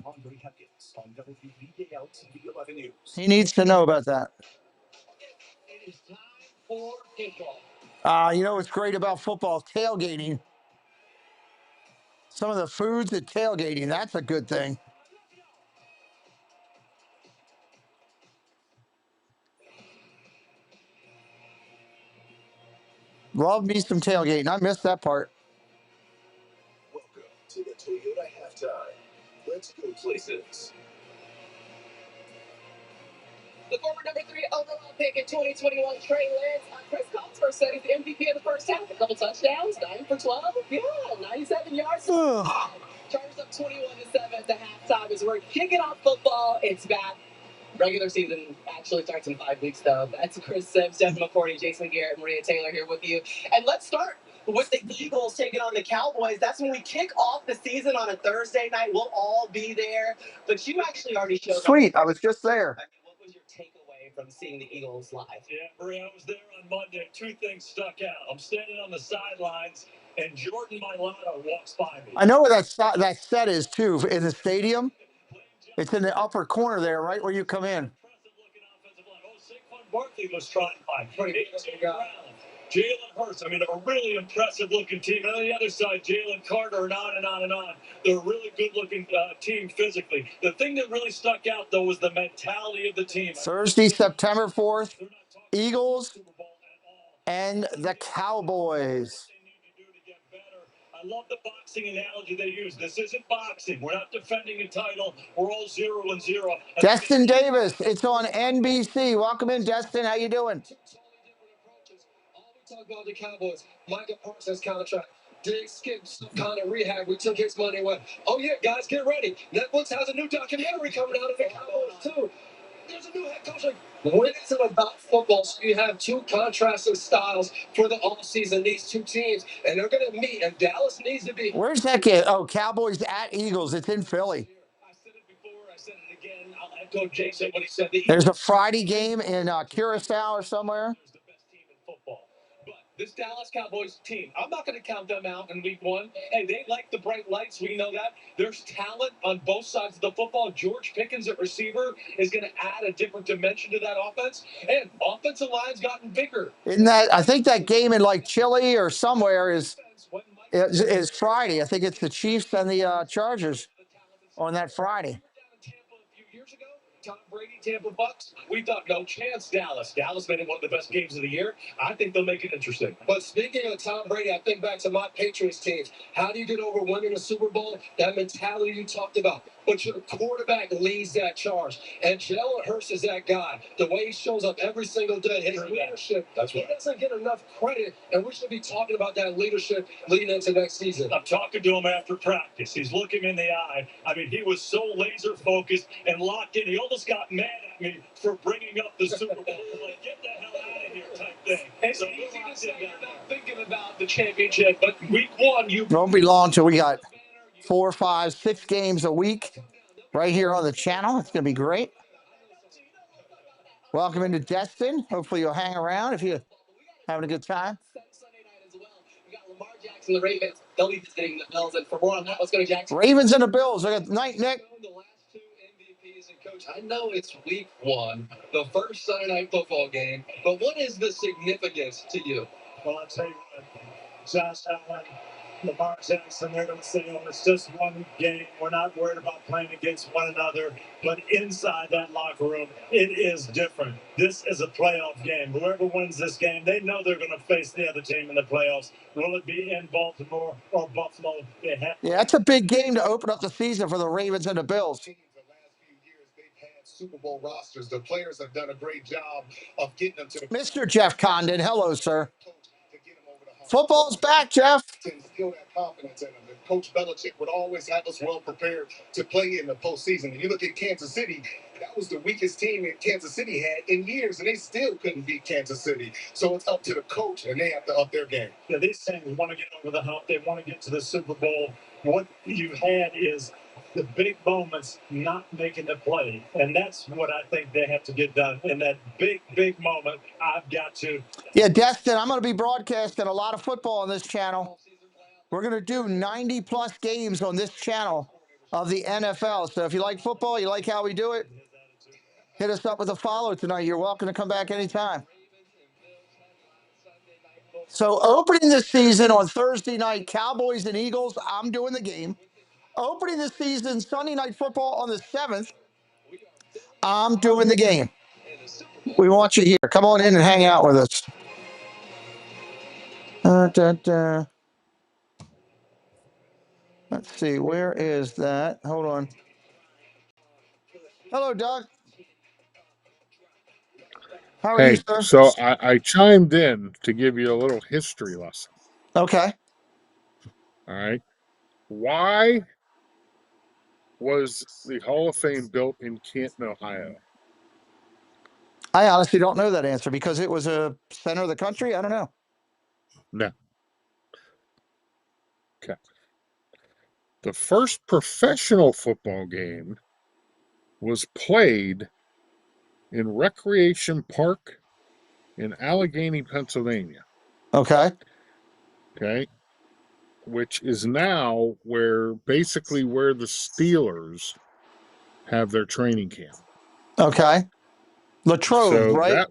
He needs to know about that. You know what's great about football? Tailgating. Some of the foods at tailgating, that's a good thing. Love me some tailgating. I missed that part.
Welcome to the Toyota halftime. Let's go places.
The former number 3 overall pick in 2021, Trey Lance, Chris Collinsworth said he's the MVP of the first half. A couple touchdowns, 9 for 12. Yeah, 97 yards. Chargers up 21-7 at the halftime as we're kicking off football. It's back. Regular season actually starts in 5 weeks, though. That's Chris Sims, Jeff McCourty, Jason Garrett, Maria Taylor here with you. And let's start with the Eagles taking on the Cowboys. That's when we kick off the season on a Thursday night. We'll all be there. But you actually already showed up.
Sweet. I was just there.
What was your takeaway from seeing the Eagles live?
Yeah, Maria, I was there on Monday. 2 things stuck out. I'm standing on the sidelines, and Jordan Mailata walks by me.
I know where that set is, too, in the stadium. It's in the upper corner there, right where you come in.
Barkley was trying by. Jalen Hurts, I mean, a really impressive-looking team. And on the other side, Jalen Carter, and on and on and on. They're a really good-looking team physically. The thing that really stuck out, though, was the mentality of the team.
Thursday, September 4th, Eagles and the Cowboys.
I love the boxing analogy they use. This isn't boxing. We're not defending a title. We're all 0-0.
Destin Davis, it's on NBC. Welcome in, Destin. How you doing?
Talk about the Cowboys. Micah Parsons contract. Dig skipped some kind of rehab. We took his money away. Oh yeah, guys, get ready. Netflix has a new documentary coming out of the Cowboys too. There's a new head coach. When is it about football? So you have 2 contrasting styles for the offseason, these 2 teams, and they're going to meet, and Dallas needs to be.
Where's that game? Oh, Cowboys at Eagles. It's in Philly.
I said it before. I said it again. I'll echo Jason when he said
There's a Friday game in Curacao or somewhere.
The best team in football. But this Dallas Cowboys team, I'm not going to count them out in week 1. Hey, they like the bright lights. We know that. There's talent on both sides of the football. George Pickens at receiver is going to add a different dimension to that offense. And offensive line's gotten bigger.
Isn't that? I think that game in like Chile or somewhere is Friday. I think it's the Chiefs and the Chargers on that Friday.
Tom Brady, Tampa Bucks, we thought no chance Dallas. Dallas made it one of the best games of the year. I think they'll make it interesting.
But speaking of Tom Brady, I think back to my Patriots teams. How do you get over winning a Super Bowl? That mentality you talked about. But your quarterback leads that charge. And Jalen Hurts is that guy. The way he shows up every single day, his leadership, he doesn't get enough credit. And we should be talking about that leadership leading into next season.
I'm talking to him after practice. He's looking in the eye. I mean, he was so laser focused and locked in. He almost got mad at me for bringing up the Super Bowl. Like, get the hell out of here type thing.
It's easy to say you're not thinking about the championship, but
week 1, you
won't be long till we got 4, 5, 6 games a week right here on the channel. It's going to be great. Welcome into Destin. Hopefully you'll hang around if you're having a good time.
We got Lamar Jackson, the Ravens. They'll be visiting the Bills. And for more on that, let's go to Jackson.
Ravens and the Bills. I got night, Nick.
The last 2 MVPs, and Coach, I know it's week 1, the first Sunday night football game, but what is the significance to you?
Well, I'll tell you what, Josh Allen, Lamar Jackson, they're going to say, oh, it's just one game. We're not worried about playing against one another. But inside that locker room, it is different. This is a playoff game. Whoever wins this game, they know they're going to face the other team in the playoffs. Will it be in Baltimore or Buffalo?
Yeah, that's a big game to open up the season for the Ravens and the Bills.
Super Bowl rosters. The players have done a great job of getting them to
Mr. Jeff Condon, hello, sir. Football's back, Jeff.
To instill that confidence in them. And Coach Belichick would always have us well prepared to play in the postseason. And you look at Kansas City, that was the weakest team that Kansas City had in years, and they still couldn't beat Kansas City. So it's up to the coach, and they have to up their game.
Yeah, these teams want to get over the hump. They want to get to the Super Bowl. What you've had is the big moments not making the play. And that's what I think they have to get done. In that big moment, I've got to.
Yeah, Destin, I'm going to be broadcasting a lot of football on this channel. We're going to do 90-plus games on this channel of the NFL. So if you like football, you like how we do it, hit us up with a follow tonight. You're welcome to come back anytime. So opening the season on Thursday night, Cowboys and Eagles, I'm doing the game. Opening the season, Sunday Night Football on the 7th, I'm doing the game. We want you here. Come on in and hang out with us. Let's see, where is that? Hold on. Hello, Doug. How are you, sir?
So I chimed in to give you a little history lesson.
Okay.
All right. Why was the Hall of Fame built in Canton, Ohio?
I honestly don't know that answer because it was a center of the country. I don't know.
No. Okay. The first professional football game was played in Recreation Park in Allegheny, Pennsylvania.
Okay.
Okay. Which is now basically where the Steelers have their training camp.
Okay. Latrobe,
So
right?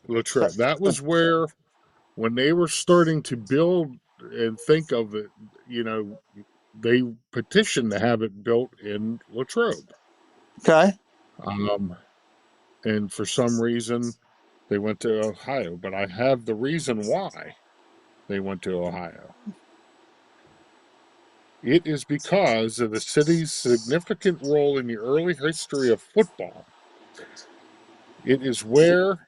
Latrobe. That was where, when they were starting to build and think of it, they petitioned to have it built in Latrobe.
Okay.
And for some reason, they went to Ohio. But I have the reason why they went to Ohio. It is because of the city's significant role in the early history of football. It is where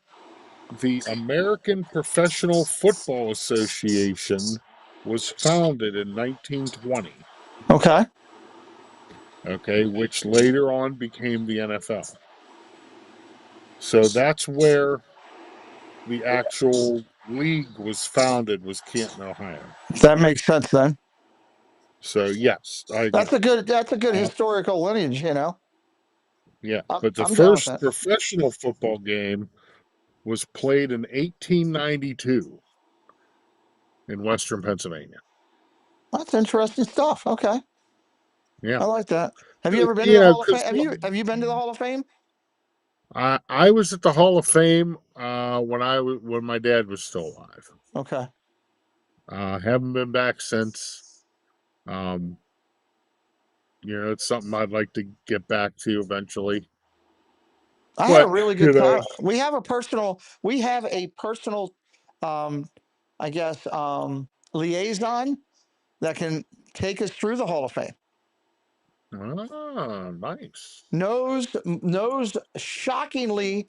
the American Professional Football Association was founded in 1920.
Okay.
Okay, which later on became the NFL. So that's where the actual league was founded, was Canton, Ohio.
That makes sense then.
So yes,
That's a good historical lineage,
Yeah, but the
I'm down with
first
that.
professional football game was played in 1892 in Western Pennsylvania.
That's interesting stuff. Okay.
Yeah.
I like that. Have you ever been to the
Yeah,
Hall of Fame? Have you been to the Hall of Fame?
I was at the Hall of Fame when my dad was still alive.
Okay.
Haven't been back since. It's something I'd like to get back to eventually.
I had a really good time. We have a personal, I guess, liaison that can take us through the Hall of Fame.
Ah, nice.
Knows shockingly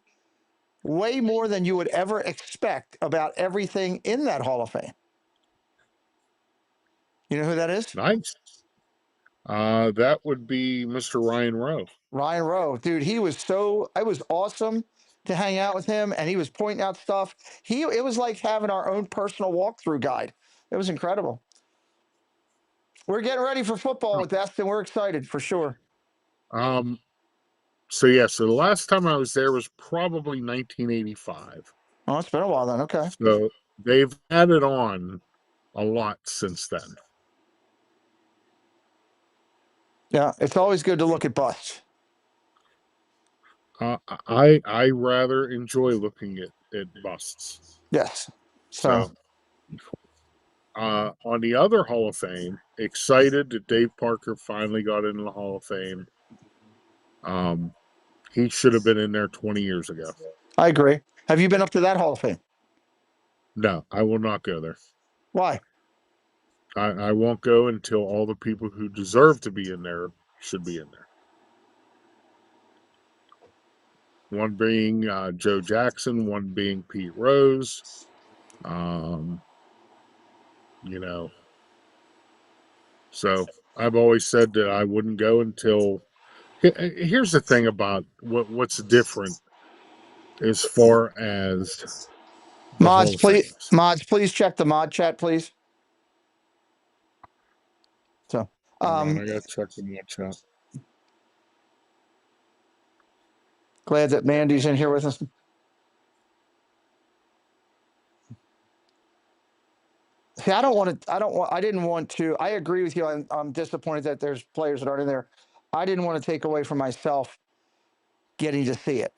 way more than you would ever expect about everything in that Hall of Fame. You know who that is?
Nice. That would be Mr. Ryan Rowe.
Ryan Rowe, dude, it was awesome to hang out with him, and he was pointing out stuff. It was like having our own personal walkthrough guide. It was incredible. We're getting ready for football with Destin. We're excited for sure.
So the last time I was there was probably 1985.
Oh, it's been a while then. Okay.
So they've added on a lot since then.
Yeah, it's always good to look at busts.
I rather enjoy looking at busts.
Yes.
So on the other Hall of Fame, excited that Dave Parker finally got into the Hall of Fame. He should have been in there 20 years ago.
I agree. Have you been up to that Hall of Fame?
No, I will not go there.
Why?
I won't go until all the people who deserve to be in there should be in there. One being Joe Jackson, one being Pete Rose. you know. So I've always said that I wouldn't go until. Here's the thing about what's different as far as the Hall of Fames.
Mods, please check the mod chat, please. So,
Hold on, I gotta check the mod chat.
glad that Mandy's in here with us. See, I didn't want to. I agree with you. I'm disappointed that there's players that aren't in there. I didn't want to take away from myself getting to see it.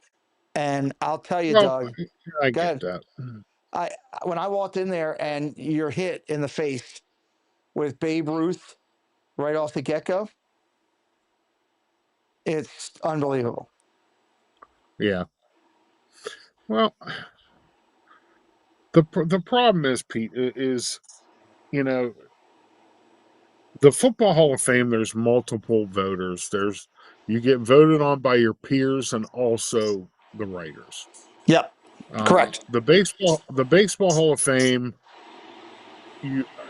And I'll tell you,
Well,
Doug,
I
go
get
ahead.
that.
When I walked in there and you're hit in the face with Babe Ruth right off the get-go, it's unbelievable.
Yeah. Well, the problem is, Pete, is, you know, the Football Hall of Fame, there's multiple voters. You get voted on by your peers and also the writers.
Yep. Correct.
The baseball Hall of Fame,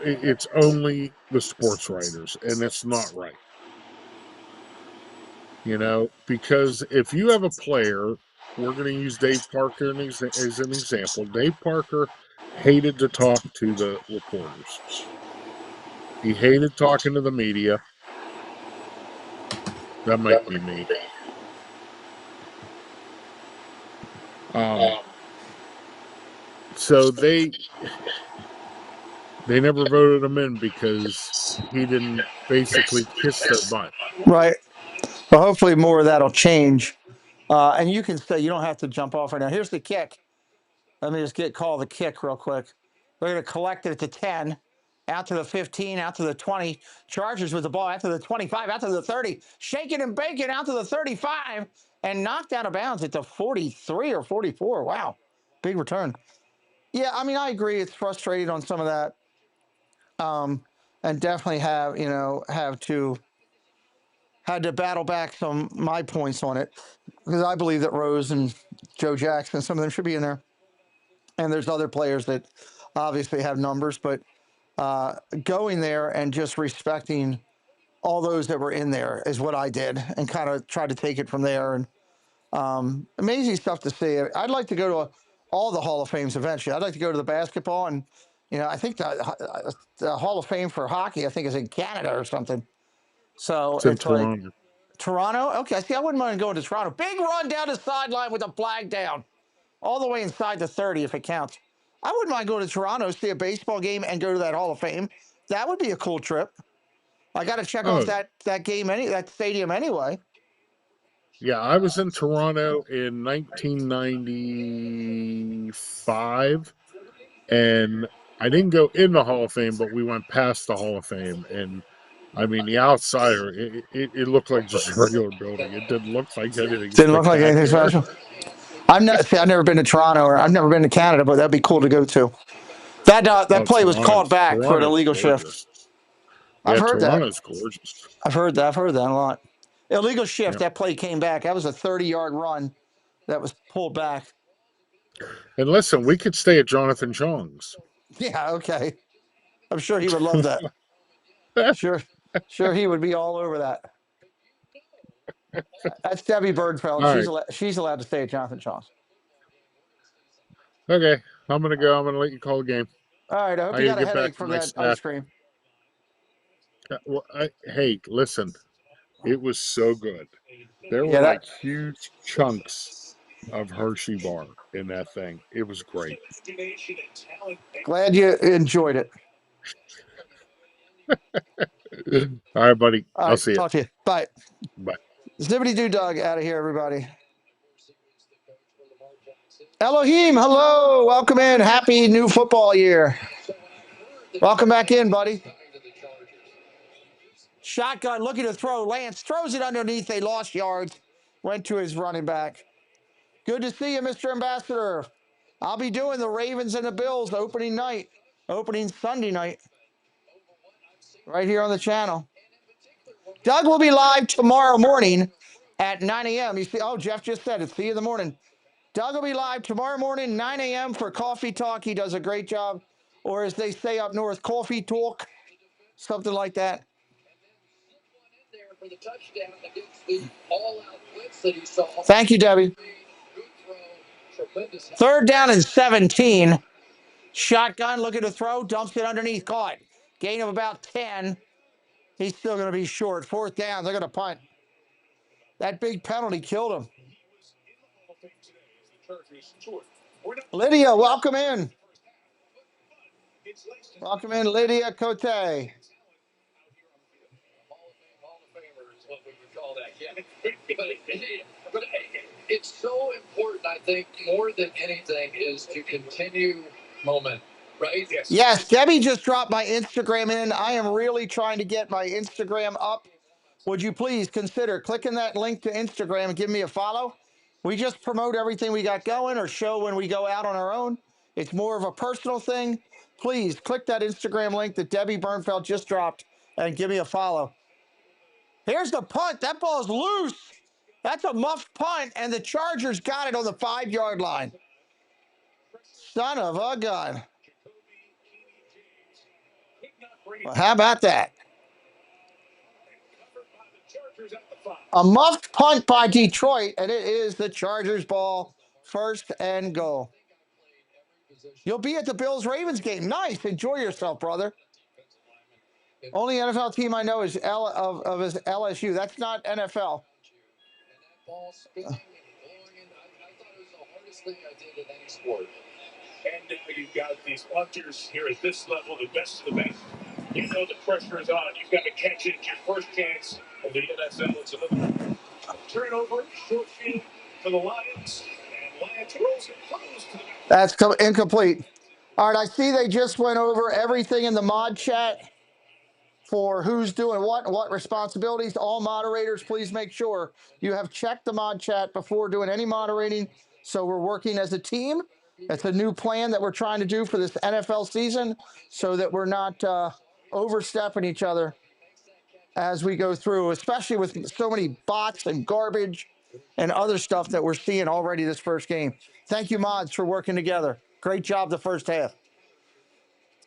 it's only the sports writers, and it's not right. You know, because if you have a player, we're going to use Dave Parker as an example. Dave Parker hated to talk to the reporters. He hated talking to the media. That might be me. So they never voted him in because he didn't basically kiss their butt.
Right. Well, hopefully more of that'll change. And you can say, you don't have to jump off right now. Here's the kick. Let me just call the kick real quick. They're going to collect it at the 10, out to the 15, out to the 20. Chargers with the ball out to the 25, out to the 30. Shaking and baking out to the 35 and knocked out of bounds at the 43 or 44. Wow. Big return. Yeah, I mean, I agree. It's frustrating on some of that. And definitely had to battle back my points on it, because I believe that Rose and Joe Jackson, some of them should be in there. And there's other players that obviously have numbers, but going there and just respecting all those that were in there is what I did, and kind of tried to take it from there. And amazing stuff to see. I'd like to go to all the Hall of Fames eventually. I'd like to go to the basketball, and I think the Hall of Fame for hockey, I think, is in Canada or something. So
It's in
it's like
Toronto.
Toronto. Okay, see, I wouldn't mind going to Toronto. Big run down the sideline with a flag down, all the way inside the 30 if it counts. I wouldn't mind going to Toronto, see a baseball game, and go to that Hall of Fame. That would be a cool trip. I got to check off that game, that stadium anyway.
Yeah, I was in Toronto in 1995, and I didn't go in the Hall of Fame, but we went past the Hall of Fame, and I mean, the outsider, it looked like just a regular building. It didn't look like anything.
Didn't look like anything special. I've never been to Toronto, or I've never been to Canada, but that'd be cool to go to. That play was called back for an illegal shift.
Yeah,
I've heard
Toronto's
that.
gorgeous.
I've heard that a lot. Illegal shift. Yep. That play came back. That was a 30-yard run that was pulled back.
And listen, we could stay at Jonathan Chong's.
Yeah, okay. I'm sure he would love that. Sure, he would be all over that. That's Debbie Birdfeld. Right. She's allowed to stay at Jonathan Chong's.
Okay, I'm gonna go. I'm gonna let you call the game.
All right. I hope you got a headache from that ice cream.
Well, hey, listen, it was so good. There were like huge chunks of Hershey bar in that thing. It was great.
Glad you enjoyed it.
All right, buddy.
All right,
I'll see you.
Talk to you. Bye.
Bye.
Zippity Doo Dog out of here, everybody. Elohim, hello. Welcome in. Happy new football year. Welcome back in, buddy. Shotgun looking to throw. Lance throws it underneath. They lost yards. Went to his running back. Good to see you, Mr. Ambassador. I'll be doing the Ravens and the Bills opening Sunday night. Right here on the channel. Doug will be live tomorrow morning at 9 a.m. You see, Jeff just said it. See you in the morning. Doug will be live tomorrow morning, 9 a.m. for Coffee Talk. He does a great job or as they say up north, coffee talk, something like that. Thank you, Debbie. 3rd down and 17. Shotgun looking to throw, dumps it underneath, caught. Gain of about 10. He's still going to be short. 4th down, they're going to punt. That big penalty killed him. Lydia, welcome in. Welcome in, Lydia Cote.
But it's so important, I think, more than anything, is to continue moment, right?
Yes, Debbie just dropped my Instagram in. I am really trying to get my Instagram up. Would you please consider clicking that link to Instagram and give me a follow? We just promote everything we got going or show when we go out on our own. It's more of a personal thing. Please click that Instagram link that Debbie Bernfeld just dropped and give me a follow. Here's the punt. That ball's loose. That's a muffed punt, and the Chargers got it on the 5-yard line. Son of a gun. Well, how about that? A muffed punt by Detroit, and it is the Chargers ball, 1st and goal. You'll be at the Bills-Ravens game. Nice. Enjoy yourself, brother. Only NFL team I know is LSU. That's not NFL.
And you've got these punters here at this level, the best of the best. You know the pressure is on. You've got to catch it. It's your first chance of the NFL. It's another turnover, short field for the Lions. And Lions throws it close to the...
That's incomplete. All right, I see they just went over everything in the mod chat for who's doing what and what responsibilities. All moderators, please make sure you have checked the mod chat before doing any moderating. So we're working as a team. It's a new plan that we're trying to do for this NFL season so that we're not overstepping each other as we go through, especially with so many bots and garbage and other stuff that we're seeing already this first game. Thank you, mods, for working together. Great job the first half.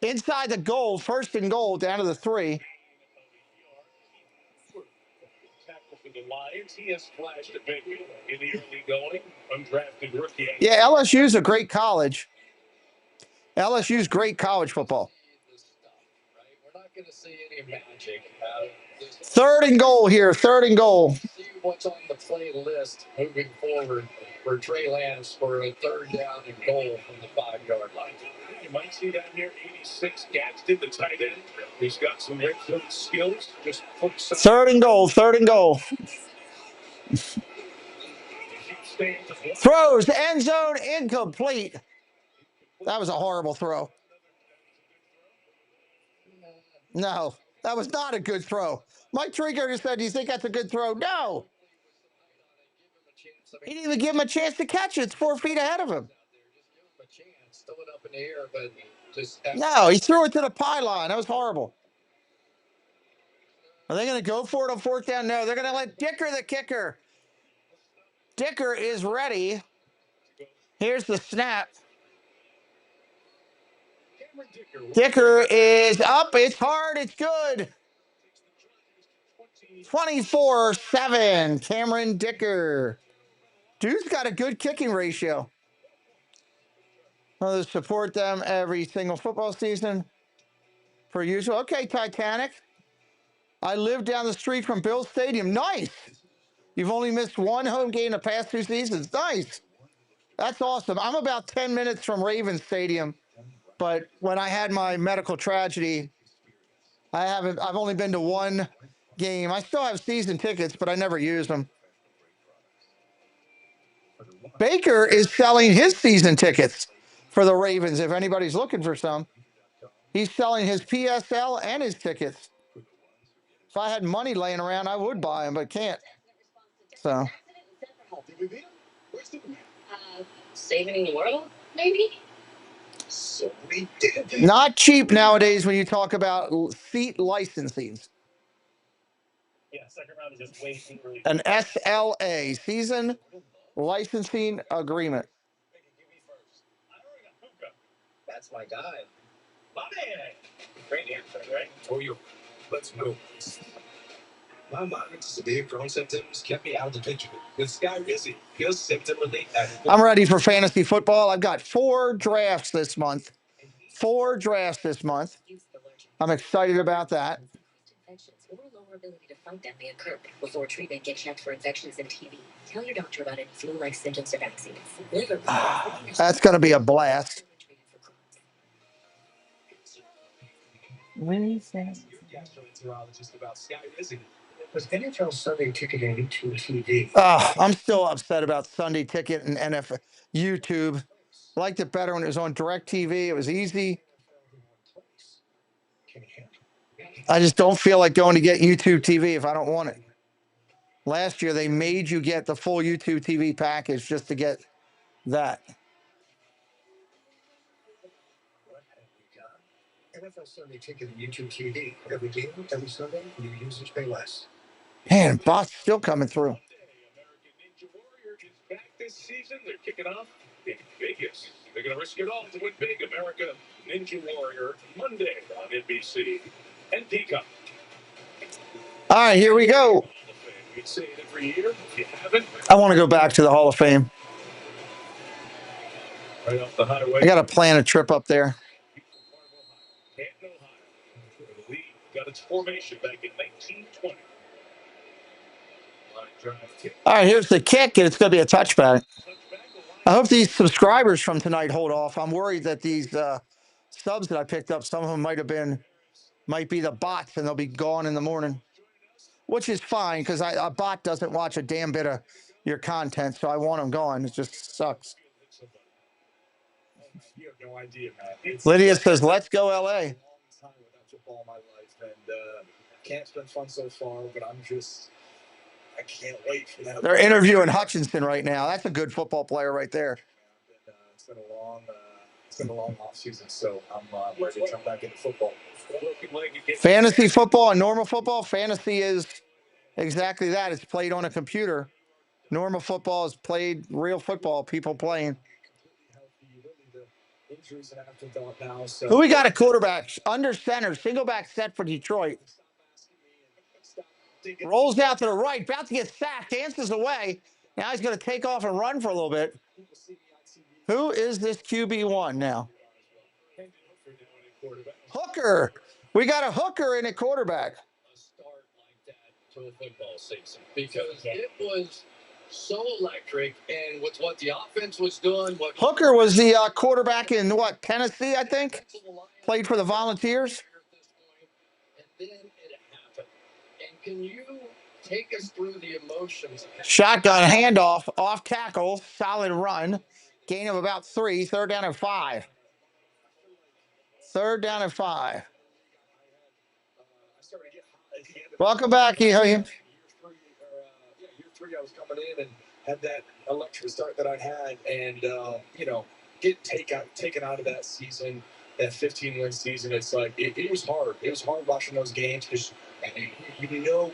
Inside the goal, 1st and goal, down to the 3. Yeah, LSU's a great college. LSU's great college football.
We're not going to see any magic.
3rd and goal here, 3rd and goal.
See what's on the play list moving forward for Trey Lance for a 3rd down and goal from the 5-yard line.
You might see down here 86 Gadsden, the tight end. He's got some red zone skills. Just
3rd and goal, 3rd and goal. Throws, end zone, incomplete. That was a horrible throw. No, that was not a good throw. Mike Tirico just said, do you think that's a good throw? No. He didn't even give him a chance to catch it. It's 4 feet ahead of him. No, he threw it to the pylon. That was horrible. Are they going to go for it on 4th down? No, they're going to let Dicker, the kicker. Dicker is ready. Here's the snap. Dicker is up. It's hard. It's good. 24-7. Cameron Dicker. Dude's got a good kicking ratio. I'll support them every single football season. Per usual. Okay, Titanic. I live down the street from Bill's Stadium. Nice. You've only missed one home game the past 2 seasons. Nice. That's awesome. I'm about 10 minutes from Ravens Stadium. But when I had my medical tragedy, I've only been to one game. I still have season tickets, but I never used them. Baker is selling his season tickets for the Ravens, if anybody's looking for some. He's selling his PSL and his tickets. If I had money laying around, I would buy them, but can't. So.
Saving the world, maybe?
So we did.
Not cheap nowadays when you talk about seat licensing.
Yeah, second round is just way too early.
An SLA, season licensing agreement.
That's my guy.
Great answer, right? Oh, you. Let's go. My moderate to severe Crohn's symptoms kept me out of the picture. With Sky Rizzy, feels symptom relief.
I'm ready for fantasy football. I've got 4 drafts this month. 4 drafts this month. I'm excited about that.
Infections or lower ability to fight them may occur. Before treatment, get checked for infections and TB. Tell your doctor about any flu-like symptoms or vaccines. Liver.
That's going to be a blast.
Gastroenterologist about Sky Rizzy. Was NHL Sunday Ticket and YouTube TV?
I'm still upset about Sunday Ticket and NFL YouTube. Liked it better when it was on DirecTV. It was easy. I just don't feel like going to get YouTube TV if I don't want it. Last year, they made you get the full YouTube TV package just to get that.
NFL Sunday Ticket and YouTube TV. Every game, every Sunday, new users pay less.
Man, bots still coming through.
American Ninja Warrior is back this season. They're kicking off in Vegas. They're going to risk it all to win big. America Ninja Warrior Monday on NBC and Peacock.
All right, here we go.
We say it every year. If you haven't,
I want to go back to the Hall of Fame.
right off the highway.
I got to plan a trip up there.
Canton, Ohio. The league got its formation back in 1920.
All right, here's the kick, and it's going to be a touchback. I hope these subscribers from tonight hold off. I'm worried that these subs that I picked up, some of them might be the bots, and they'll be gone in the morning, which is fine because a bot doesn't watch a damn bit of your content, so I want them gone. It just sucks.
You have no idea, man.
Lydia says, "Let's go, LA."
Time without football in my life, and camp's been fun so far, but I can't wait for that.
They're interviewing Hutchinson right now. That's a good football player right there.
It's been a long off season, so I'm ready to jump back into football.
Fantasy football and normal football. Fantasy is exactly that. It's played on a computer. Normal football is played real football. People playing. Who we got a quarterback under center, single back set for Detroit. Rolls out to the right, about to get sacked, dances away. Now he's going to take off and run for a little bit. Who is this QB1 now? Hooker. We got a hooker in a quarterback.
For the football season because it was so electric, and with what the offense was doing,
Hooker was the quarterback in Tennessee, I think. Played for the Volunteers.
And then it happened. And can you take us through the emotions?
Shotgun handoff, off tackle, solid run, gain of about 3, 3rd down and 5. 3rd down and 5. Welcome back,
Year 3, I was coming in and had that electric start that I had, and get taken out of that season, that 15-win season. It's like it was hard. It was hard watching those games because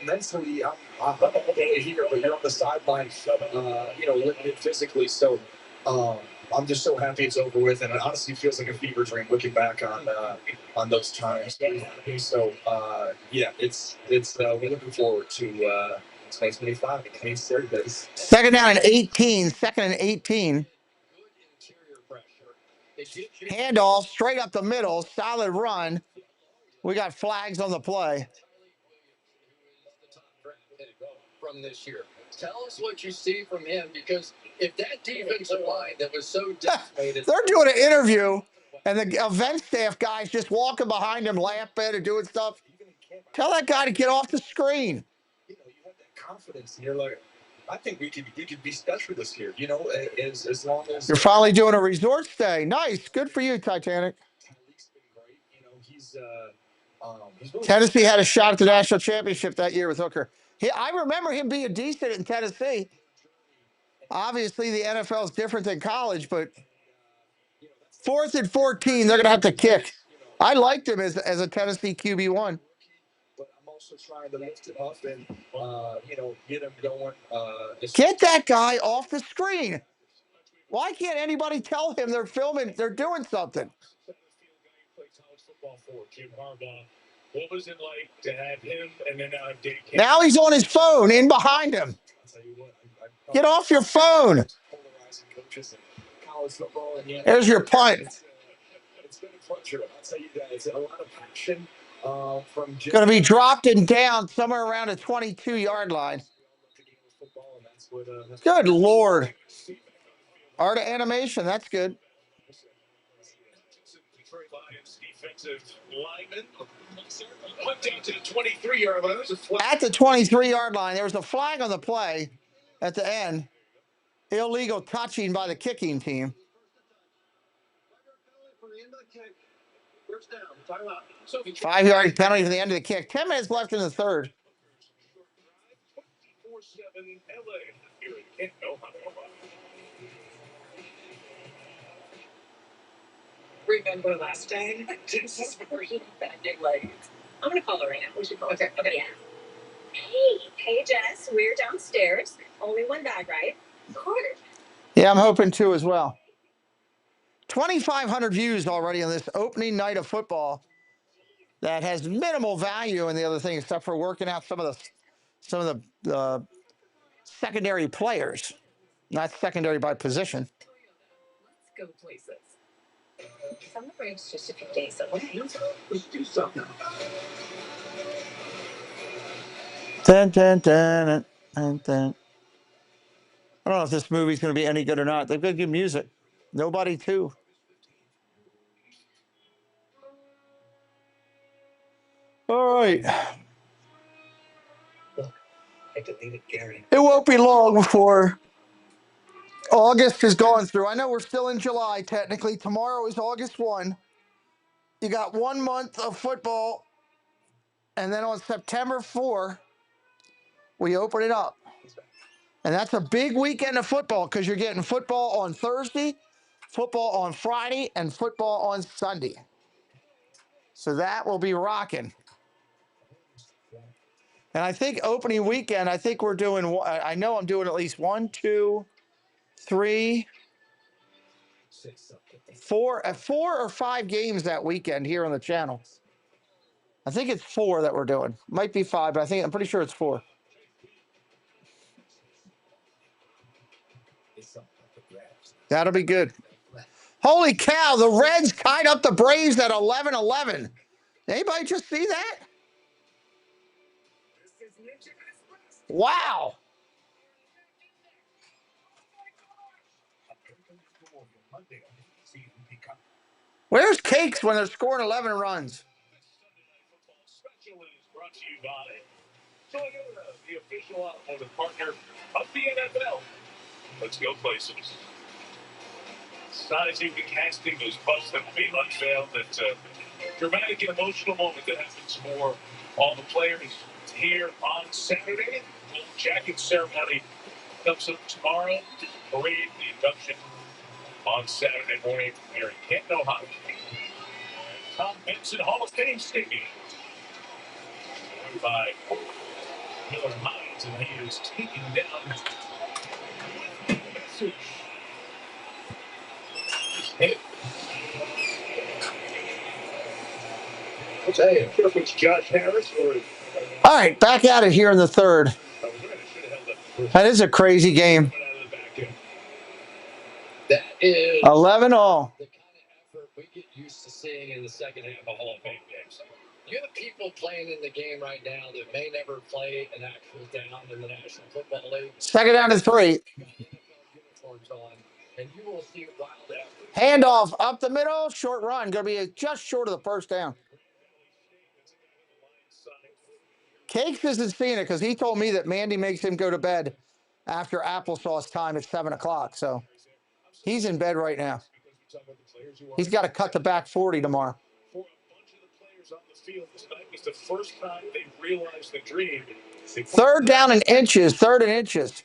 mentally I'm okay here, but you're on the sideline, limited physically. So I'm just so happy it's over with, and it honestly feels like a fever dream looking back on those times. So we're looking forward to 2025.
2nd down and 18. 2nd and 18. Handoff straight up the middle, solid run. We got flags on the play.
From this year. Tell us what you see from him, because if that defensive line that was so decimated.
They're doing an interview, and the event staff guys just walking behind him, laughing and doing stuff. Tell that guy to get off the screen.
You have that confidence, and you're like, I think we could be special this year. As long as
you're finally doing a resort stay. Nice, good for you, Titanic. Tennessee had a shot at the national championship that year with Hooker. I remember him being decent in Tennessee. Obviously, the NFL is different than college, but 4th and 14, they're going to have to kick. I liked him as a Tennessee QB1.
But I'm also trying to lift him up and, get him going.
Get that guy off the screen. Why can't anybody tell him they're filming, they're doing something?
For Jim Harbaugh, what was it like to have him and then now have Dave?
Now he's on his phone in behind him. Get off your phone. There's your punt.
It's been a pleasure. I'll tell you guys, a lot of passion from Jim.
Going to be dropped and down somewhere around the 22-yard line. Good Lord. Art of animation. That's good.
Defensive lineman went down to the 23-yard line.
At the 23-yard line, there was a flag on the play at the end. Illegal touching by the kicking team. 5-yard penalty for the end of the kick. 10 minutes left in the third.
4-7 LA here in Canton, Ohio.
Remember last time? This version of that big leg. I'm gonna call her right now. We should call her. Okay. Yeah. Hey, Jess. We're downstairs. Only one bag, right? Of course.
Yeah, I'm hoping to as well. 2,500 views already on this opening night of football. That has minimal value in the other thing, except for working out some of the secondary players, not secondary by position.
Let's go places. Summer break's just a few days away. Let's do something.
Dun, dun, dun, dun, dun. I don't know if this movie's going to be any good or not. They've got good music. Nobody 2. All right. It won't be long before August is going through. I know we're still in July, technically. Tomorrow is August 1. You got 1 month of football. And then on September 4, we open it up. And that's a big weekend of football because you're getting football on Thursday, football on Friday, and football on Sunday. So that will be rocking. And I think opening weekend, I think we're doing, I know I'm doing at least 1, 2, 3, 4 or 5 games that weekend here on the channel. I think it's 4 that we're doing. Might be 5, but I'm pretty sure it's 4. That'll be good. Holy cow, the Reds tied up the Braves at 11-11. Anybody just see that? Wow. Where's Cakes when they're scoring 11 runs?
Brought to you by Toyota, the official automotive partner of the NFL. Let's go places. Sizing the casting those busts that will be unveiled. That's a dramatic and emotional moment that happens for all the players here on Saturday. The jacket ceremony comes up tomorrow. Parade, the induction on Saturday morning here in Canton, Ohio. Tom Benson Hall of Fame Stadium. Joined by Miller Hines, and he is taking down the message. I'll tell you, if it's Josh Harris or...
All right, back at it here in the third. That is a crazy game.
That is
11-all.
the kind of effort we get used to seeing in the second half of Hall of Fame games. You have people playing in the game right now that may never play an actual down in the National Football League.
Second down to 3.
Uniforms on, and you will see wild effort.
Handoff up the middle, short run. Going to be just short of the first down. Cakes isn't seeing it because he told me that Mandy makes him go to bed after applesauce time at 7 o'clock. So he's in bed right now. He's got to cut the back 40 tomorrow.
For a bunch of the players on the field, this night was the first time they realized the dream.
Third down and inches. Third and inches.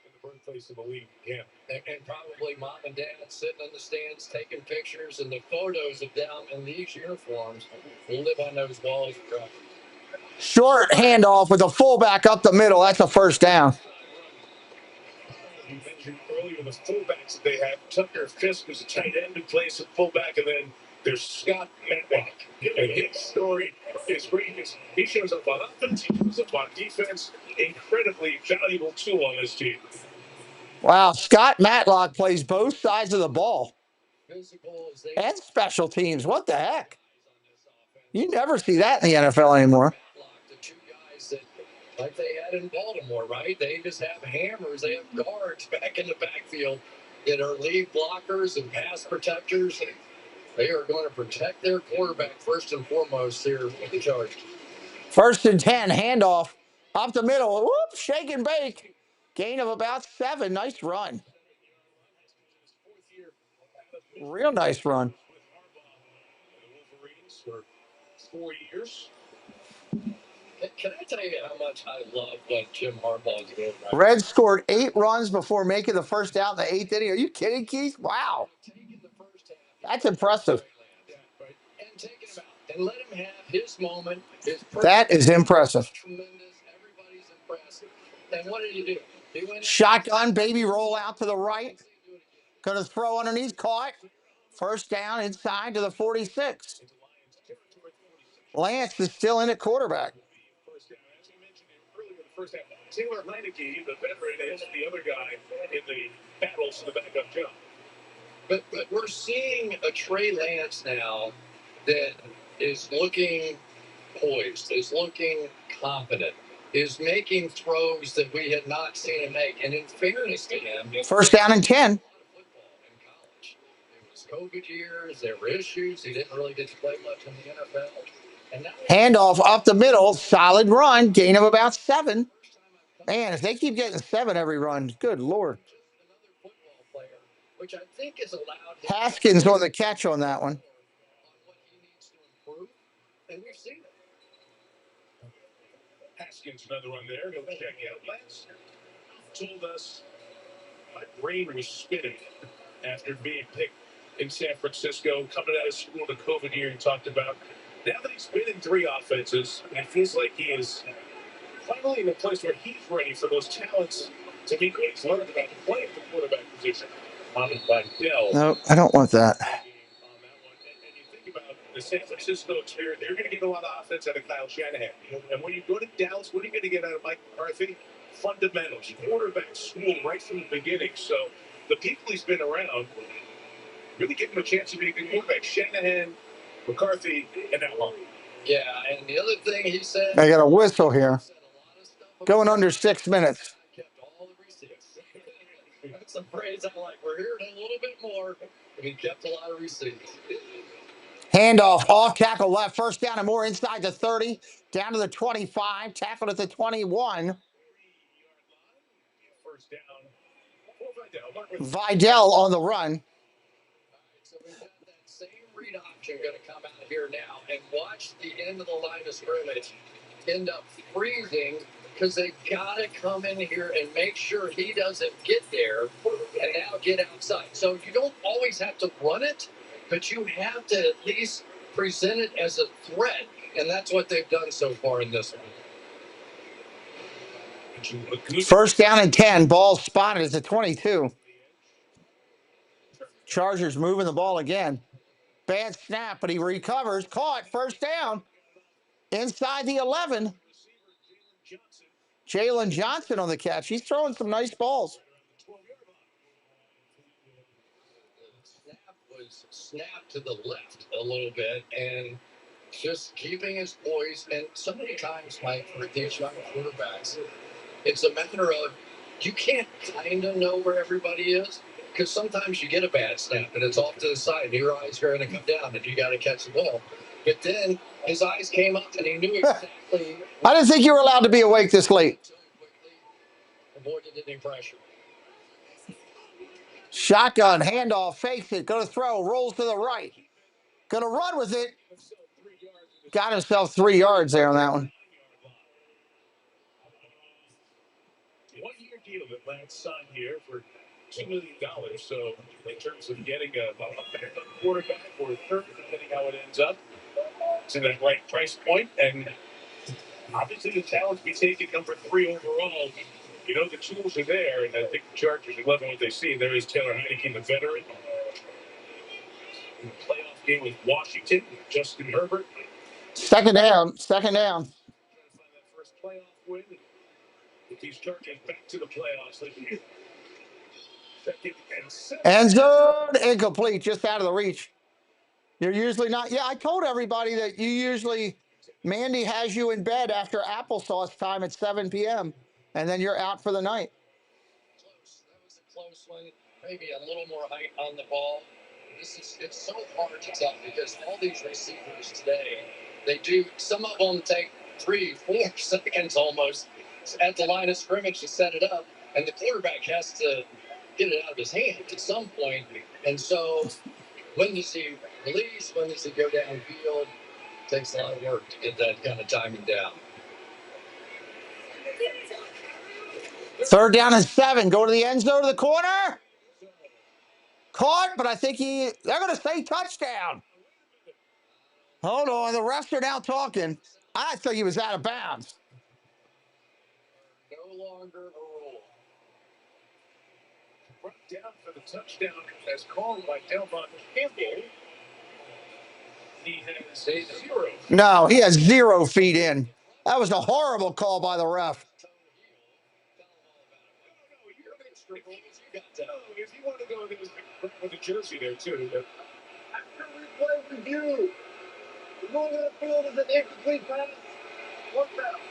In the birthplace of the league, yeah. And probably mom and dad sitting in the stands taking pictures, and the photos of them in these uniforms will live on those walls forever.
Short handoff with a fullback up the middle. That's a first down.
You mentioned earlier the fullbacks that they have. Tucker Fisk is a tight end who plays at fullback, and then There's Scott Matlock, and his story is great. He shows up on offense, he shows up on defense. Incredibly valuable tool on this team.
Wow, Scott Matlock plays both sides of the ball and special teams. What the heck? You never see that in the NFL anymore.
The two guys that, like they had in Baltimore, right? They just have hammers. They have guards back in the backfield that are lead blockers and pass protectors. They are going to protect their quarterback first and foremost here with the Chargers.
1st and 10, handoff up the middle. Whoop, shake and bake. Gain of about 7. Nice run. Real nice run.
For 4 years. Can I tell you how much I love what Jim Harbaugh is doing right
Reds scored 8 runs before making the first out in the 8th inning. Are you kidding, Keith? Wow. That's impressive.
And take him out and let him have his moment.
That is impressive.
Tremendous. Everybody's impressed. And what did he do? He went
Shotgun, baby roll out to the right. Going to throw underneath, caught. 1st down inside to the 46. Lance is still in at quarterback.
Taylor Heineke, the veteran, is the other guy in the battles for the backup job.
But we're seeing a Trey Lance now that is looking poised, is looking confident, is making throws that we had not seen him make. And in fairness to him,
1st down and 10.
COVID years, there were issues. He didn't really get to play much in the NFL. And now
handoff up the middle, solid run, gain of about 7. Man, if they keep getting 7 every run, good Lord.
Which I think is allowed.
Haskins on the catch on that one.
What he needs to improve, and we've seen it.
Haskins, another one there. He'll check out. Lance told us my brain was spinning after being picked in San Francisco, coming out of school the COVID year he talked about. Now that he's been in 3 offenses, it feels like he is finally in a place where he's ready for those talents to meet what he's learned about the play at the quarterback position.
No, I don't want that.
And you think about the San Francisco experience, they're going to get a lot of offense out of Kyle Shanahan. And when you go to Dallas, what are you going to get out of Mike McCarthy? Fundamentals, quarterback school right from the beginning. So the people he's been around really give him a chance to be a good quarterback. Shanahan, McCarthy, and now Long.
Yeah, and the other thing he said.
I got a whistle here. Going under 6 minutes.
Kept all the receipts. That's a phrase I like. We're hearing a little bit more. We kept a lot of receipts.
Handoff, off tackle left, 1st down and more inside the 30, down to the 25, tackled at the 21. Vidal on the run.
So we've got that same read option going to come out here now, and watch the end of the line of scrimmage end up freezing because they've got to come in here and make sure he doesn't get there and now get outside. So you don't always have to run it, but you have to at least present it as a threat, and that's what they've done so far in this one.
1st down and 10, ball spotted at the 22. Chargers moving the ball again. Bad snap, but he recovers. Caught, 1st down. Inside the 11. Jalen Johnson on the catch. He's throwing some nice balls.
The snap was snapped to the left a little bit and just keeping his poise. And so many times, Mike, for these young quarterbacks, it's a matter of you can't kind of know where everybody is. Because sometimes you get a bad snap and it's off to the side. And your eyes are going to come down and you got to catch the ball. But then his eyes came up and he knew exactly.
I didn't think you were allowed to be awake this late.
So quickly avoided any pressure.
Shotgun, handoff, fakes it, going to throw, rolls to the right. Going to run with it. Got himself 3 yards there on that one.
1-year deal that Lance signed here for $2 million. So in terms of getting a backup quarterback or a third, depending how it ends up, it's in that right price point. And obviously the talent's be taken number 3 overall. You know the tools are there, and I think the Chargers are loving what they see. There is Taylor Heineke, the veteran. Playoff Game with Washington, Justin Herbert.
Second down. Second down.
First playoff win. If these Chargers back to the playoffs, they can second and 7.
End zone incomplete, just out of the reach. You're usually not. Yeah, I told everybody that you usually, Mandy has you in bed after applesauce time at 7 p.m. and then you're out for the night.
Close. That was a close one. Maybe a little more height on the ball. It's so hard to tell because all these receivers today, they do, some of them take 3, 4 seconds almost at the line of scrimmage to set it up, and the quarterback has to get it out of his hand at some point. And so when does he release? When does he go downfield? Takes a lot of work to get that kind of timing down.
Third down and 7. Go to the end zone to the corner. Caught, but I think they're going to say touchdown. Hold on. The refs are now talking. I thought he was out of bounds.
No longer a rule.
Brought down for the touchdown as called by Delmont Campbell. He has a 0.
No, he has 0 feet in. That was a horrible call by the ref.
If you want to go with the jersey there, too.
After replay review, the going to the field is an incomplete pass.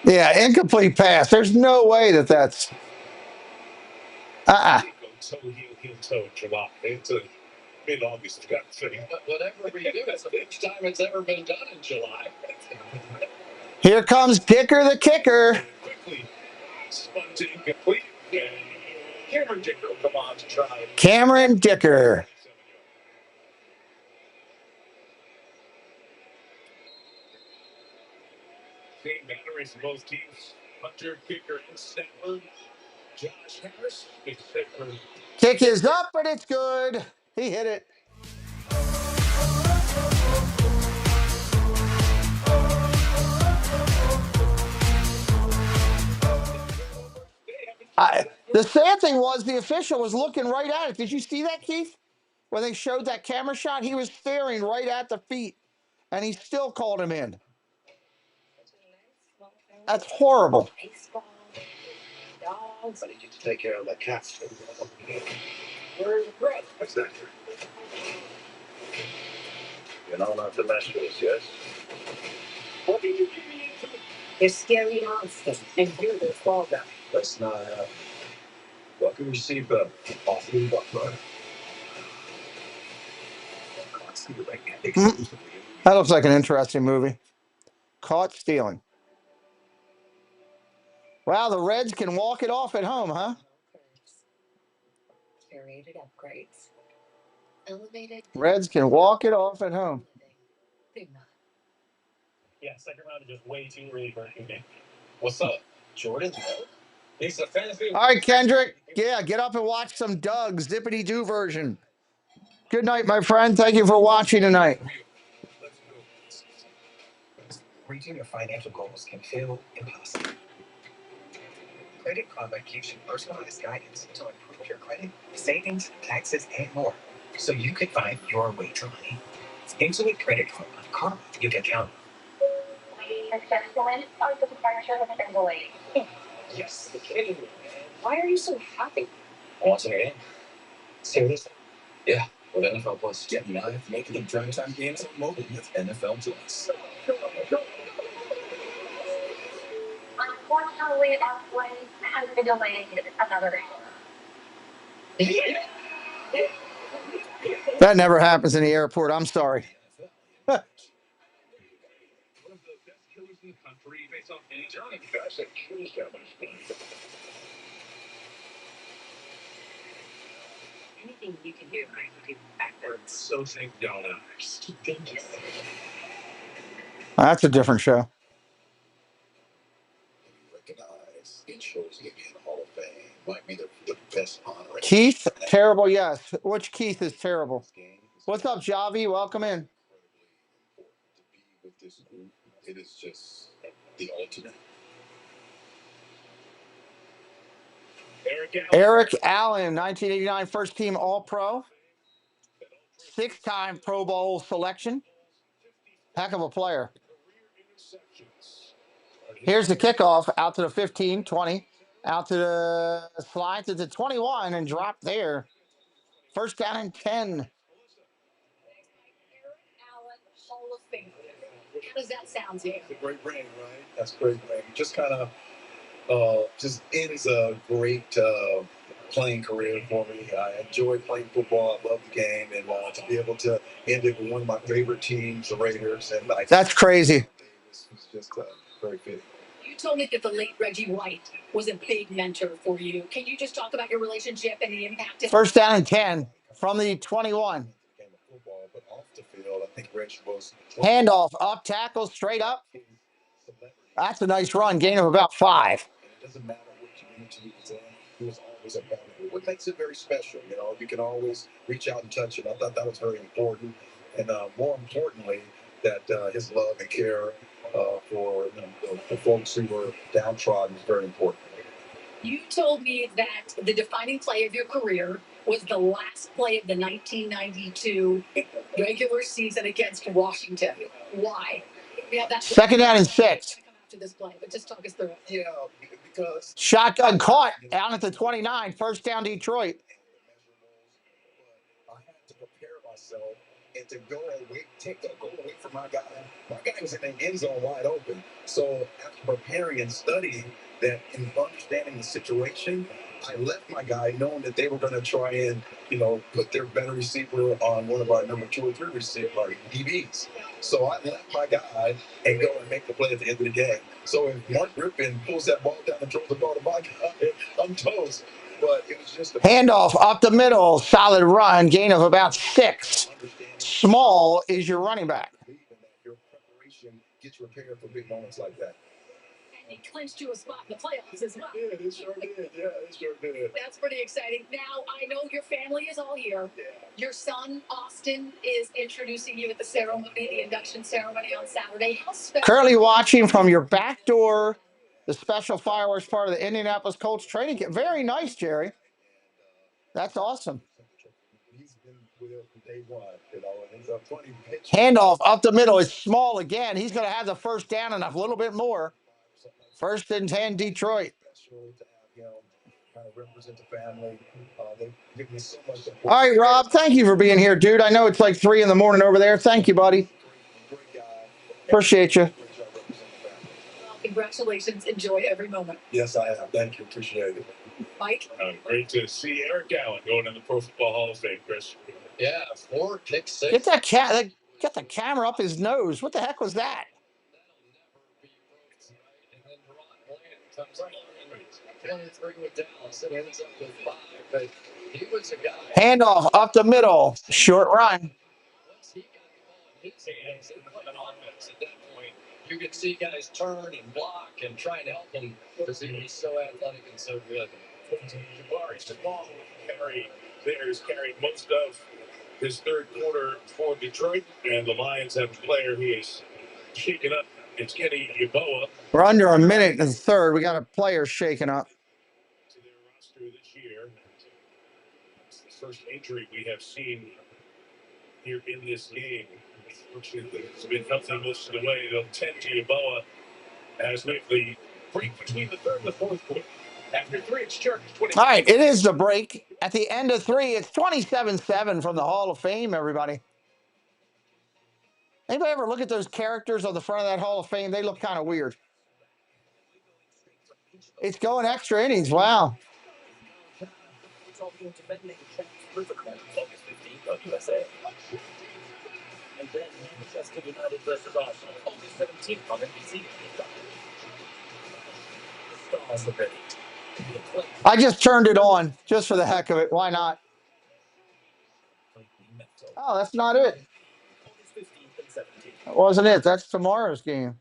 Yeah, incomplete pass. There's no way that's.
Toe July. It's a mid-August kind of thing.
Whatever we do, it's the first time it's ever been done in July.
Here comes Dicker the kicker.
Quickly spun to incomplete. And Cameron Dicker will come on to try.
Cameron Dicker.
Same batteries for both teams. Hunter, kicker, and snapper. Josh Harris,
Kick is up, but it's good. He hit it. The sad thing was the official was looking right at it. Did you see that, Keith? When they showed that camera shot, he was staring right at the feet, and he still called him in. That's horrible.
Somebody needs to take care of that cat. Where's the bread?
What's that?
You know not to mess with us, yes? What did you give me into? They're scary monsters, and you're the fall guy.
Let's not what can we see but awfully buckler?
That looks like an interesting movie. Caught stealing. Wow, the Reds can walk it off at home, huh?
Curated upgrades. Elevated.
Reds can walk it off at home.
Yeah, second round is just way too early for a game. What's up, Jordan? He's a fantasy.
All right, Kendrick. Yeah, get up and watch some Doug's Zippity-Doo version. Good night, my friend. Thank you for watching tonight.
Reaching your financial goals can feel impossible. Credit Karma gives you personalized guidance to improve your credit, savings, taxes, and more, so you can find your way to money. Intuit Credit Karma, you can count. Yes, the kidding me, man. Why are you so happy? Watching a game. Seriously? Yeah, with NFL Plus. Get live, making them primetime games on mobile with NFL Plus.
Unfortunately, our flight has been delayed another hour.
That never happens in the airport. I'm sorry.
One of the best killers in the country based off any Johnny guys that kills that much.
Anything you can do, I can do backwards.
So think donuts.
Dangerous.
That's a different show.
Recognized. It shows you in the Hall of Fame. Might be the best honor.
Keith, terrible, yes. Which Keith is terrible? What's up, Javi? Welcome in.
To be with this group, it is just the ultimate.
Eric Allen, 1989 first team All-Pro. 6-time Pro Bowl selection. Heck of a player. Here's the kickoff out to the 15, 20. Out to the slide to the 21 and drop there. First down and 10.
Hall of Fame. How does that sound to you? It's a great ring, right? That's a great ring. Just kind of just ends a great playing career for me. I enjoy playing football. I love the game, and to be able to end it with one of my favorite teams, the Raiders, and
that's crazy.
It's just very fitting. You told me that the late Reggie White was a big mentor for you. Can you just talk about your relationship and the impact?
First down and 10 from the 21.
Football, but off the field, I think Reggie was
handoff up, tackle straight up. That's a nice run. Gain of about 5.
It doesn't matter what community he's in. He was always about it. What makes it very special, you know, you can always reach out and touch it. I thought that was very important. And more importantly, that his love and care for the folks who were downtrodden is very important. You told me that the defining play of your career was the last play of the 1992 regular season against Washington. Why? Yeah, that's
second down and 6.
To this play, but just talk us through it. Yeah, because
shotgun caught down at the 29. First down, Detroit.
I had to prepare myself and to go away from my guy. My guy was in the end zone wide open. So after preparing and studying that and understanding the situation, I left my guy knowing that they were going to try and, put their better receiver on one of our number 2 or 3 receiver DBs. So I left my guy and go and make the play at the end of the game. So if Mark Griffin pulls that ball down and throws the ball to my guy, I'm toast. But it was just a
handoff up the middle, solid run, gain of about 6. Small is your running back.
Your preparation gets prepared for big moments like that. And he clinched to a spot in the playoffs as well. Yeah, it sure did. Yeah, it sure did. That's pretty exciting. Now, I know your family is all here. Yeah. Your son, Austin, is introducing you at the ceremony, the induction ceremony on Saturday. How special?
Currently watching from your back door, the special fireworks part of the Indianapolis Colts training camp. Very nice, Jerry. That's awesome.
He's been with from day one, and he's a funny pitch.
Handoff up the middle. It's small again. He's going to have the first down and a little bit more. First and 10, Detroit.
Represent the family. They give me so much support.
All right, Rob, thank you for being here, dude. I know it's like 3 in the morning over there. Thank you, buddy.
Great guy.
Appreciate you.
Well, congratulations. Enjoy every moment. Yes, I have. Thank you. Appreciate it. Mike?
Great to see Eric Allen going in the Pro Football Hall of Fame, Chris.
Yeah, 4 pick 6.
Get the camera up his nose. What the heck was that? Handoff up the middle, short run.
You can see guys turn and block and try and help him because he's so athletic and so good.
Jabari's the ball carry there is carrying most of his third quarter for Detroit, and the Lions have a player he is shaking up. It's Kenny Yeboah.
We're under a minute and a third. We got a player shaking up.
To their roster this year. It's the first injury we have seen here in this game. Unfortunately, it's been nothing most of the way. They'll tend to Yeboah as made the break between the third and the fourth quarter. After 3, it's Church.
All right, it is the break. At the end of 3, it's 27-7 from the Hall of Fame, everybody. Anybody ever look at those characters on the front of that Hall of Fame? They look kind of weird. It's going extra innings. Wow.
And then Manchester United versus Arsenal, August 17th on NBC. The stars are ready.
I just turned it on just for the heck of it. Why not? Oh, that's not it. That wasn't it. That's tomorrow's game.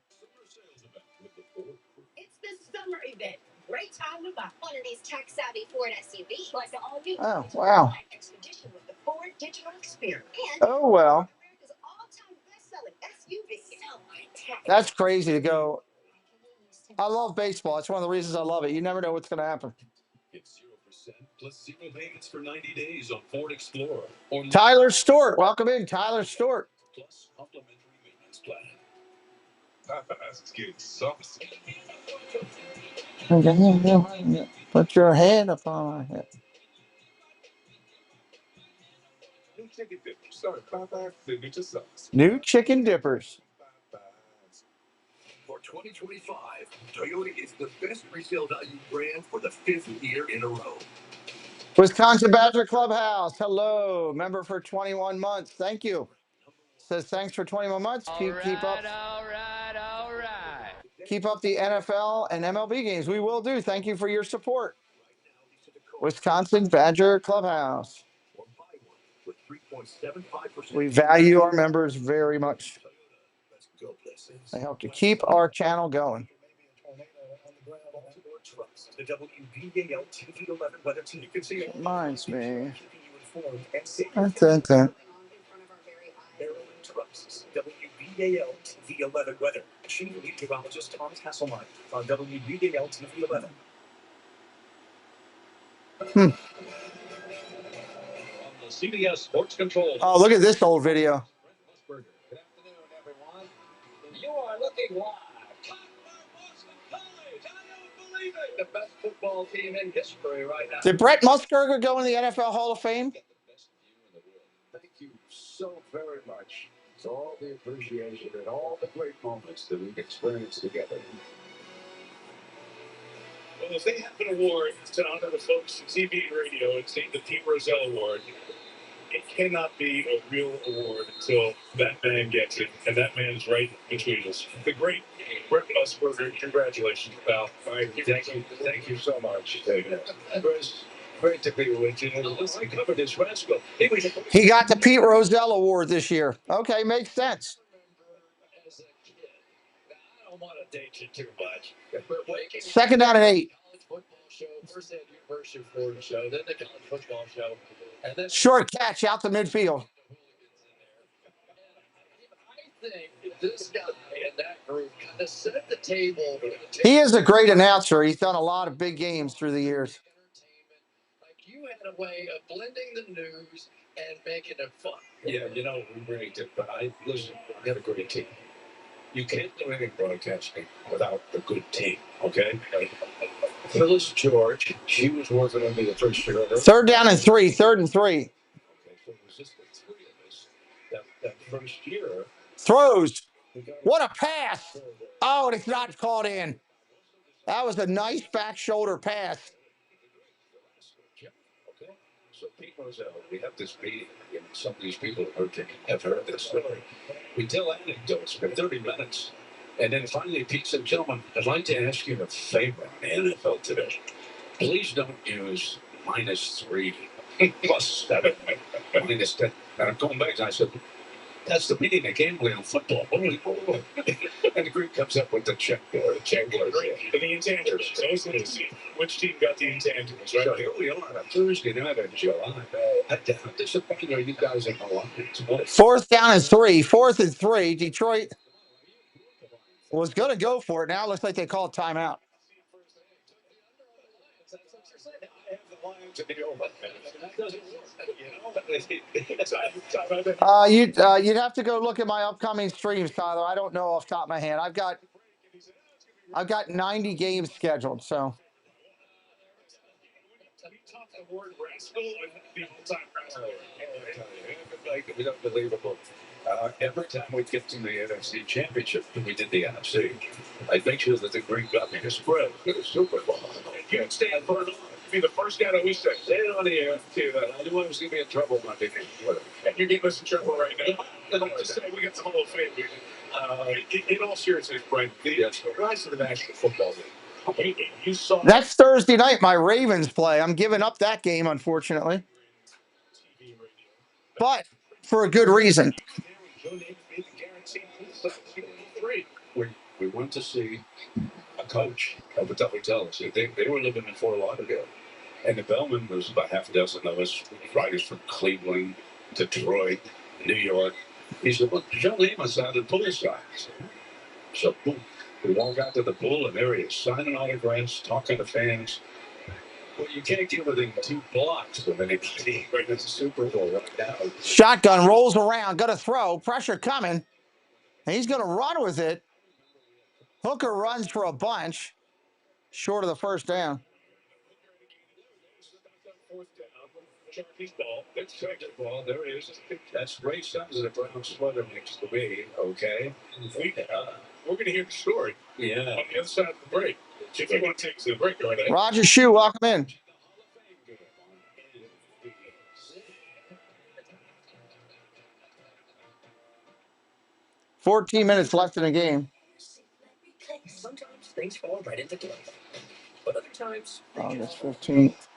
It's the summer event. Great time to buy one of these tech-savvy Ford SUVs, like the all-new
Oh, wow.
Expedition with the Ford Digital Experience. And
Oh, well.
America's all-time best-selling SUV. So high-tech.
That's crazy to go. I love baseball. It's one of the reasons I love it. You never know what's going to happen.
Plus 0 payments for 90 days on Ford Explorer. Or
Tyler Stewart, welcome in, Tyler Stewart.
plus complimentary maintenance plan. That's getting saucy.
Put your hand upon my head.
New chicken dippers. Sorry, Popeye signature sauce.
New chicken dippers.
For 2025, Toyota is the best resale value brand for the 5th year in a row.
Wisconsin Badger Clubhouse. Hello, member for 21 months. Thank you. Says thanks for 21 months. Keep up.
All right.
Keep up the NFL and MLB games. We will do. Thank you for your support. Wisconsin Badger Clubhouse. We value our members very much. They help to keep our channel going.
The WBAL TV 11 weather team. You can see it.
Reminds me.
Maryland Trusts. WBAL TV 11 weather. Chief meteorologist Thomas Hasselmeyer on WBAL TV 11.
Hmm.
CBS Sports Control.
Oh, look at this old video.
Good afternoon, everyone. You are looking live. I don't believe it. The best football team in history right now.
Did Brett Musburger go in the NFL Hall of Fame?
Thank you so very much for all the appreciation and all the great moments that we've experienced together.
Well, if they have an award to honor the folks at TV and radio, it's named the Pete Rosell Award. It cannot be a real award until that man gets it, and that man's right between us. The great Brett Musburger, congratulations, pal.
Thank you so much, David. Chris, great to be with you. I covered this rascal.
He got the Pete Rosell Award this year. Okay, makes sense.
As a kid, I don't want to date you too much.
Second down and 8.
Football show, first they had University of Florida show, then the college football show, and then
Short catch out the midfield.
I think this guy and that group kind of set the table.
He is a great announcer. He's done a lot of big games through the years.
Like you had a way of blending the news and making it fun. Yeah, we really did. But listen, I got a great team. You can't do anything broadcasting without a good team, okay? Phyllis George, she was working on me the first year.
Third down and 3. Third and 3.
Okay, so it was just the 3 of us that first year.
Throws. What a pass. Oh, and it's not caught in. That was a nice back shoulder pass.
Okay, so Pete Rosell, we have this meeting, and some of these people have heard this story. We tell anecdotes for 30 minutes, and then finally Pete said, gentlemen, I'd like to ask you a favor on the NFL today. Please don't use -3, +7, -10. And I'm going back, and I said, that's the meaning of gambling on football. And the Greek comes up with the checkboard.
And the intangibles. So I was going to see which team got the intangibles, right?
So here we are on a Thursday night in July. How disappointed are you guys in the Lions?
Fourth down and 3. 4th and 3. Detroit was going to go for it. Now it looks like they call a timeout. You'd have to go look at my upcoming streams, Tyler. I don't know off the top of my head. I've got 90 games scheduled, so.
It's unbelievable. Every time we get to the NFC Championship, we did the NFC. I make sure that the Greek got me a spread for the Super Bowl.
You can stand for it. Be the first guy to always say,
say it on the air, too. I knew I was going to be in trouble Monday night.
And you're getting us in trouble right now. And I'll just say we got the Hall of Fame. In all seriousness, Brian, the rise of the National Football League. You saw
that's Thursday night. My Ravens play. I'm giving up that game, unfortunately, but for a good reason.
We went to see a coach of the WTLS. They were living in Fort Lauderdale. And the Bellman was about half a dozen of us, riders from Cleveland, Detroit, New York. He said, well, Joe Delaney's out of the pool side. So, boom, we walk out to the pool, and there he is, signing autographs, talking to fans.
Well, you can't get within 2 blocks of anybody right in the Super Bowl right now.
Shotgun rolls around, going to throw. Pressure coming. And he's going to run with it. Hooker runs for a bunch. Short of the first down.
Sharpe's ball. That's second ball. There it is. That's Ray Sons of the Brown Sweater mix to me. Okay. We're going to hear the story. Yeah. On the other side of the break. If you want to take us to the break, right?
Roger Shue, welcome in. 14 minutes left in the game.
Sometimes things fall right into place, but other times
August 15th.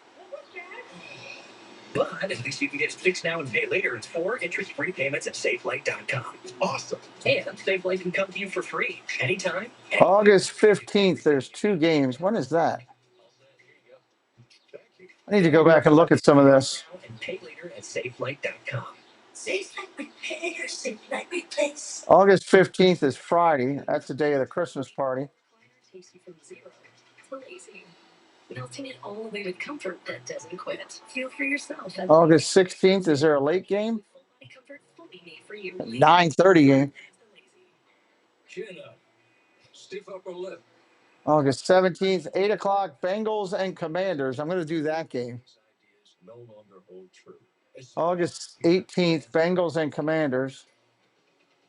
But at least you can get it fixed now and pay later. It's 4 interest-free payments at SafeLight.com. Awesome. And SafeLight can come to you for free anytime.
August 15th, there's 2 games. When is that? I need to go back and look at some of this.
And pay later at SafeLight.com. SafeLight Repair, SafeLight Replace.
August 15th is Friday. That's the day of the Christmas party.
Tasty from zero. So lazy. Melting it all away with comfort that doesn't quit. Feel for yourself.
August 16th, is there a late game?
Comfort fully made for you.
9:30 game.
Chin up. Stiff upper lip.
August 17th, 8 o'clock, Bengals and Commanders. I'm going to do that game.
No longer hold true.
August 18th, Bengals and Commanders.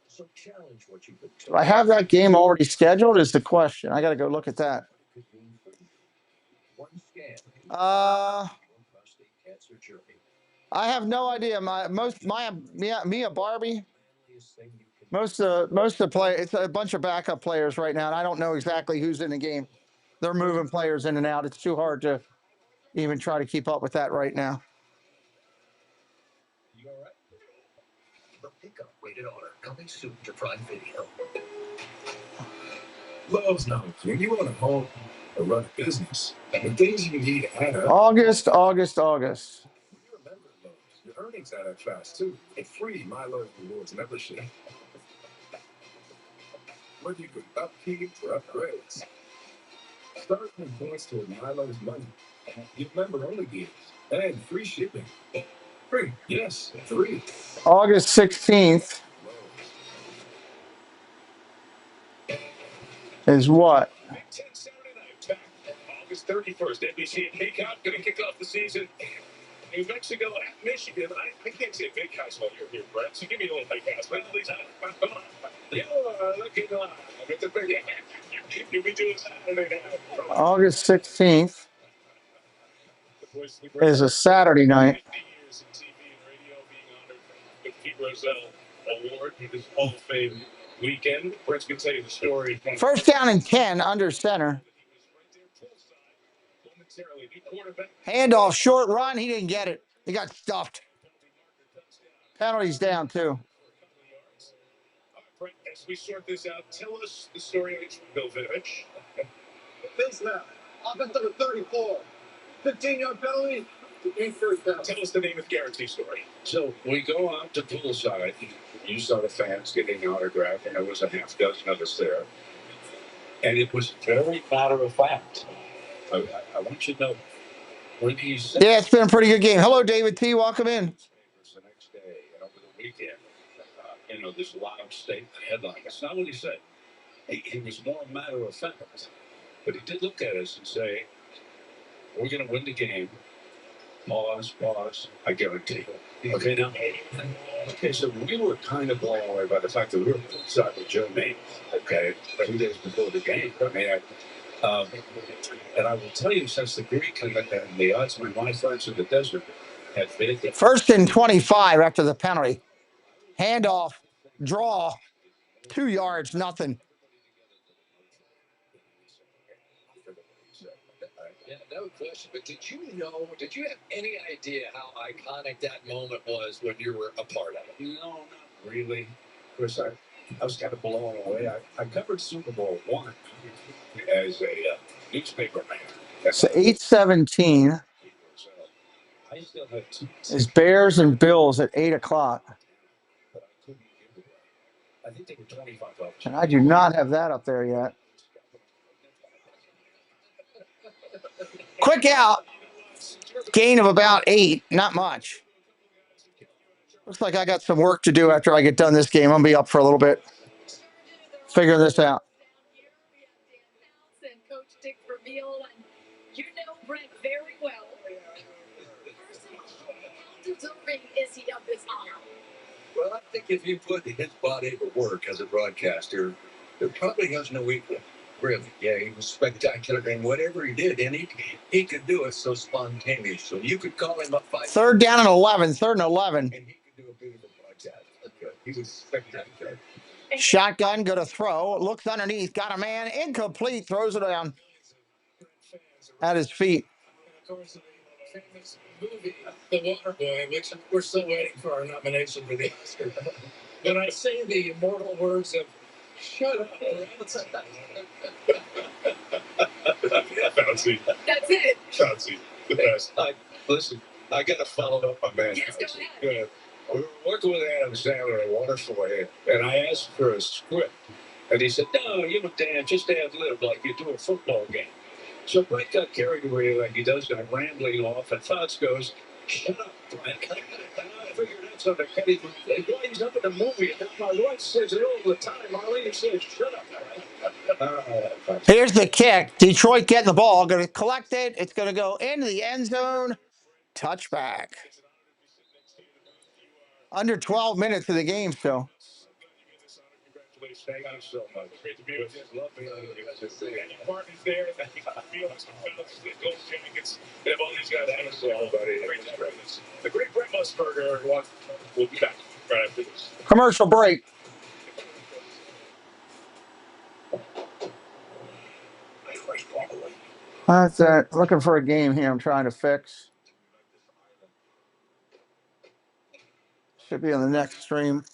So challenge what you've been told.
Do I have that game already scheduled is the question. I got to go look at that. I have no idea. Mia Barbie. Most of the play. It's a bunch of backup players right now, and I don't know exactly who's in the game. They're moving players in and out. It's too hard to even try to keep up with that right now.
You all right? The Pickup Rated R coming soon to Prime Video.
Love's knows when you want a home or run a business, the things you need add up.
August.
You remember Lowe's. Your earnings add up fast too. A free My Lowe's Rewards membership. Whether you can upkeep or upgrades. Start with points toward My Lowe's money. Get member-only deals and free shipping. Free, yes, free.
August 16th is what?
Big Ten Saturday night back August 31st. NBC and Kickoff going to kick off the season. New Mexico at Michigan. I can't say big house while you're here, Brett. So give me a little big house. But at least you are looking live at the big. You'll be doing Saturday night.
August 16th is a Saturday night.
Pete Roselle Award. His Hall of Fame weekend. Brett's going to tell you the story.
First down and 10 under center. Handoff, short run. He didn't get it. He got stuffed. Penalties down, too.
As we sort this out, tell us the story of Bill Vinovich.
Bill snap. Offense number 34. 15-yard penalty.
Tell us the name of the guarantee story. So we go out to poolside. You saw the fans getting autographed, and there was a half dozen of us there. And it was very matter of fact. I want you to know when he said.
Yeah, it's been a pretty good game. Hello, David T. Welcome in.
The next day and over the weekend, this loud statement headline. That's not what he said. He was more matter of fact, but he did look at us and say, "We're going to win the game. Pause. I guarantee." Okay, now. Okay, so we were kind of blown away by the fact that we were outside with Joe Delaney. Okay, 2 days before the game. I mean, and I will tell you, since the Greek and the oddsman, my friends in the desert, had been
first and 25 after the penalty. Handoff, draw, 2 yards, nothing.
Yeah, no question. But did you have any idea how iconic that moment was when you were a part of it? No, not really. Of course, I was kind of blown away. I covered Super Bowl I as a newspaper man.
So 8:17
I still have 2
is Bears and Bills at 8 o'clock.
I think they were $25.
And I do not have that up there yet. Quick out. Gain of about 8. Not much. Looks like I got some work to do after I get done this game. I'm going to be up for a little bit. Figure this out.
Coach Dick Vermeil, and you know Brent very well. How deserving is he of this honor?
Well, I think if you put his body to work as a broadcaster, there probably has no equal. Really, yeah, he was spectacular in whatever he did, and he could do it so spontaneous. So you could call him up 5.
Third down and 11. Third and 11.
And he could do a beautiful broadcast. He was spectacular.
Shotgun, go to throw. Looks underneath. Got a man. Incomplete. Throws it down at his feet.
We're still waiting for our nomination for the Oscar. When I say the immortal words of "shut up,"
Fancy.
That's it.
Fancy. The best.
Listen, I got to follow up on that.
Yes, go ahead.
Good. We were working with Adam Sandler at Waterfly, and I asked for a script. And he said, "No, Dan, just ad-lib like you do a football game." So Brett got carried away like he does, and rambling off, and Fox goes, "Shut up, Brett." And I figured that's on the cutting. He's up in the movie, and my wife says it all the time. Marlene says, "Shut up, Brett."
Here's the kick. Detroit getting the ball. Going to collect it. It's going to go into the end zone. Touchback. Under 12 minutes of the game still.
Thank you so much. Great to be with you. Love being on you. And your partner's there. Felix and Gold Jackets. They have all these guys. Thanks to everybody. The great Brett Musburger, everyone. We'll be back right after this.
Commercial break. That's it. Looking for a game here I'm trying to fix. Should be on the next stream.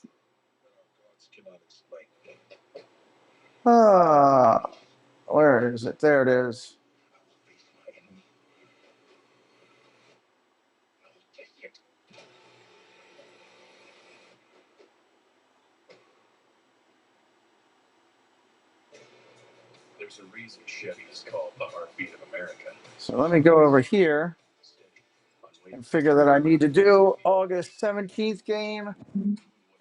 Where is it? There it is.
There's a reason Chevy is called the heartbeat of America.
So let me go over here and figure that I need to do August 17th game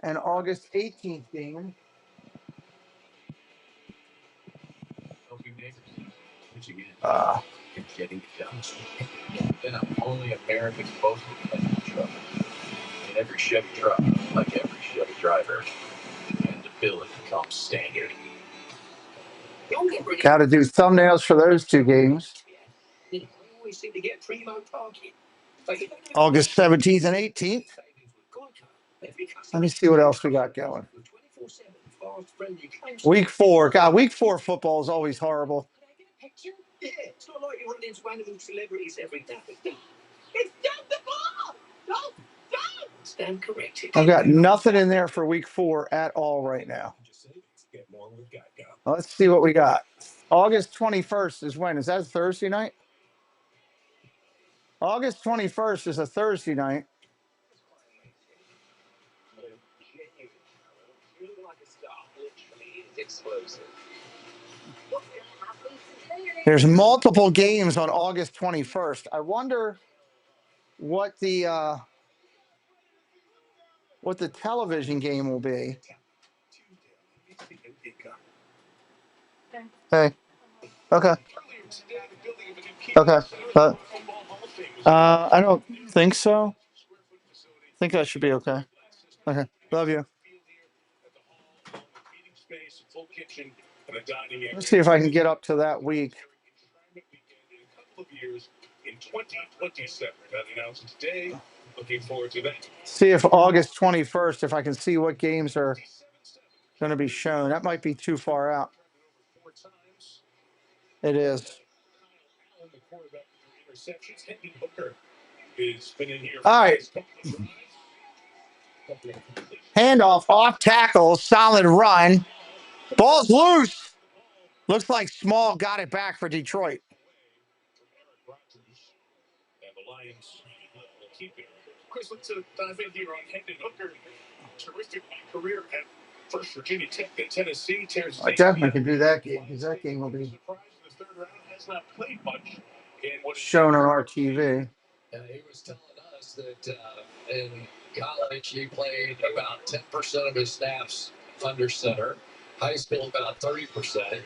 and August 18th game.
Getting it done. Then I'm only America's most dependable truck. In every Chevy truck, like every Chevy driver, and ability comes standard.
Got to do thumbnails for those two games. August 17th and 18th. Let me see what else we got going. Week 4. God, week 4 football is always horrible.
Yeah, it's not like you run into animal celebrities every day.
It's just the ball. Don't.
Stand corrected.
I've got nothing in there for week 4 at all right now. Let's see what we got. August 21st is when? Is that a Thursday night? August 21st is a Thursday night. There's multiple games on August 21st. I wonder what the television game will be. Hey. Okay. Okay. I don't think so. I think I should be okay. Okay. Love you. Let's see if I can get up to that week.
In 2027, that announced today. Looking forward to that.
See if August 21st, if I can see what games are going to be shown. That might be too far out. It is. All right. Handoff, off tackle, solid run. Ball's loose. Looks like Small got it back for Detroit.
And the Lions will keep it. Chris, let's dive in here on Hendon Hooker. Terrific career at First Virginia Tech and Tennessee.
I definitely can do that game because that game will be
Surprised in the third round, has not played much in what is
shown on our TV.
He was telling us that in college he played about 10% of his snaps under center. High school about 30%,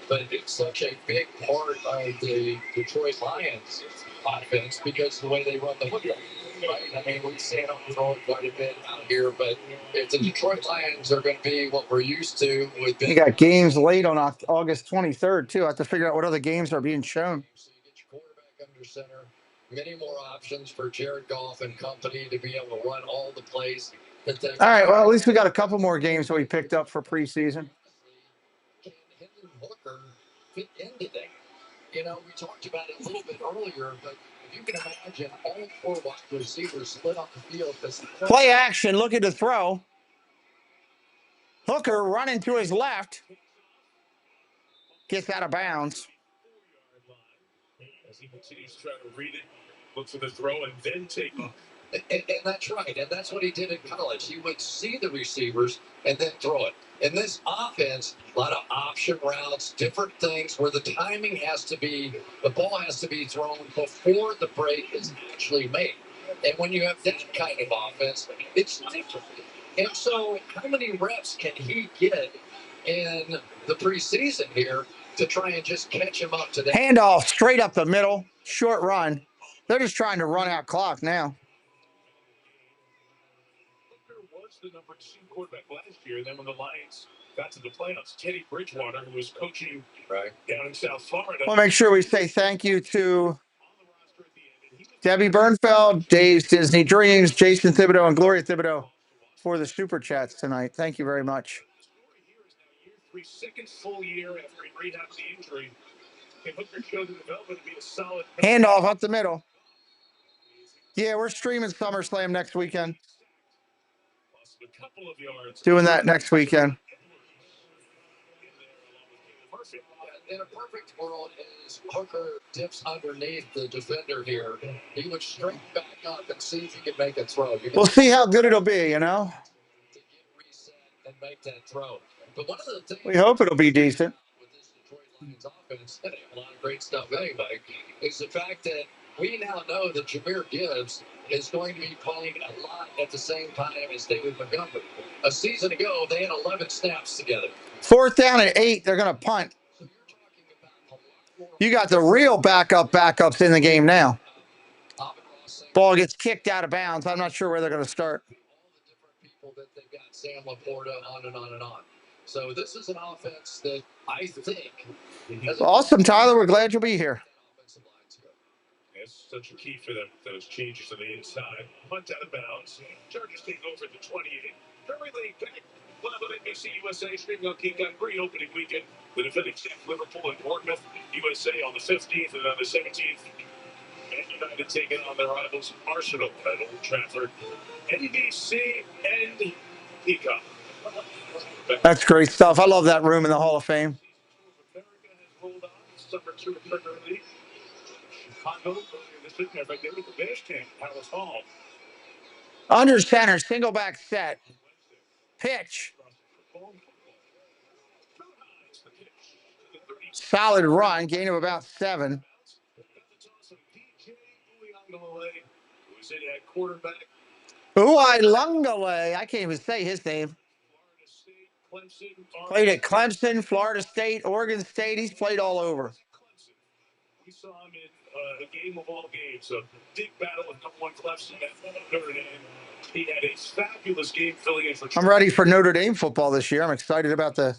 but it's such a big part of the Detroit Lions offense because of the way they run the football. Right? I mean, we've seen them throw it quite a bit out here, but if the Detroit Lions are going to be what we're used to with
You got games late on August 23rd, too. I have to figure out what other games are being shown.
So you get your quarterback under center, many more options for Jared Goff and company to be able to run all the plays.
All right, well, at least we got a couple more games that we picked up for preseason.
Can Hendon Hooker fit into that? You know, we talked about it a little bit earlier, but if you can imagine all four wide receivers split off the field.
Play action, looking to throw. Hooker running to his left. Gets out of bounds.
As he continues to try to read it, look for the throw, and then take off.
And that's right. And that's what he did in college. He would see the receivers and then throw it. In this offense, a lot of option routes, different things where the timing has to be, the ball has to be thrown before the break is actually made. And when you have that kind of offense, it's different. And so how many reps can he get in the preseason here to try and just catch him up to that?
Handoff straight up the middle. Short run. They're just trying to run out clock now.
Hooker was the number 2 quarterback last year. Then when the Lions got to the playoffs, Teddy Bridgewater, who was coaching down in South Florida.
We'll make sure we say thank you to Debbie Bernfeld, Dave's Disney Dreams, Jason Thibodeau, and Gloria Thibodeau for the super chats tonight. Thank you very much.
Second full year after he rehabbed the injury. Can Hooker show the development to be a solid
handoff up the middle? Yeah, we're streaming SummerSlam next weekend. Doing that next weekend.
In a perfect world, is Hooker dips underneath the defender here. He would straight back up and see if he can make a throw.
We'll see how good it'll be, you know.
To get reset and make that throw. But one of the things
we hope it'll be decent.
With this Detroit Lions offense, they have a lot of great stuff anyway, is the fact that we now know that Jahmyr Gibbs is going to be playing a lot at the same time as David Montgomery. A season ago, they had 11 snaps together.
4th down and 8, they're going to punt. You got the real backups in the game now. Ball gets kicked out of bounds. I'm not sure where they're going to start.
All the different people that they've got, Sam Laporta, on and on and on. So this is an offense that I think...
Awesome, Tyler. We're glad you'll be here.
It's such a key for them, those changes on the inside. Punt out of bounds. Chargers take over at the 28. Very late back. Live on NBC USA, streaming on King on great opening weekend. The defending champs, Liverpool and Bournemouth, USA on the 15th and on the 17th. And United taking on their rivals Arsenal at Old Trafford. NBC and Kickoff.
That's great stuff. I love that room in the Hall of Fame.
America has rolled on. Summer 2 Premier League. Chicago, this week, in fact, they were at the Bears camp, Palace Hall.
Under center, single back set. Pitch. Solid run, gain of about 7. Uiagalelei. I can't even say his name. Played at Clemson, Florida State, Oregon State. He's played all over.
We saw him in a game of all games, a big battle with number 1 Clemson at Notre Dame. He had a fabulous game filling in for.
I'm ready for Notre Dame football this year. I'm excited about to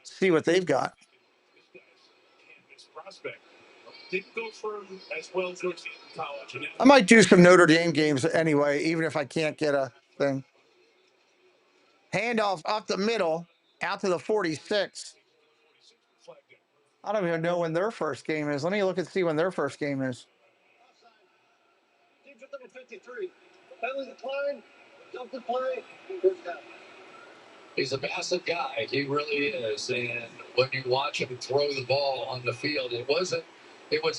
see what they've got.
Prospect didn't go for as well as college.
I might do some Notre Dame games anyway, even if I can't get a thing. Handoff up the middle, out to the 46. I don't even know when their first game is. Let me look and see when their first game is.
Teams with number 53. Penalty decline. Jump the play.
He's a massive guy. He really is. And when you watch him throw the ball on the field, it was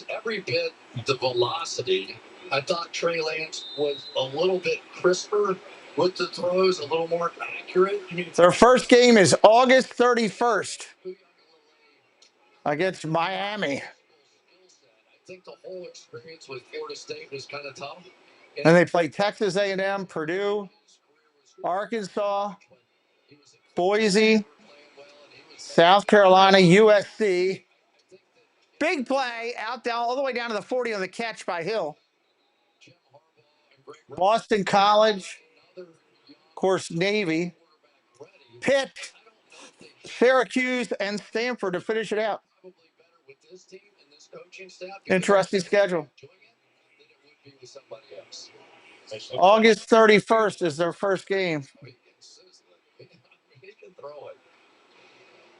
every bit the velocity. I thought Trey Lance was a little bit crisper with the throws, a little more accurate.
Their first game is August 31st against Miami.
think the whole experience with Florida State was kind of tough.
And they play Texas A&M, Purdue, Arkansas, Boise, South Carolina, USC. Big play out down all the way down to the 40 on the catch by Hill. Boston College, of course, Navy, Pitt, Syracuse, and Stanford to finish it out. Interesting schedule. August 31st is their first game.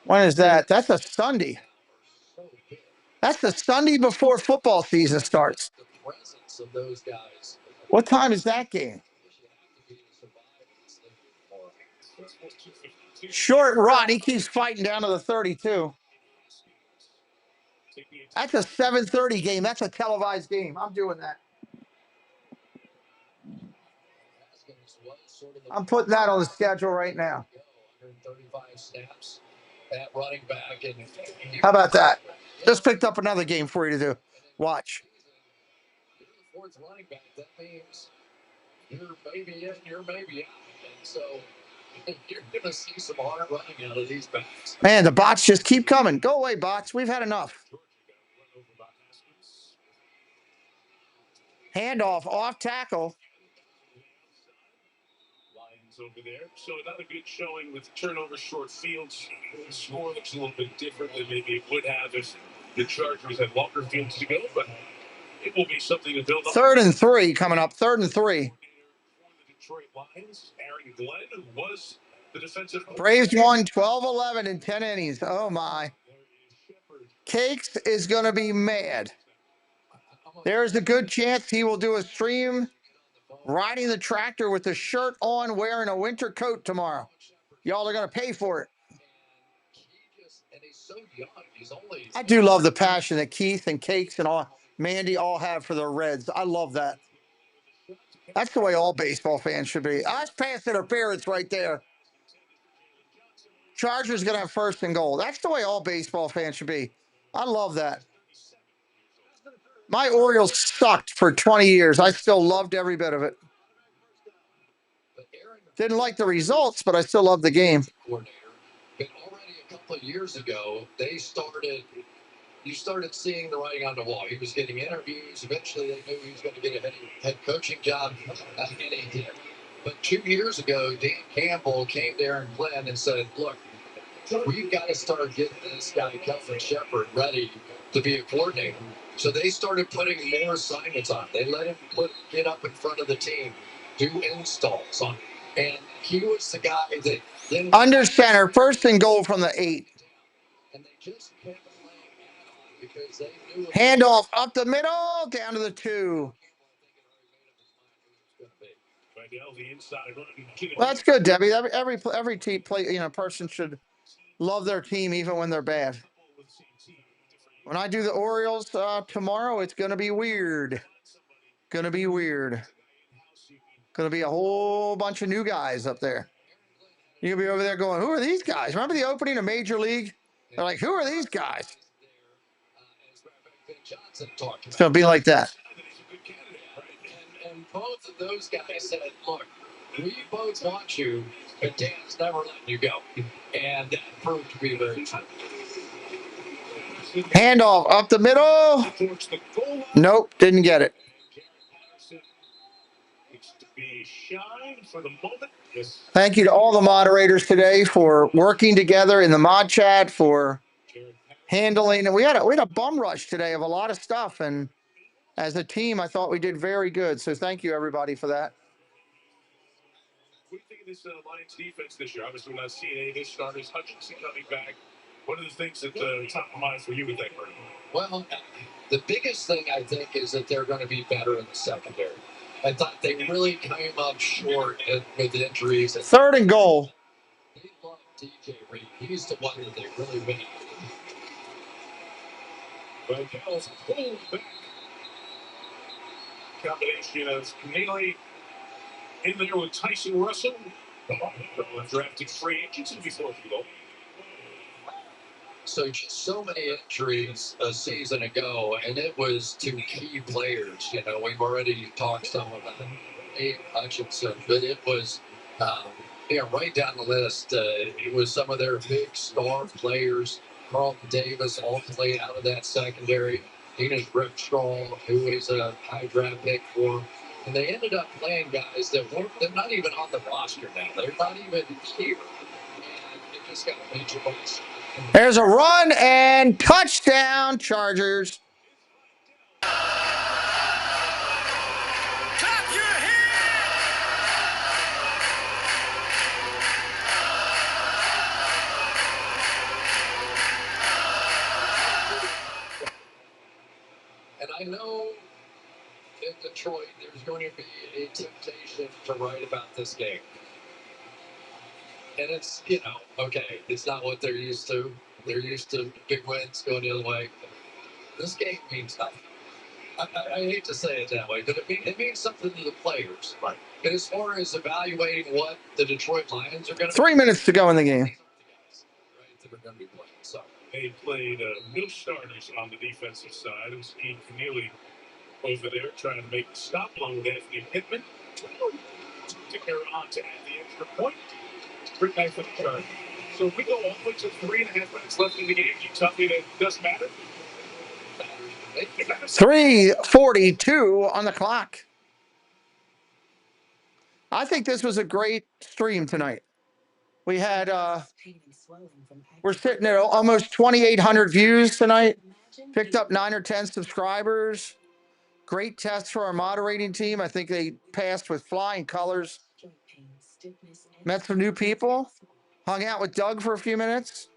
When is that? That's a Sunday. That's the Sunday before football season starts. What time is that game? Short run. He keeps fighting down to the 32. That's a 7:30 game. That's a televised game. I'm doing that. I'm putting that on the schedule right now. How about that? Just picked up another game for you to do. Watch.
Fourth running back, that means you're maybe in, you're maybe out. And so you're going to see some hard running out of these backs.
Man, the bots just keep coming. Go away, bots. We've had enough. Handoff, off tackle.
Lions over there. So another good showing with turnover short fields. The score looks a little bit different than maybe it would have if the Chargers had longer fields to go, but it will be something to build up.
3rd and 3 coming up. 3rd and 3.
The Detroit Lions, Aaron Glenn, who was the defensive.
Braves won 12-11 in 10 innings. Oh, my. Cakes is going to be mad. There's a good chance he will do a stream riding the tractor with the shirt on, wearing a winter coat tomorrow. Y'all are going to pay for it. I do love the passion that Keith and Cakes and all Mandy all have for their Reds. I love that. That's the way all baseball fans should be. That's pass interference right there. Chargers going to have 1st and goal. That's the way all baseball fans should be. I love that. My Orioles sucked for 20 years. I still loved every bit of it. Didn't like the results, but I still loved the game.
But already a couple of years ago, you started seeing the writing on the wall. He was getting interviews. Eventually, they knew he was going to get a head coaching job, and he did. But 2 years ago, Dan Campbell came to Aaron Glenn and said, look, we've got to start getting this guy, Kelvin Shepard, ready to be a coordinator. So they started putting more assignments on. They let him get up in front of the team, do installs on. And he was the guy that then
under center, 1st and goal from the 8.
And they just kept playing because they knew
handoff up the middle, down to the 2. Well, that's good, Debbie. Every team person should love their team even when they're bad. When I do the Orioles tomorrow, it's going to be weird. Going to be weird. Going to be a whole bunch of new guys up there. You're going to be over there going, who are these guys? Remember the opening of Major League? They're like, who are these guys? It's going to be like that.
And both of those guys said, look, we both want you, but Dan's never letting you go. And that proved to be very true.
Handoff up the middle. Nope, didn't get it. Thank you to all the moderators today for working together in the mod chat, for handling. And we had a bum rush today of a lot of stuff. And as a team, I thought we did very good. So thank you, everybody, for that.
What do you think of this Lions defense this year? Obviously, we're not seeing any of this starters. Hutchinson coming back. What are the things that top of mind for you with that group?
Well, the biggest thing I think is that they're going to be better in the secondary. I thought they really came up short with injuries.
3rd and goal.
They love DJ Reed. He's the one that they really win.
Vandel's pulled back. Combination of Neely in there with Tyson Russell. Drafted free agents before you go.
So many injuries a season ago, and it was to key players. We've already talked some about Abe Hutchinson, but it was, right down the list. It was some of their big star players. Carlton Davis all played out of that secondary. Enos Ripstraw, who is a high draft pick for, and they ended up playing guys they're not even on the roster now. They're not even here. And it just got a major bonus. There's a run and touchdown, Chargers. And I know in Detroit there's going to be a temptation to write about this game. And it's, okay, it's not what they're used to. They're used to big wins going the other way. This game means nothing. I hate to say it that way, but it means something to the players. Right. And as far as evaluating what the Detroit Lions are going to 3 minutes to go in the game. Right, that are going to be playing. So
They played no starters on the defensive side. It was Steve Keneally over there trying to make the stop along with Anthony Pittman. Took her on to add the extra point. Pretty nice for the Chargers. So if we go all the way to 3.5 minutes left in the game, you tell me that it doesn't matter?
3:42 on the clock. I think this was a great stream tonight. We had, we're sitting at almost 2,800 views tonight. Picked up 9 or 10 subscribers. Great test for our moderating team. I think they passed with flying colors. Met some new people. Hung out with Doug for a few minutes.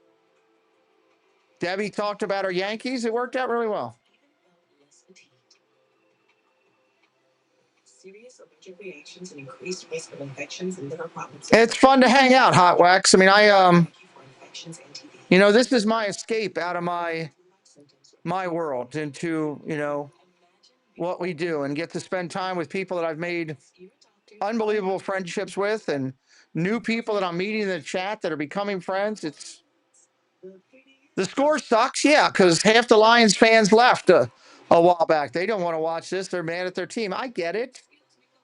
Debbie talked about our Yankees. It worked out really well. Serious allergic reactions and increased risk of infections and liver problems. It's fun to hang out, Hot Wax. I mean, this is my escape out of my world into, what we do and get to spend time with people that I've made unbelievable friendships with and new people that I'm meeting in the chat that are becoming friends. The score sucks, yeah, because half the Lions fans left a while back. They don't want to watch this. They're mad at their team. I get it.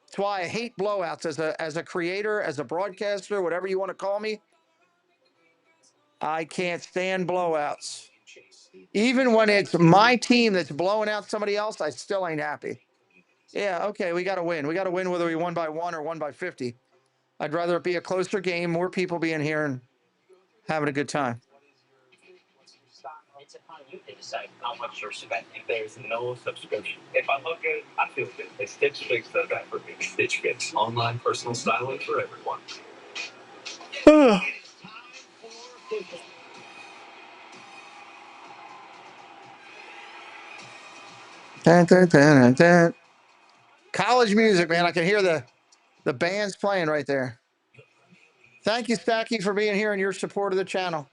That's why I hate blowouts as a creator, as a broadcaster, whatever you want to call me. I can't stand blowouts. Even when it's my team that's blowing out somebody else, I still ain't happy. Yeah, okay, we got to win. We got to win whether we won by 1 or 1 by 50. I'd rather it be a closer game, more people being here and having a good time.
It's upon you to decide how much you're spending. There's no subscription. If I look good, I feel good. Stitch Fix does that for me. Stitch Fix, online personal styling for everyone.
Dun, dun, dun, dun, dun. College music, man. I can hear the bands playing right there. Thank you, Stacky, for being here and your support of the channel.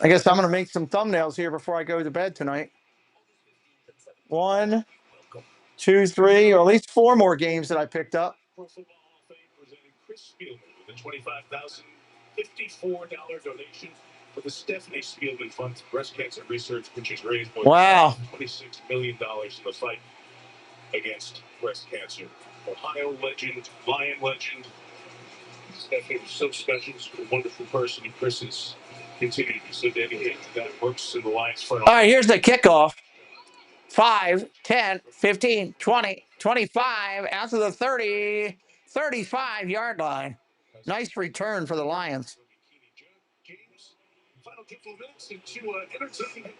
I guess I'm going to make some thumbnails here before I go to bed tonight. 1, 2, 3, or at least 4 more games that I picked up.
Chris Spielman with a $25,054 donation for the Stephanie Spielman Fund for Breast Cancer Research, which has raised more than $26 million in the fight against breast cancer. Ohio legend, Lion legend. Stephanie was so special. She's a wonderful person. And Chris is continuing to be so dedicated to that. Works in the Lions front.
All right, here's the kickoff. 5, 10, 15, 20, 25, out to the 30, 35-yard line. Nice return for the Lions.
Final couple of minutes into entertaining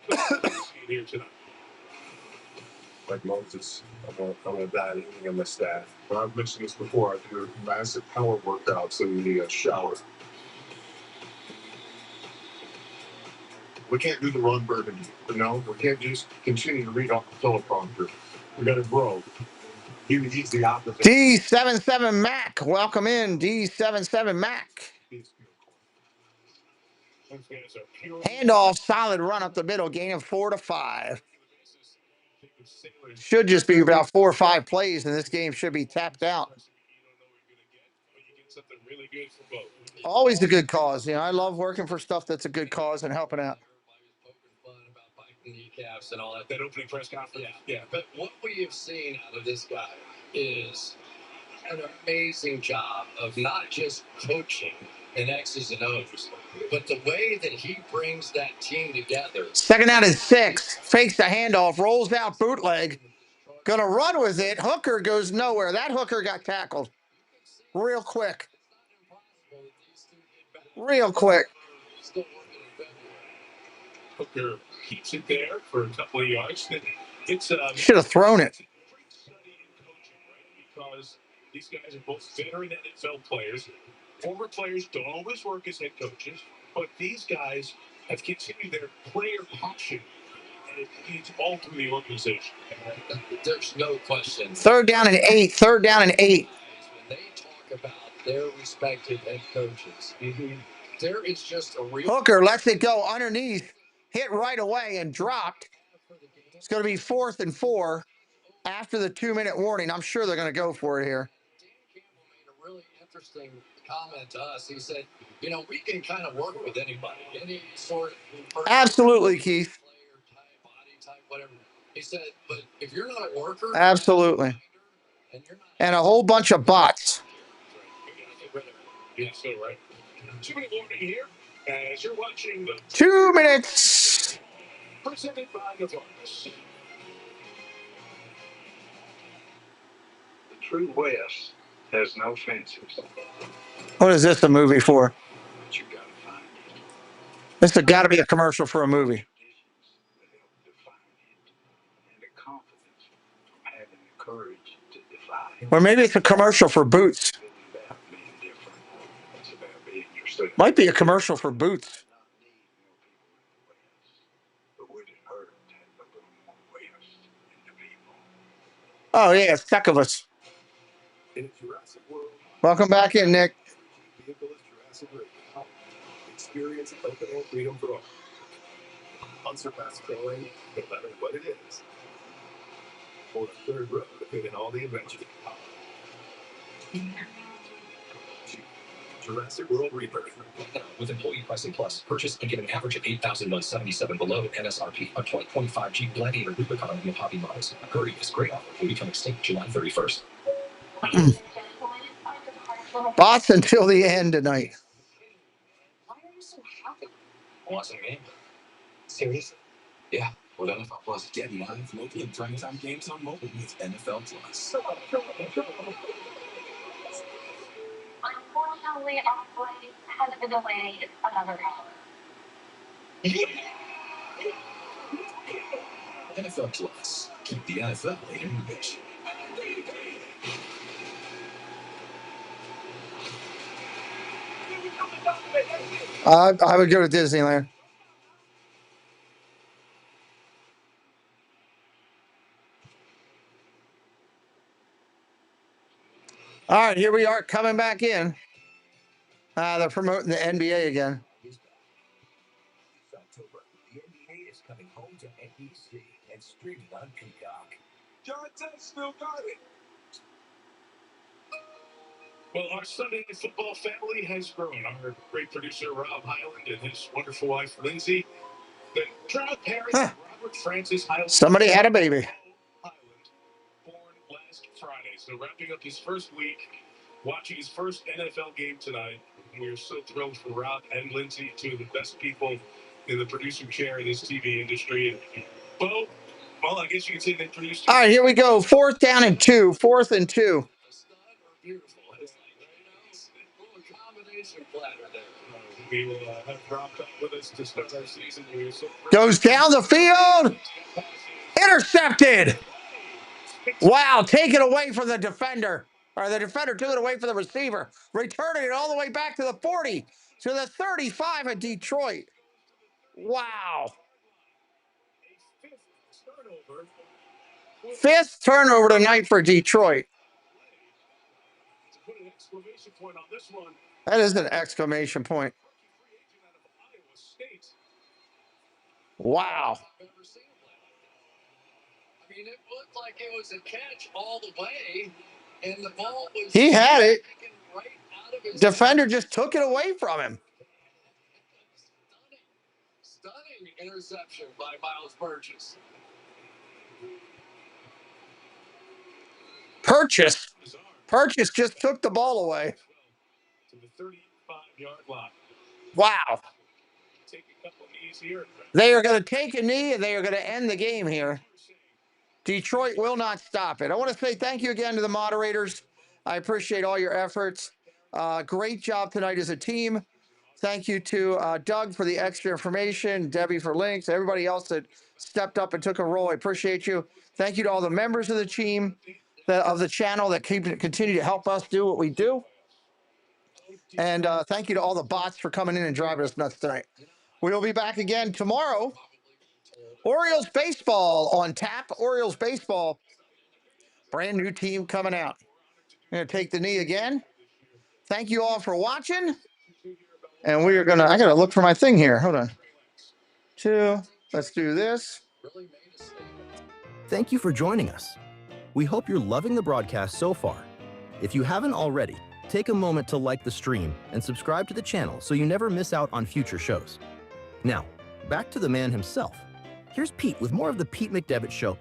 here tonight.
Like Moses, I'm gonna die eating on my staff. I've mentioned this before. I do massive power workouts in the shower. We can't do the run burgundy. No, we can't just continue to read off the teleprompter. We got to grow. He's the opposite.
D77 Mac, welcome in, D77 Mac. Handoff, solid run up the middle, gain of 4 to 5. Should just be about 4 or 5 plays, and this game should be tapped out.
Something really good for both.
Always a good cause. You know, I love working for stuff that's a good cause and helping out.
Kneecaps and all that. That opening press conference. Yeah. But what we have seen out of this guy is an amazing job of not just coaching and X's and O's, but the way that he brings that team together.
Second down and 6. Fakes the handoff, rolls out bootleg. Gonna run with it. Hooker goes nowhere. That hooker got tackled real quick. Real quick.
Hooker keeps it there for a couple of yards.
Should have thrown it.
Because these guys are both veteran NFL players. Former players don't always work as head coaches, but these guys have continued their player passion, and it's all through the organization. There's no question.
Third down and 8. Third down and 8.
When they talk about their respected head coaches, there is just a real...
Hooker lets it go underneath, hit right away and dropped. It's going to be 4th and 4 after the 2-minute warning. I'm sure they're going to go for it here.
Dan Campbell made a really interesting comment to us. He said, you know, we can kind of work with anybody, any sort of person,
Absolutely, Keith.
player type, body type, whatever. He said, but if you're not a worker,
Absolutely. And a whole bunch of bots.
Yeah, so right. 2-minute warning here as you're watching the
2 minutes.
presented by Novartis. The True West has no fences.
What is this a movie for?
But you gotta find it.
This has got to be a commercial for a movie.
That help define it. And the confidence from having the courage to defy it.
Or maybe it's a commercial for Boots.
About being different. It's about being yourself.
Might be a commercial for Boots.
But would it hurt to have a little more West in the people?
Oh, yeah, it's tech of us.
In Jurassic World,
Welcome back in, Nick.
vehicle is Jurassic World. Experience open air freedom for all. Unsurpassed terrain, no matter what it is. For the third row to fit in all the adventures. Jurassic World Rebirth. With employee pricing plus, purchase and get an average of $8,177 below MSRP on 2025 Jeep Gladiator Rubicon and Hobby models. Hurry, this great offer will become extinct July 31st.
Bots until the end tonight.
Why are you so happy? Watching a game. Seriously? Yeah, with NFL Plus. Get live, local, and primetime games on mobile with NFL Plus.
Unfortunately, our flight has been delayed another hour.
NFL Plus. Keep the NFL in your reach.
I would go to Disneyland. All right, here we are coming back in. They're promoting the NBA again.
October, the NBA is coming home to NBC and streaming on Peacock. Johnson still got it. Well, our Sunday Night Football family has grown. Our great producer, Rob Highland, and his wonderful wife, Lindsay. The proud parents, Robert Francis Highland.
Somebody had a baby.
Highland, born last Friday. So wrapping up his first week, watching his first NFL game tonight. We are so thrilled for Rob and Lindsay, two of the best people in the producing chair in this TV industry. And Bo, well, I guess you could say they produced.
All right, here we go. 4th down and 2. 4th and 2.
Beautiful. It's like, a little combination platter there. We will have Rob back with us to start our season. We are so
Goes down the field. Intercepted. Wow, taken away from the defender. Or the defender took it away from the receiver. Returning it all the way back to the 40. To the 35 of Detroit. Wow. 5th turnover tonight for Detroit.
put an exclamation point on this one.
That is an exclamation point. Wow.
I mean, it looked like it was a catch all the way, and the ball was
He had it.
right out of
Defender just took it away from him.
Stunning interception by Miles Burgess.
Purchase just took the ball away.
To the 35-yard line.
Wow.
Take a couple knees here.
They are going to take a knee, and they are going to end the game here. Detroit will not stop it. I want to say thank you again to the moderators. I appreciate all your efforts. Great job tonight as a team. Thank you to Doug for the extra information, Debbie for links, everybody else that stepped up and took a role. I appreciate you. Thank you to all the members of the team, of the channel that continue to help us do what we do. And thank you to all the bots for coming in and driving us nuts tonight. We'll be back again tomorrow. Orioles baseball on tap. Orioles baseball. Brand new team coming out. I'm going to take the knee again. Thank you all for watching. And we are going to, I got to look for my thing here. Hold on. Let's do this.
Thank you for joining us. We hope you're loving the broadcast so far. If you haven't already, take a moment to like the stream and subscribe to the channel so you never miss out on future shows. Now, back to the man himself. Here's Pete with more of the Pete McDevitt Show.